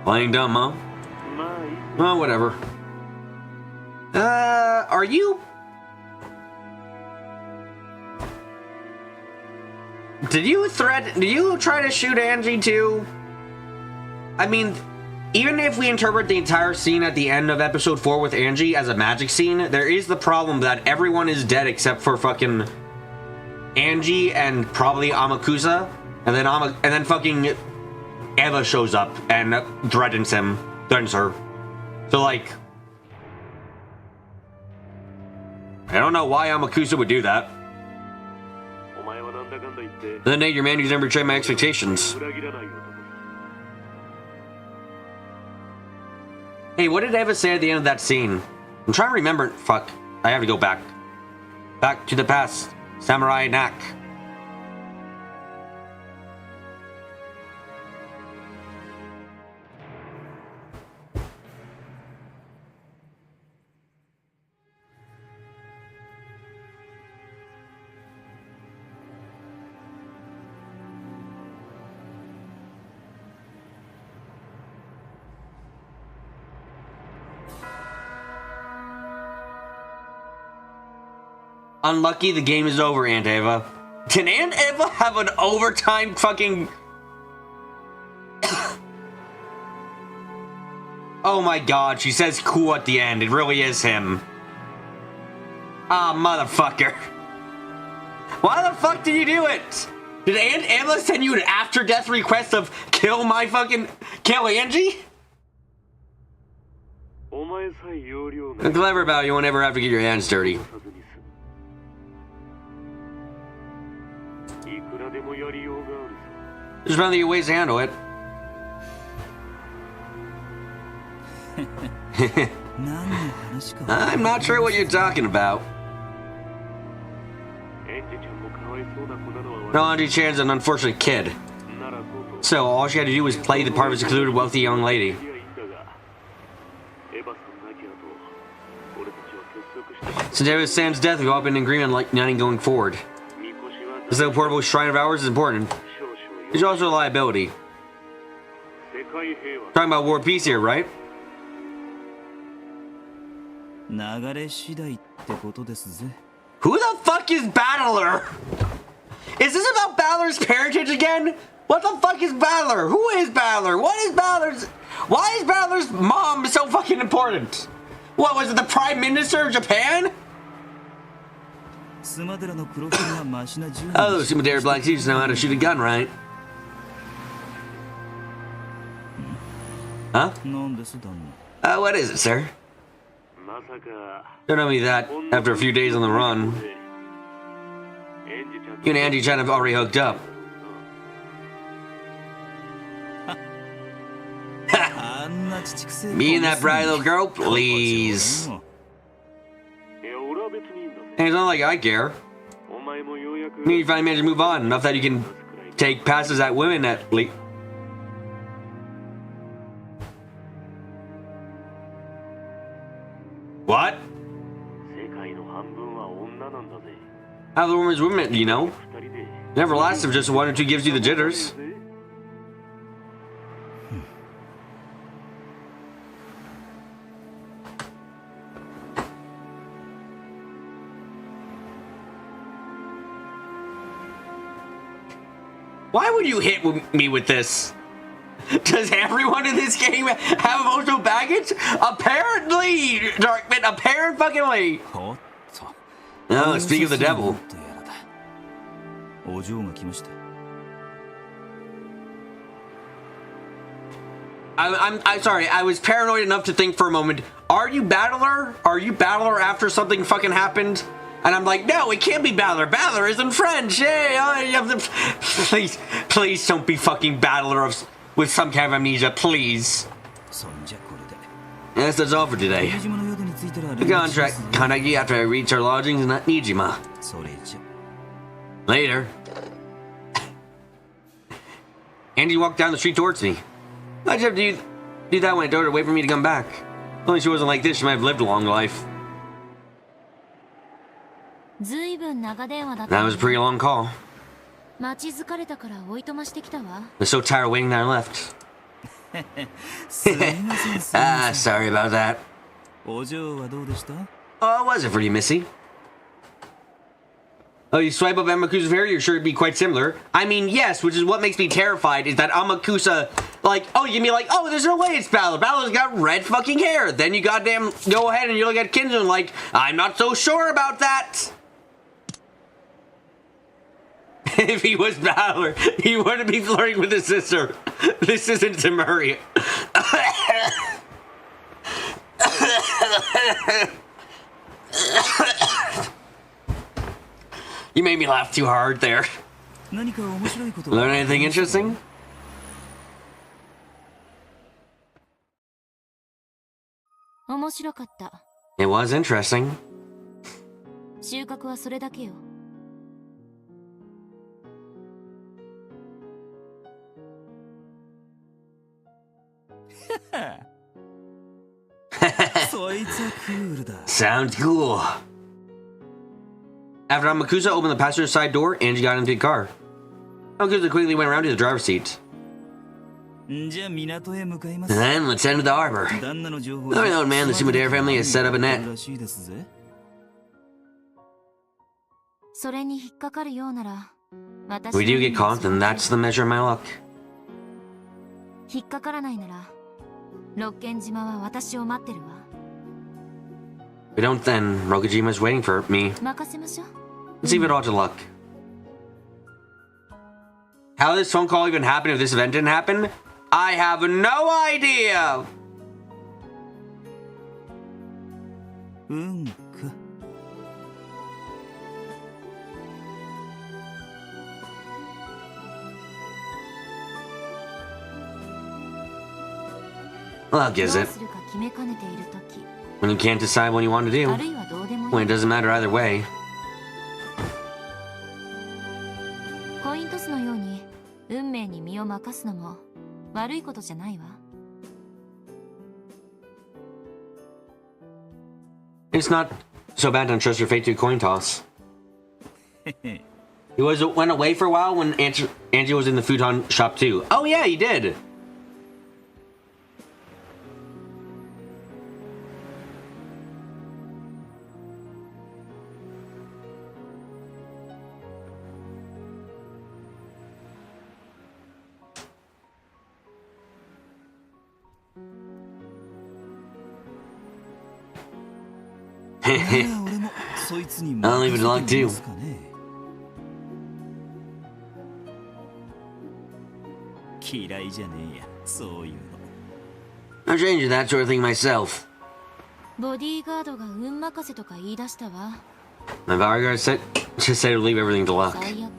Playing dumb, huh? Well, whatever. Are you... Did you try to shoot Angie too? I mean, even if we interpret the entire scene at the end of episode 4 with Angie as a magic scene, there is the problem that everyone is dead except for fucking Angie and probably Amakusa, and then fucking Eva shows up and threatens her. So like, I don't know why Amakusa would do that. Then Nate, your man who's never betrayed my expectations. Hey, what did Eva say at the end of that scene? I'm trying to remember. Fuck. I have to go back. Back to the past. Samurai Knack. Unlucky, the game is over, Aunt Ava. Can Aunt Ava have an overtime fucking... Oh my god, she says cool at the end. It really is him. Ah, motherfucker. Why the fuck did you do it? Did Aunt Ava send you an after-death request of kill Angie? I'm clever about it, you won't ever have to get your hands dirty. There's plenty of ways to handle it. I'm not sure what you're talking about. No, Angie-chan's an unfortunate kid. So all she had to do was play the part of a secluded, wealthy young lady. Since Eva-san's death, we've all been in agreement like nothing going forward. This little portable shrine of ours is important. It's also a liability. Talking about war peace here, right? Who the fuck is Battler? Is this about Battler's parentage again? What the fuck is Battler? Who is Battler? What is Battler's... Why is Battler's mom so fucking important? What, was it the Prime Minister of Japan? Oh, Sumadera Black Seeds know how to shoot a gun, right? Huh? What is it, sir? Don't know me that after a few days on the run. You and Angie-chan have already hooked up. Me and that bright little girl, please. And it's not like I care. You finally managed to move on enough that you can take passes at women at least. What? How the woman's women, you know? Never lasts if just one or two gives you the jitters. Why would you hit me with this? Does everyone in this game have emotional baggage? Apparently, Darkman, apparently. No, speak of the devil. I'm sorry, I was paranoid enough to think for a moment, are you Battler? Are you Battler after something fucking happened? And I'm like, no, it can't be Battler. Battler isn't French. Hey, please don't be fucking Battler with some kind of amnesia, please. Yes, that's all for today. The contract, Kanagi, after I reach our lodgings in Nijima. Later. Angie walked down the street towards me. Why'd you have to do that when I told her to wait for me to come back? Only she wasn't like this, she might have lived a long life. That was a pretty long call. I was so tired of waiting that I left. Sorry about that. Oh, was it for you, Missy? Oh, you swipe up Amakusa's hair, you're sure it'd be quite similar. I mean, yes, which is what makes me terrified, is that Amakusa, like, oh, you mean like, oh, there's no way it's Battler. Battler's got red fucking hair. Then you goddamn go ahead and you look at Kinzo and like, I'm not so sure about that. If he was Battler, he wouldn't be flirting with his sister. This isn't Tamuri. You made me laugh too hard there. Learn anything interesting? It was interesting. Sounds cool. After Amakusa opened the passenger side door, Angie got into the car. Amakusa quickly went around to the driver's seat. Then let's head to the harbor. Let me know, man, the Sumadera family has set up a net. それに引っかかるようなら、 we do get caught, then that's the measure of my luck. 引っかからないなら、六軒島は私を待ってるわ。 If we don't, then Rokujima's waiting for me. 任せましょう。 Let's leave it all to luck. How did this phone call even happen if this event didn't happen? I have no idea! うんか。 Luck, is どう it? するか決めかねているとき、 When you can't decide what you want to あ do. るいはどうでも When い it い。 doesn't matter either way. コイントスのように運命に身を任すのも悪いことじゃないわ。 It's not so bad to entrust your fate to a coin toss. He went away for a while when Angie was in the futon shop too. Oh yeah, he did! I'll leave it to luck too. 嫌いじゃねえや、そういうの。 I'm changing that sort of thing myself. ボディーガードが運任せとか言い出したわ。 My bodyguard just said to leave everything to luck. 最悪。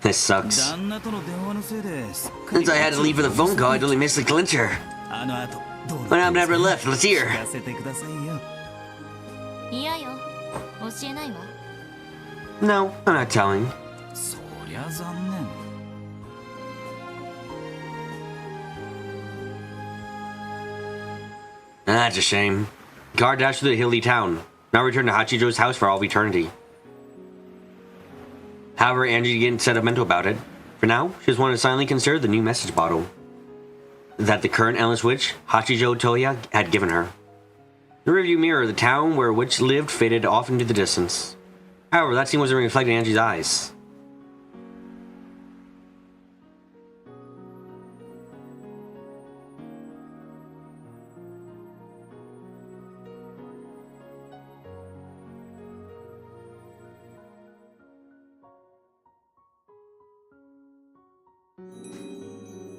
This sucks. 旦那との電話のせいで、すっかり Since I had to leave for the phone call, I totally missed the clincher. あの後、どう But I've never left. Let's hear. 聞かせてくださいよ。いやよ、教えないわ。 No, I'm not telling. そりゃ残念。 That's a shame. Guard dashed through the hilly town. Now return to Hachijo's house for all of eternity. However, Angie didn't sentimental about it. For now, she just wanted to silently consider the new message bottle that the current endless witch, Hachijo Toya, had given her. The rearview mirror of the town where a witch lived faded off into the distance. However, that scene wasn't reflected in Angie's eyes.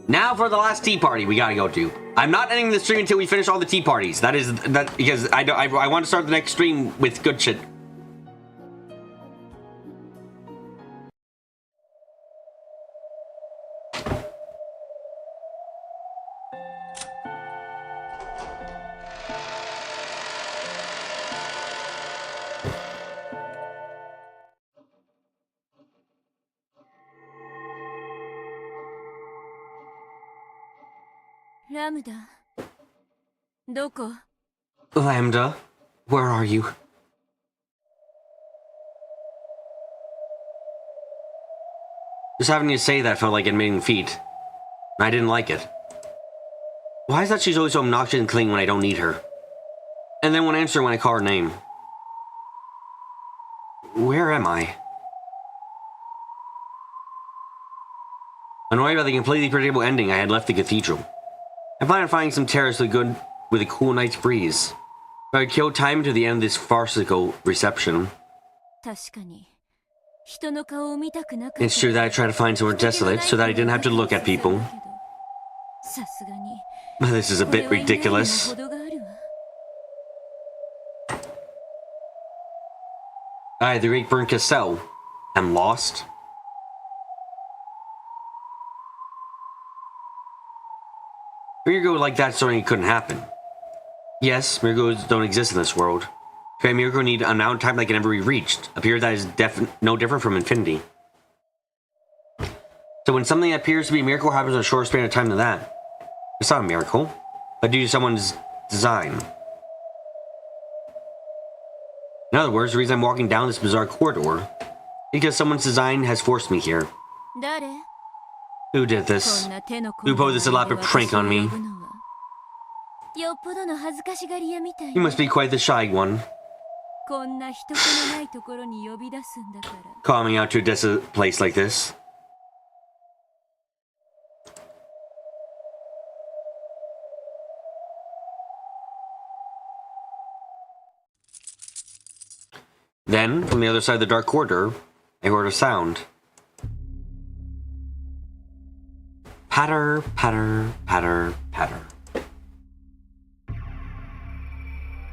Now for the last tea party we gotta go to. I'm not ending the stream until we finish all the tea parties. That because I want to start the next stream with good shit. Lambda. どこ? Lambda, where are you? Just having to say that felt like admitting defeat. I didn't like it. Why is that she's always so obnoxious and clingy when I don't need her? And then won't answer when I call her name. Where am I? Annoyed by the completely predictable ending, I had left the cathedral. I planned on finding some terrace with a cool night's breeze. But I'd kill time to the end of this farcical reception. 確かに。人の顔を見たくなかった。 It's true that I tried to find somewhere desolate so that I didn't have to look at people. さすがに。 But this is a bit これは痛いの ridiculous. ほどがあるわ。 I, the great burnt Cassell, am lost. Miracle like that certainly couldn't happen. Yes, miracles don't exist in this world. A miracle need an amount of time that can never be reached. A period that is no different from infinity. So when something that appears to be a miracle happens in a shorter span of time than that, it's not a miracle, but due to someone's design. In other words, the reason I'm walking down this bizarre corridor is because someone's design has forced me here. 誰? Who did this? こんな手の Who pulled this elaborate prank on me? よっぽどの恥ずかしがり屋みたい You must be quite the shy one. こんな人気のないところに呼び出すんだから。 Call me out to a desolate place like this. Then, from the other side of the dark corridor, I heard a sound. Patter, patter, patter, patter.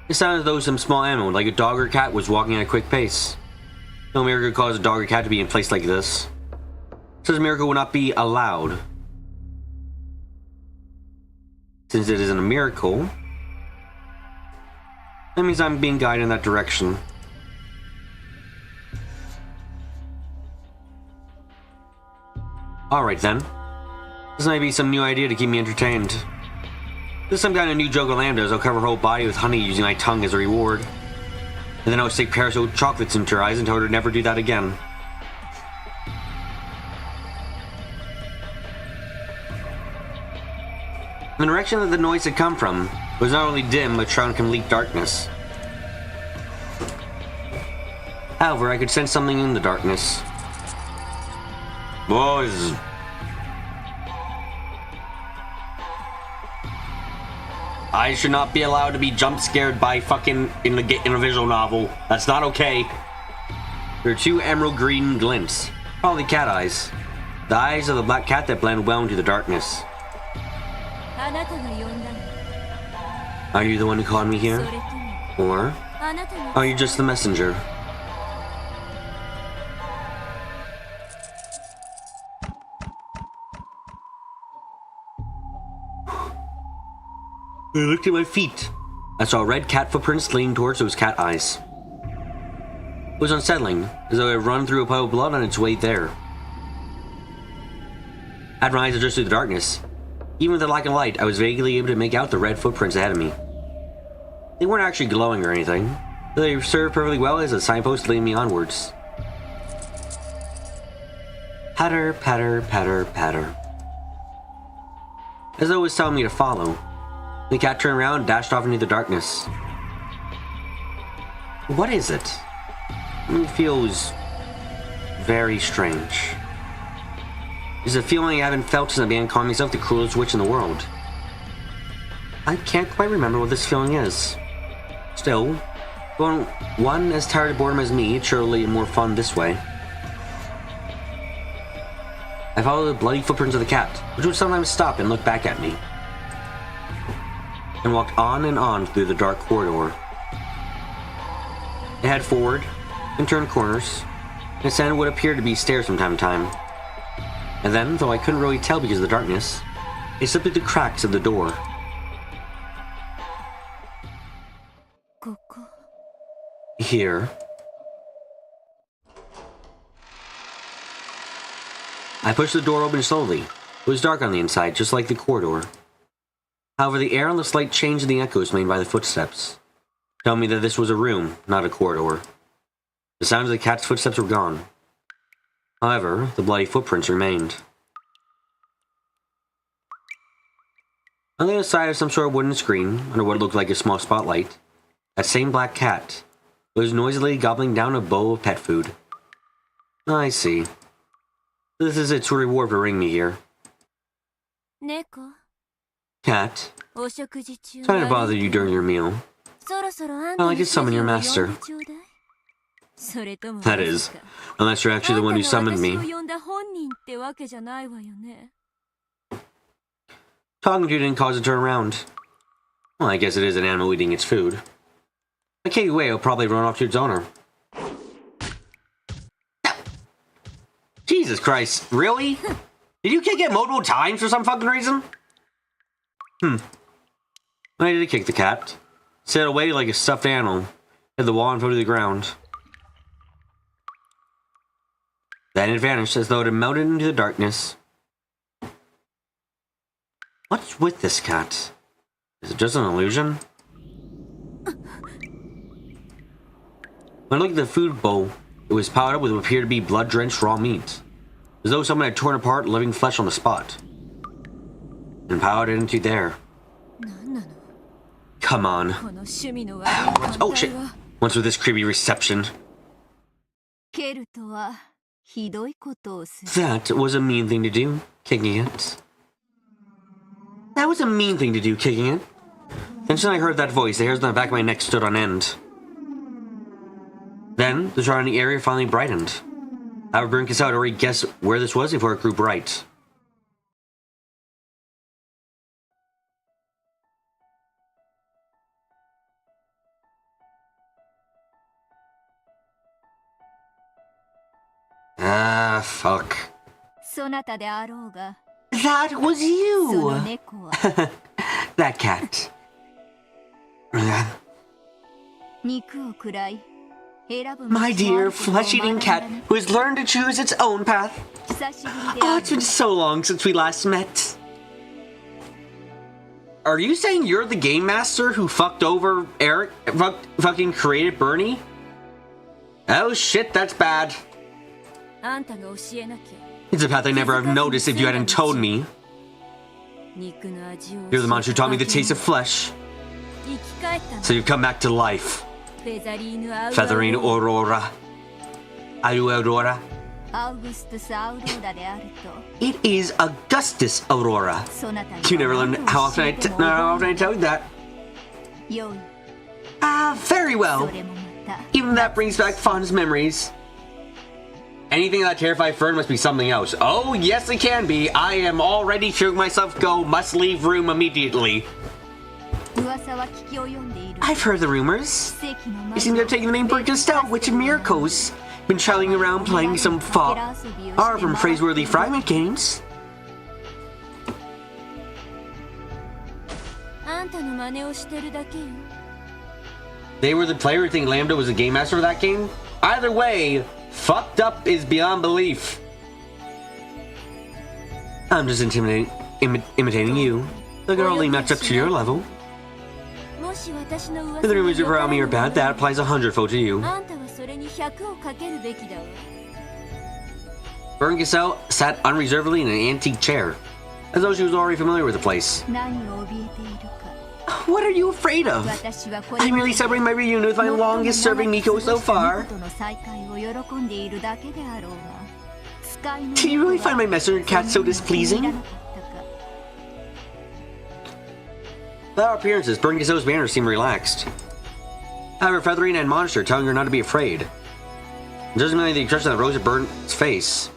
It sounded as though some small animal, like a dog or cat, was walking at a quick pace. No miracle could cause a dog or cat to be in a place like this. Such a miracle would not be allowed. Since it isn't a miracle, that means I'm being guided in that direction. Alright then. This might be some new idea to keep me entertained. This is some kind of new joke I'll land as I'll cover her whole body with honey using my tongue as a reward. And then I'll stick parasol chocolates into her eyes and tell her to never do that again. The direction that the noise had come from was not only dim but shrouded in complete darkness. However, I could sense something in the darkness. Boys. I should not be allowed to be jump scared by fucking in a visual novel. That's not okay. There are two emerald green glints, probably cat eyes. The eyes of the black cat that blend well into the darkness. あなたが呼んだの。 Are you the one who called me それ here? とも Or あなたが are you just the messenger? I looked at my feet. I saw red cat footprints leading towards those cat eyes. It was unsettling, as though it had run through a puddle of blood on its way there. I had my eyes adjusted to the darkness. Even with the lack of light, I was vaguely able to make out the red footprints ahead of me. They weren't actually glowing or anything, but they served perfectly well as a signpost leading me onwards. Patter, patter, patter, patter. As though it was telling me to follow. The cat turned around and dashed off into the darkness. What is it? It feels very strange. It's a feeling I haven't felt since I began calling myself the cruelest witch in the world. I can't quite remember what this feeling is. Still, for one as tired of boredom as me, it's surely more fun this way. I followed the bloody footprints of the cat, which would sometimes stop and look back at me, and walked on and on through the dark corridor. It headed forward, and turned corners, and ascended what appeared to be stairs from time to time. And then, though I couldn't really tell because of the darkness, it slipped through the cracks of the door. ここ Here. I pushed the door open slowly. It was dark on the inside, just like the corridor. However, the air and the slight change in the echoes made by the footsteps told me that this was a room, not a corridor. The sound of the cat's footsteps were gone. However, the bloody footprints remained. On the other side of some sort of wooden screen, under what looked like a small spotlight, that same black cat was noisily gobbling down a bowl of pet food. I see. This is its reward for bringing me here. 猫 Cat, お食事中 sorry to bother you during your meal. そろそろあん I'd た like to summon your master. それとも That is, unless you're actually the one who summoned me. あんたが私を呼んだ本人ってわけじゃないわよね Talking to you didn't cause it to turn around. Well, I guess it is an animal eating its food. The KUA will probably run off to its owner. Jesus Christ, really? Did you kick it multiple times for some fucking reason? I did kick the cat. Sailed away like a stuffed animal. Hit the wall and fell to the ground. Then it vanished as though it had melted into the darkness. What's with this cat? Is it just an illusion? When I looked at the food bowl, it was piled up with what appeared to be blood-drenched raw meat, as though someone had torn apart living flesh on the spot, and piled it into there. 何なの Come on. この趣味の悪い Oh shit. 反対は Once with this creepy reception. 蹴るとはひどいことをする。 That was a mean thing to do, kicking it. That was a mean thing to do, kicking it. The instant I heard that voice, the hairs on the back of my neck stood on end. Then, the surrounding area finally brightened. However, Brinkus had already guessed where this was before it grew bright. Ah, fuck. そなたであろうが、 That was そ you! の猫は That cat. 肉を食らい、選ぶ My 道もあ dear ることを flesh-eating 学んだ cat ね。 who has learned to choose its own path. 久しぶりで Oh, あ it's る been so long since we last met. Are you saying you're the game master who fucked over Eric? Fucking created Bernie? Oh shit, that's bad. あんたが教えなきゃ It's a path I never have noticed if you hadn't told me. 肉の味を You're the monster who taught me the taste of flesh. 生き返ったの So you've come back to life. フェザリーヌアウ Feathering Aurora. Aurora. アウグストゥス・アウローラであると、 It is Augustus Aurora. そなたに You never learned how often I tell you that. よい、 Ah, very そ well. れもまた Even that brings back fondest memories. Anything that terrified Fern must be something else. Oh, yes, it can be. I am already to myself go. Must leave room immediately. 噂は聞き及んでいる。 I've heard the rumors. 奇跡の You seem to have taken the name Burkestel, Witch of Miracles. Been traveling around playing some far from praiseworthy fragment games. あんたの真似をしてるだけよ They were the player who think Lambda was the game master of that game? Either way, fucked up is beyond belief. I'm just imitating you. I can only match up to your level. もし私の If the 噂 rumors が around me are 良か bad, った that ら applies 100-fold to you. あんたはそれに100をかけるべきだわ Fern Giselle sat unreservedly in an antique chair, as though she was already familiar with the place. 何を怯えているか。 What are you afraid of? 私はこれ I'm merely celebrating my reunion with my longest serving Miko so far. との再会を喜んでいるだけであろうが。使いの Do you really find my messenger cat so displeasing? By all appearances, Fern Giselle's manners seem relaxed. However, Feathering and Monster telling her not to be afraid. It doesn't mean the expression that rose at Burn's face.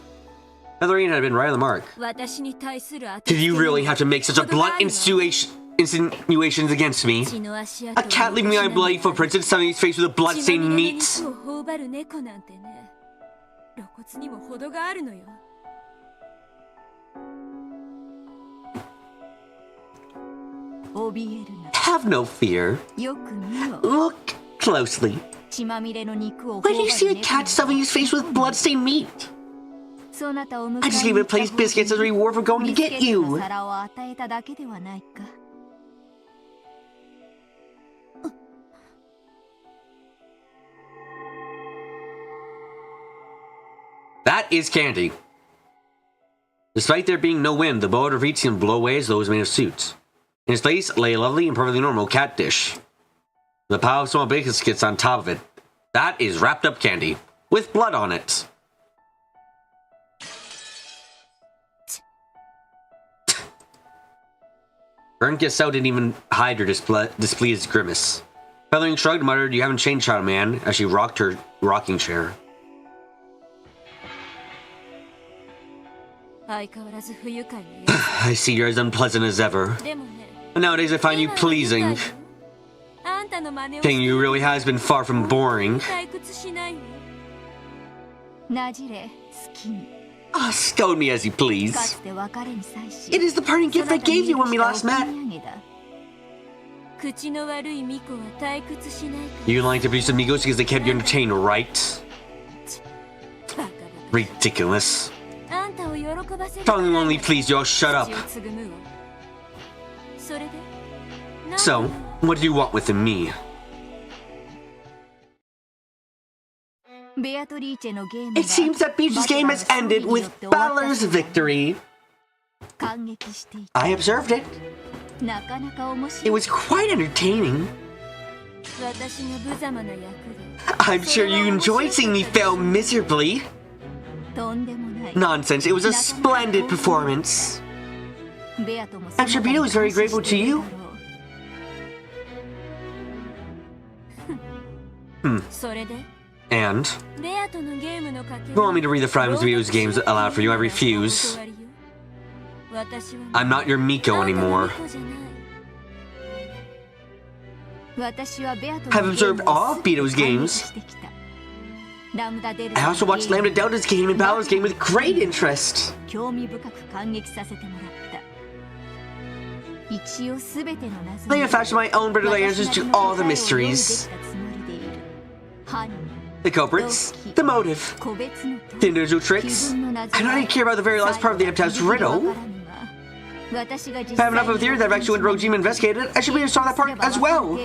Feathering had been right on the mark. 私に対する当 Did you really have to make such a blunt insinuations against me? 血の足 A 跡を cat leaving behind bloody footprints and stuffing his face with a 血 blood-stained まみれの meat. 肉を頬張る猫なんてね露骨にも程があるのよ 怯えるな。 Have no fear. よく見ろ。 Look closely. 血まみれの肉を Where do you see a 頬張る cat stuffing his face with blood-stained meat? そなたを迎え I just gave it a place biscuits as a reward for going to ビスケ get ット you. の皿を与えただけではないか。 That is candy. Despite there being no wind, the bow of feet seemed to blow away as though it was made of suits. In its place lay a lovely and perfectly normal cat dish. The pile of small biscuits on top of it. That is wrapped up candy. With blood on it. Fern Giselle didn't even hide her displeased grimace. Feathering shrugged and muttered, "You haven't changed, child man," as she rocked her rocking chair. 相変わらず不愉快ね I see you're as unpleasant as ever. でもね But nowadays I find you 今は pleasing. 愉快よあんたの真似を King, you really has been far from boring. 退屈しないわなじれ、好きに。 Ah, scold me as you か please. つて別れに際し。 It is the parting gift I gave you when we last met. 口の悪い巫女は退屈しないか You like to produce amigos because they kept you entertained, right? バカバカ Ridiculous. あんたを喜ばせ Tongue only please you, I'll shut up. 口をつぐむわそれで So, what do you want with me? ベアトリーチェのゲーム It seems that Beach's game has ended with Balor's victory. 感激していた。 I observed it. なかなか面白 It い。 was quite entertaining. 私が無様な役で I'm sure you enjoyed seeing me fail miserably. とんでもない Nonsense, it was a splendid performance. ベアとも I'm sure Beto is very grateful to you. それで And ベアとのゲームのかけ you want me to read the fragments of Beto's games aloud for you? I refuse. 私は I'm not your Miko anymore. 私はベアと I've observed all of Beto's games. I also watched Lambda Delta's game and Balor's game with great interest. 興味深く感激させてもらった一応すべての謎 I have fashioned my own brotherly answers to all the mysteries. 犯人 The culprits, the motive, 個別の the individual tricks. I don't even care about the very last part of the Eptaph's riddle. If I have enough of a theory that I've actually went rogue team and investigated it, I should be able to solve that part as well.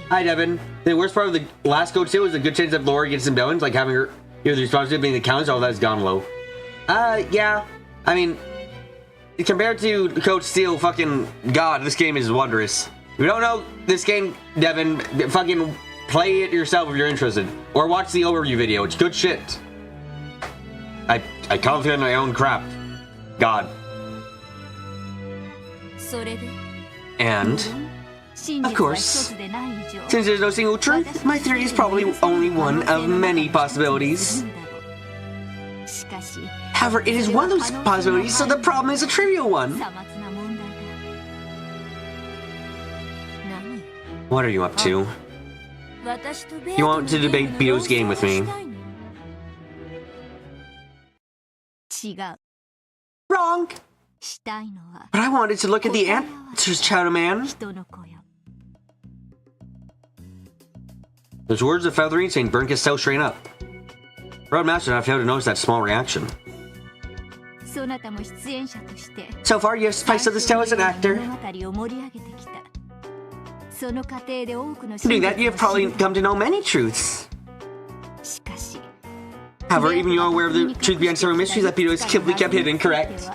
Hi, Devin. The worst part of the last Coach Steel was a good chance that Laura gets some done, like having her, the responsibility of being the countess, all that's gone low. Yeah. I mean, compared to Coach Steel, fucking God, this game is wondrous. If you don't know this game, Devin, fucking play it yourself if you're interested. Or watch the overview video, it's good shit. I confident in my own crap. God. And, of course, since there's no single truth, my theory is probably only one of many possibilities. However, it is one of those possibilities, so the problem is a trivial one. What are you up to? You want to debate Beto's game with me? Wrong! したいのは But I wanted to look at the answers, Shadow Man. 人の子よ Those words of Feathering saying burn Castell straight up. Roadmaster and I failed to notice that small reaction. そなたも出演者として So far, you have spiced up this tale as an actor. 物語を盛り上げてきたその過程で多くの Doing that, you have probably come to know many truths. しかし However, even you're aware of the truth behind several mysteries that Beto has carefully kept hidden, correct?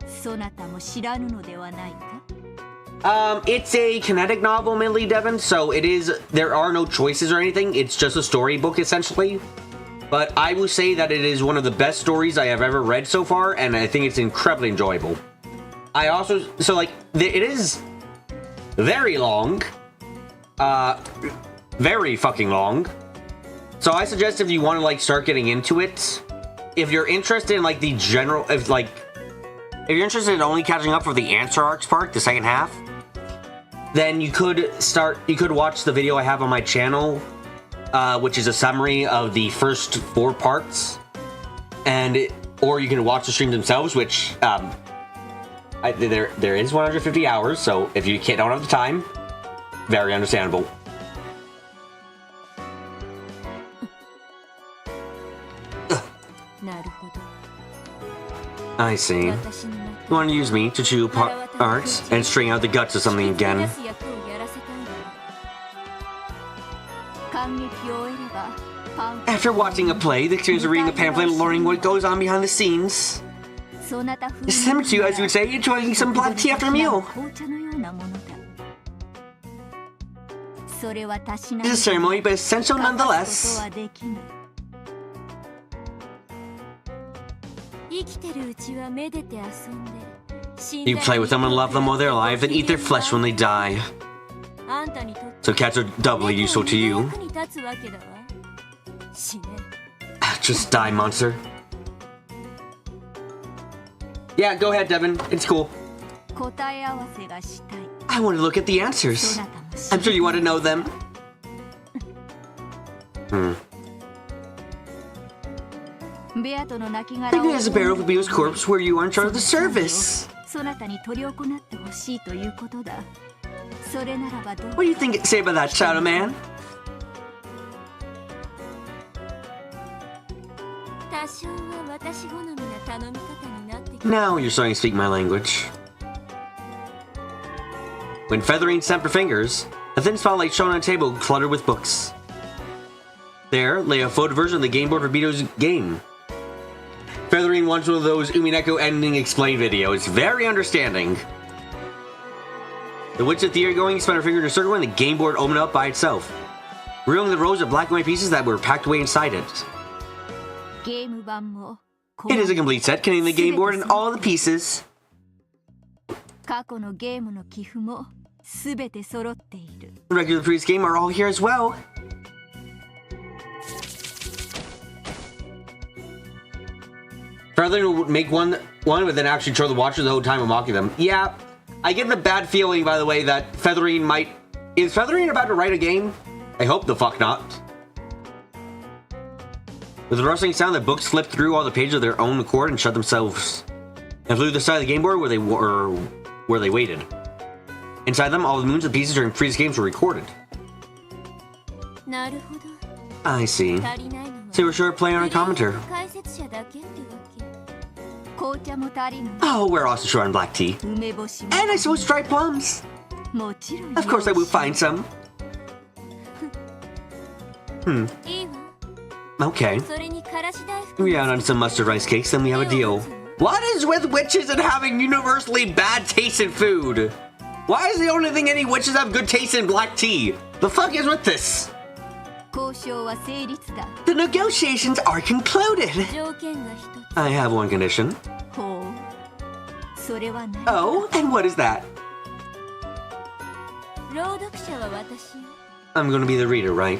そなたも知らぬのではないか It's a kinetic novel, admittedly, Devin, so there are no choices or anything. It's just a storybook, essentially. But I will say that it is one of the best stories I have ever read so far, and I think it's incredibly enjoyable. I also, it is very long. Very fucking long. So I suggest if you want to, start getting into it, if you're interested in, the general, if you're interested in only catching up for the answer arcs part, the second half, then you could watch the video I have on my channel, which is a summary of the first 4 parts, or you can watch the streams themselves, which, there is 150 hours, so if you don't have the time, very understandable. I see. You want to use me to chew parts and string out the guts of something again. 感激を得ればパン After watching a play, the experience of reading a pamphlet and learning what goes on behind the scenes. そなた風 It's similar to, as you would say, enjoying some black tea after a meal. 紅茶のようなものだそれはたしな It's a ceremony, but essential こと nonetheless. はできぬ生きてるうちはめでて遊んで You play with them and love them while they're alive, then eat their flesh when they die. あんたにとって So cats are doubly useful to you. 役に立つわけだわ死ね Just die, monster. Yeah, go ahead, Devin. It's cool. 答え合わせがしたい I want to look at the そ answers. なたも I'm sure you want to know them. ベアとの亡骸 Maybe there's a barrel of Beto's corpse where you are in charge of the service. そなたに執り行ってほしいということだそれならばどう What do you think say about that, Shadow Man? 多少は私好みな頼み方になってきた Now you're starting to speak my language. When Feathering snapped her fingers, a thin spotlight shone on a table cluttered with books. There lay a photo version of the game board for Beto's game. Feathering wants one of those Umineko ending explain videos. Very understanding. The witch of theory going, spun her finger in a circle, and the game board opened up by itself, revealing the rows of black and white pieces that were packed away inside it. ゲーム版も It is a complete set containing the game board and all the pieces. 過去のゲームの寄付もすべて揃っている。 The regular previous game are all here as well. Rather than make one but then actually show the watchers the whole time of mocking them. Yeah, I get the bad feeling, by the way, that Featherine might... Is Featherine about to write a game? I hope the fuck not. With a rustling sound, the books slipped through all the pages of their own accord and shut themselves, and flew to the side of the game board where they waited. Inside them, all the moons and pieces during previous games were recorded. なるほど。 I see. 足りないのは So we're sure playing on a commenter. 解説者だけってわけ。紅茶も足りぬ。 Oh, we're also short on black tea. 梅干しも And I suppose dried plums. もちろん。 Of course I will find some. いいわ。 Okay. それにからし大福。 We're out on some mustard rice cakes, then we have a deal. What is with witches and having universally bad taste in food? Why is the only thing any witches have good taste in black tea? The fuck is with this? 交渉は成立だ。 The negotiations are concluded. 条件が一つ。 I have one condition. ほう。それはない。 Oh, and what is that? 朗読者は私よ。 I'm gonna be the reader, right?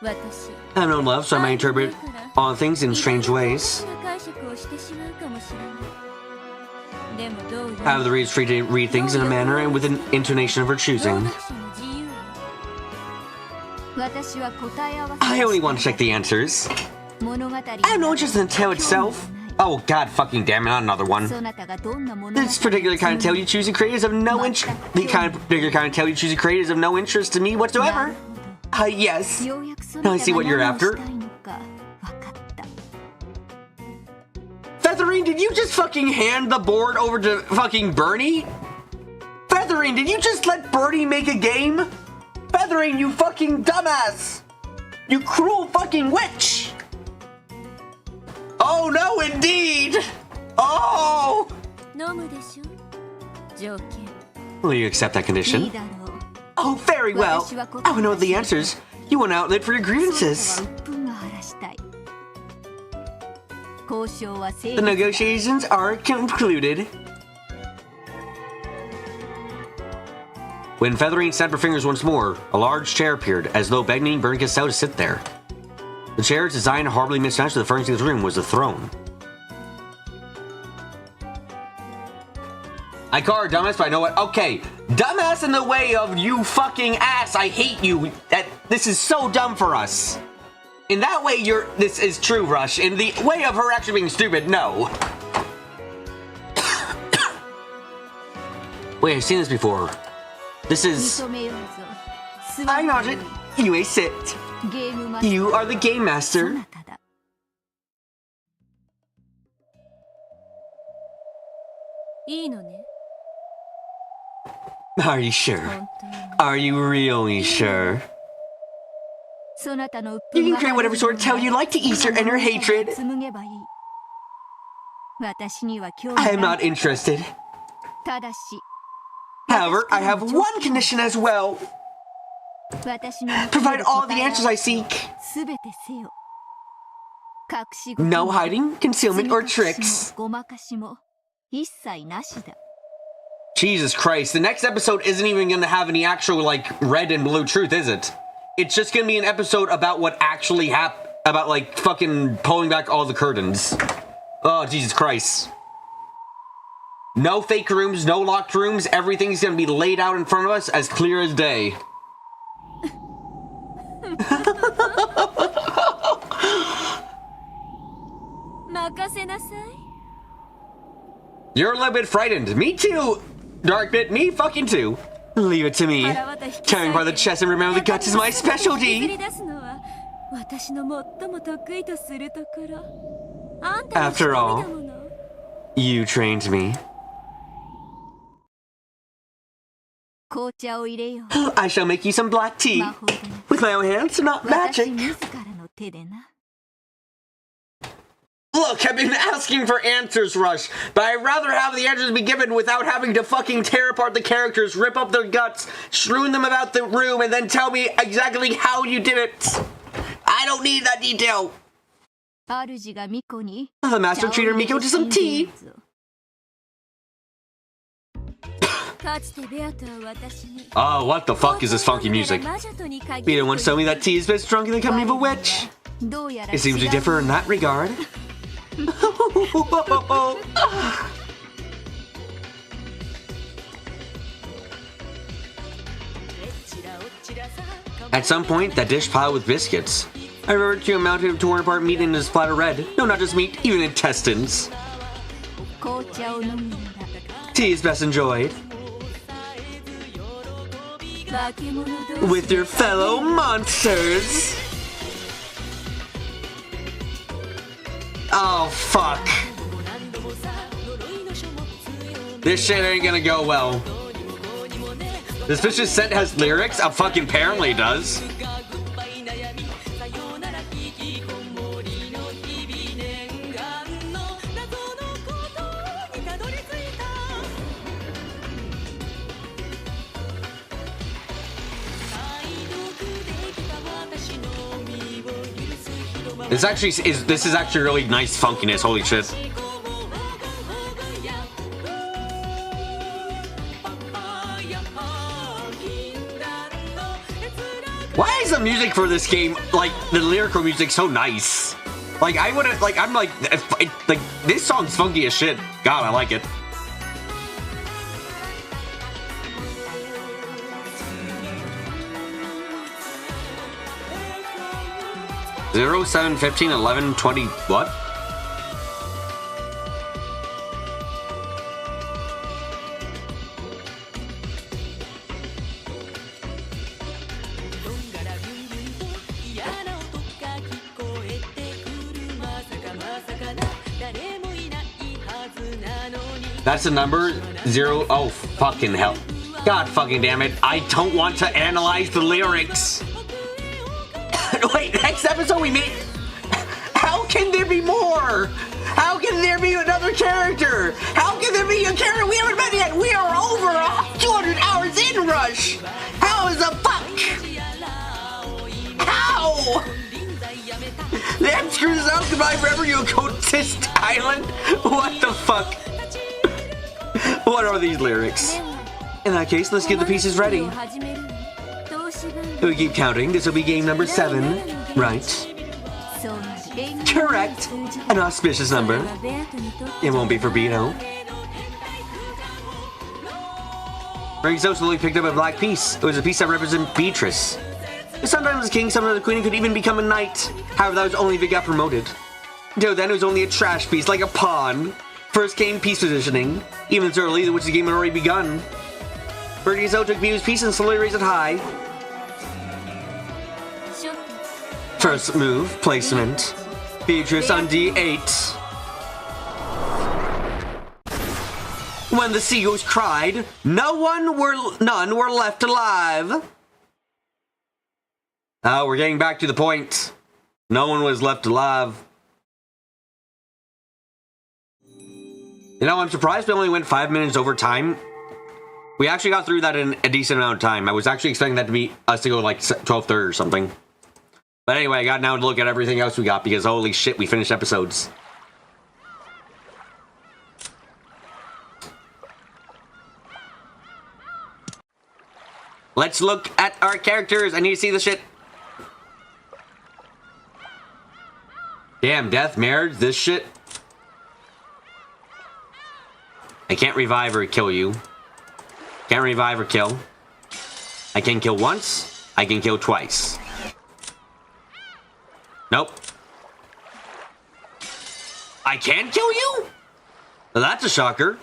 私。 I have no love, so I might interpret all things in strange ways. 解釈をしてしまうかもしれない。でもどうよ。 I have the reader's free to read things in a manner and with an intonation of her 朗 choosing. 読者の自由よ。私は答え合わせ。 I only want to check the answers. 物語。I I have no interest in the tale itself. Oh god fucking damn it, not another one. そなたがどんな物語。 This particular kind of tale you choosing creators of no interest. The particular kind of tale you choosing creators of no interest to me whatsoever. Yes. ようやくそ Now な I た see が what you're 何を after. したいのか分かった。 Featherine, did you just fucking hand the board over to fucking Bernie? Featherine, did you just let Bernie make a game? Featherine, you fucking dumbass! You cruel fucking witch! Oh no, indeed! Oh! 飲むでしょ。条件。 Will you accept that いい condition? だろう。 Oh, very well. I will know the answers. You want an outlet for your そな grievances. たは鬱憤が晴らしたい。交渉は成 The 立。 negotiations are concluded. When Featherine snapped her fingers once more, a large chair appeared, as though begging Bernie Castell to sit there. The chair's design horribly mismatched with the furnishing of the room was the throne. I call her dumbass, but I know what. Okay, dumbass in the way of you fucking ass. I hate you. This is so dumb for us. In that way, this is true, Rush. In the way of her actually being stupid, no. Wait, I've seen this before. This is. 認めようぞ。座 I って acknowledge it. You may sit. ゲームマスター You are the game そ master. なただ。いいのね。 Are you sure? 本当に。 Are you really sure? そなたの鬱 You 憤 can が create whatever sort of tale you like to ease your inner hatred. 紡げばいい。私には興 I 味 am な not い。 interested. ただし、 However, I have one condition as well. 私の Provide all the answers I seek. すべてせよ。隠し事 No も hiding, concealment, or 罪隠し tricks. もごまかしも一切なしだ。 Jesus Christ, the next episode isn't even gonna have any actual, like, red and blue truth, is it? It's just gonna be an episode about what actually happened, about, like, fucking pulling back all the curtains. Oh, Jesus Christ. No fake rooms, no locked rooms, everything's gonna be laid out in front of us as clear as day. You're a little bit frightened. Me too, Darkbit. Me fucking too. Leave it to me. Tearing by the chest and remember the guts is my specialty. After all, you trained me. 紅茶を入れよう。 I shall make you some black tea. 魔法でな With my own hands, not 私 magic. 自らの手でな。Look, I've been asking for answers, Rush, but I'd rather have the answers be given without having to fucking tear apart the characters, rip up their guts, strewn them about the room, and then tell me exactly how you did it. I don't need that detail. 主がミコに The master treated Miko to some tea. かつてベアとは私に Oh, what the fuck is this funky music? Peter once told me that tea is best drunk in the company of a witch. どうやら It seems we differ in that regard. At some point, that dish piled with biscuits. I remembered to amount of torn apart meat in his platter red. No, not just meat, even intestines. 紅茶を飲むなら Tea is best enjoyed 化け物同士 with your fellow monsters. Oh, fuck. This shit ain't gonna go well. This vicious set has lyrics? Fucking apparently does. This is actually really nice funkiness. Holy shit. Why is the music for this game, like the lyrical music, so nice? Like I wouldn't like. I'm like this song's funky as shit. God, I like it. Zero, 7, 15, 11, 20, what? That's the number? 0, oh fucking hell. God fucking damn it. I don't want to analyze the lyrics. Wait, next episode we meet. How can there be more? How can there be another character? How can there be a character we haven't met yet? We are over 200 hours in, Rush. How is the fuck? How? Then screw this out. Goodbye forever, you Contest Island. What the fuck? What are these lyrics? In that case, let's get the pieces ready. If we keep counting, this will be game number 7, right? Correct. An auspicious number. It won't be for Beto. Ringso slowly picked up a black piece. It was a piece that represented Beatrice. Sometimes the king, sometimes the queen, could even become a knight. However, that was only if it got promoted. Until then, it was only a trash piece, like a pawn. First came piece positioning. Even this early, the witch's game had already begun. Ringso took Beatrice's piece and slowly raised it high. First move, placement. Beatrice on D8. When the seagulls cried, none were left alive. Oh, we're getting back to the point. No one was left alive. You know, I'm surprised we only went 5 minutes over time. We actually got through that in a decent amount of time. I was actually expecting that to be us to go like 12:30 or something. But anyway, I got now to look at everything else we got because holy shit, we finished episodes. Let's look at our characters. I need to see the shit. Damn, death, marriage, this shit. I can't revive or kill you. Can't revive or kill. I can kill once. I can kill twice. Nope. I can kill you? Well, that's a shocker.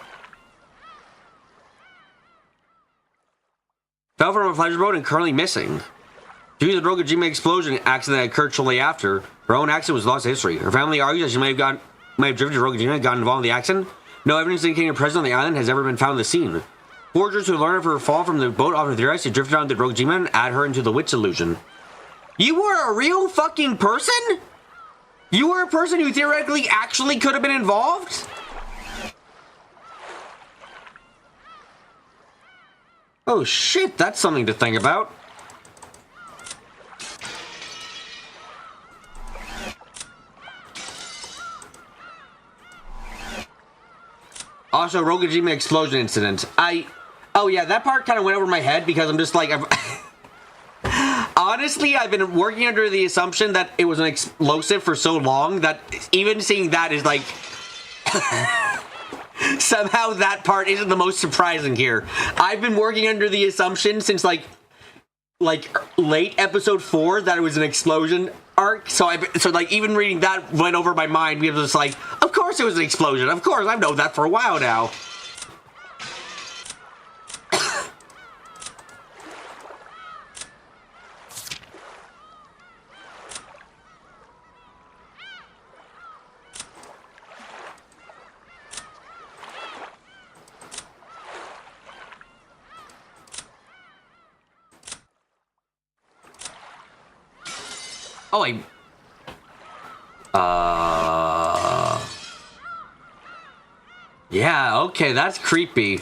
Fell from a pleasure boat and currently missing. Due to the Rokujima explosion accident that occurred shortly after, her own accident was lost to history. Her family argues that she may have driven to Rokujima and gotten involved in the accident. No evidence indicating a presence on the island has ever been found on the scene. Forgers who learned of her fall from the boat often theorize she drifted onto Rokujima and add her into the witch illusion. You were a real fucking person? You were a person who theoretically actually could have been involved? Oh shit, that's something to think about. Also, Rokujima explosion incident. Oh yeah, that part kind of went over my head because I'm just like, honestly, I've been working under the assumption that it was an explosive for so long that even seeing that is like, somehow that part isn't the most surprising here. I've been working under the assumption since like late episode 4 that it was an explosion arc. So like even reading that went over my mind because it's like, of course it was an explosion. Of course, I've known that for a while now. Oh, yeah, okay, that's creepy.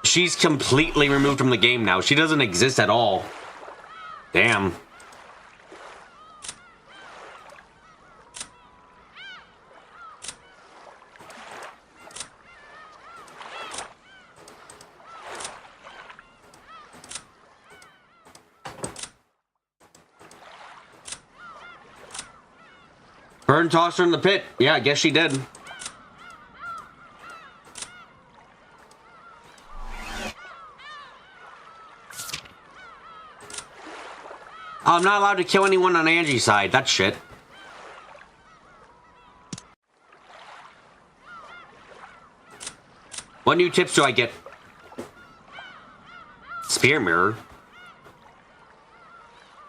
She's completely removed from the game now. She doesn't exist at all. Damn. Burn tossed her in the pit. Yeah, I guess she did. I'm not allowed to kill anyone on Angie's side. That's shit. What new tips do I get? Spear mirror.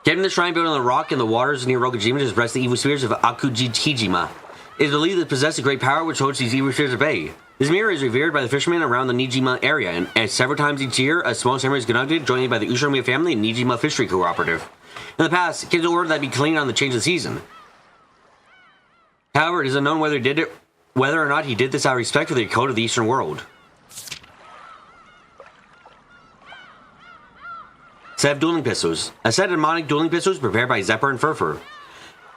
Getting the shrine built on the rock in the waters near Rokujima to suppress the evil spirits of Akujijima. It is believed that it possesses a great power which holds these evil spirits at bay. This mirror is revered by the fishermen around the Nijima area, and several times each year, a small ceremony is conducted, joined by the Ushinomiya family and Nijima Fishery Cooperative. In the past, kids ordered that be cleaned on the change of the season. However, it is unknown whether or not he did this out of respect for the code of the Eastern world. Set of dueling pistols. A set of demonic dueling pistols prepared by Zephyr and Furfur.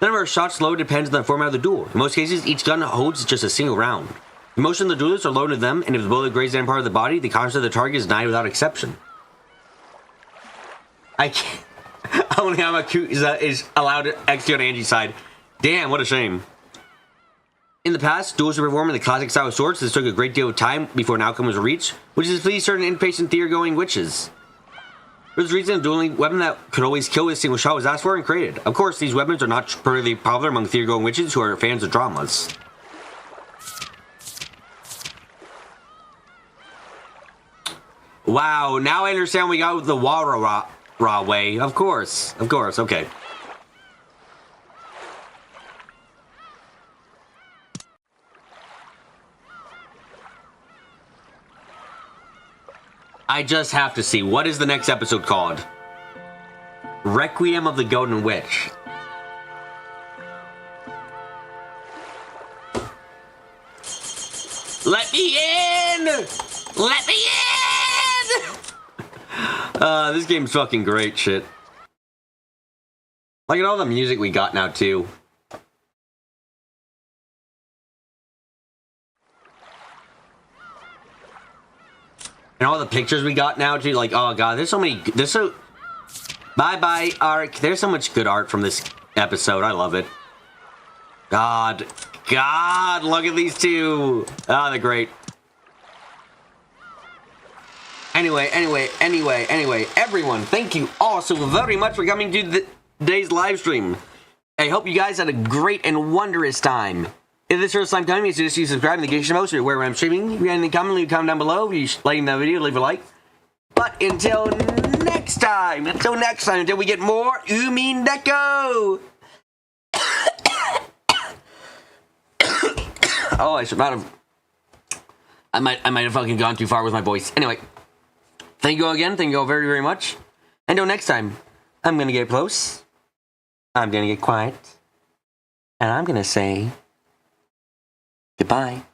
The number of shots loaded depends on the format of the duel. In most cases, each gun holds just a single round. The motion of the duelists are loaded them, and if the bullet grazes any part of the body, the conscience of the target is denied without exception. I can't. Only Hamaku is allowed to execute on Angie's side. Damn, what a shame. In the past, duels were performed in the classic style of swords. This took a great deal of time before an outcome was reached, which displeased certain impatient theater-going witches. For this reason, a dueling weapon that could always kill with a single shot was asked for and created. Of course, these weapons are not particularly popular among theater-going witches who are fans of dramas. Wow, now I understand we got the Wara Raw way. Of course, okay. I just have to see, what is the next episode called? Requiem of the Golden Witch. Let me in! Let me in! This game's fucking great shit. Look at all the music we got now, too. And all the pictures we got now, too. Like, oh god, there's so many... Bye-bye, Ark. There's so much good art from this episode. I love it. God, look at these two. Ah, they're great. Anyway, everyone, thank you all so very much for coming to today's live stream. I hope you guys had a great and wonderous time. If this is your first time coming, suggest you subscribe to the Geisha Most or where I'm streaming. If you have any comment, leave a comment down below. If you're liking the video, leave a like. But until next time, until we get more Umineko! Oh, I should not have... I might have fucking gone too far with my voice. Anyway, thank you all again. Thank you all very, very much. Until next time, I'm gonna get close. I'm gonna get quiet. And I'm going to say goodbye.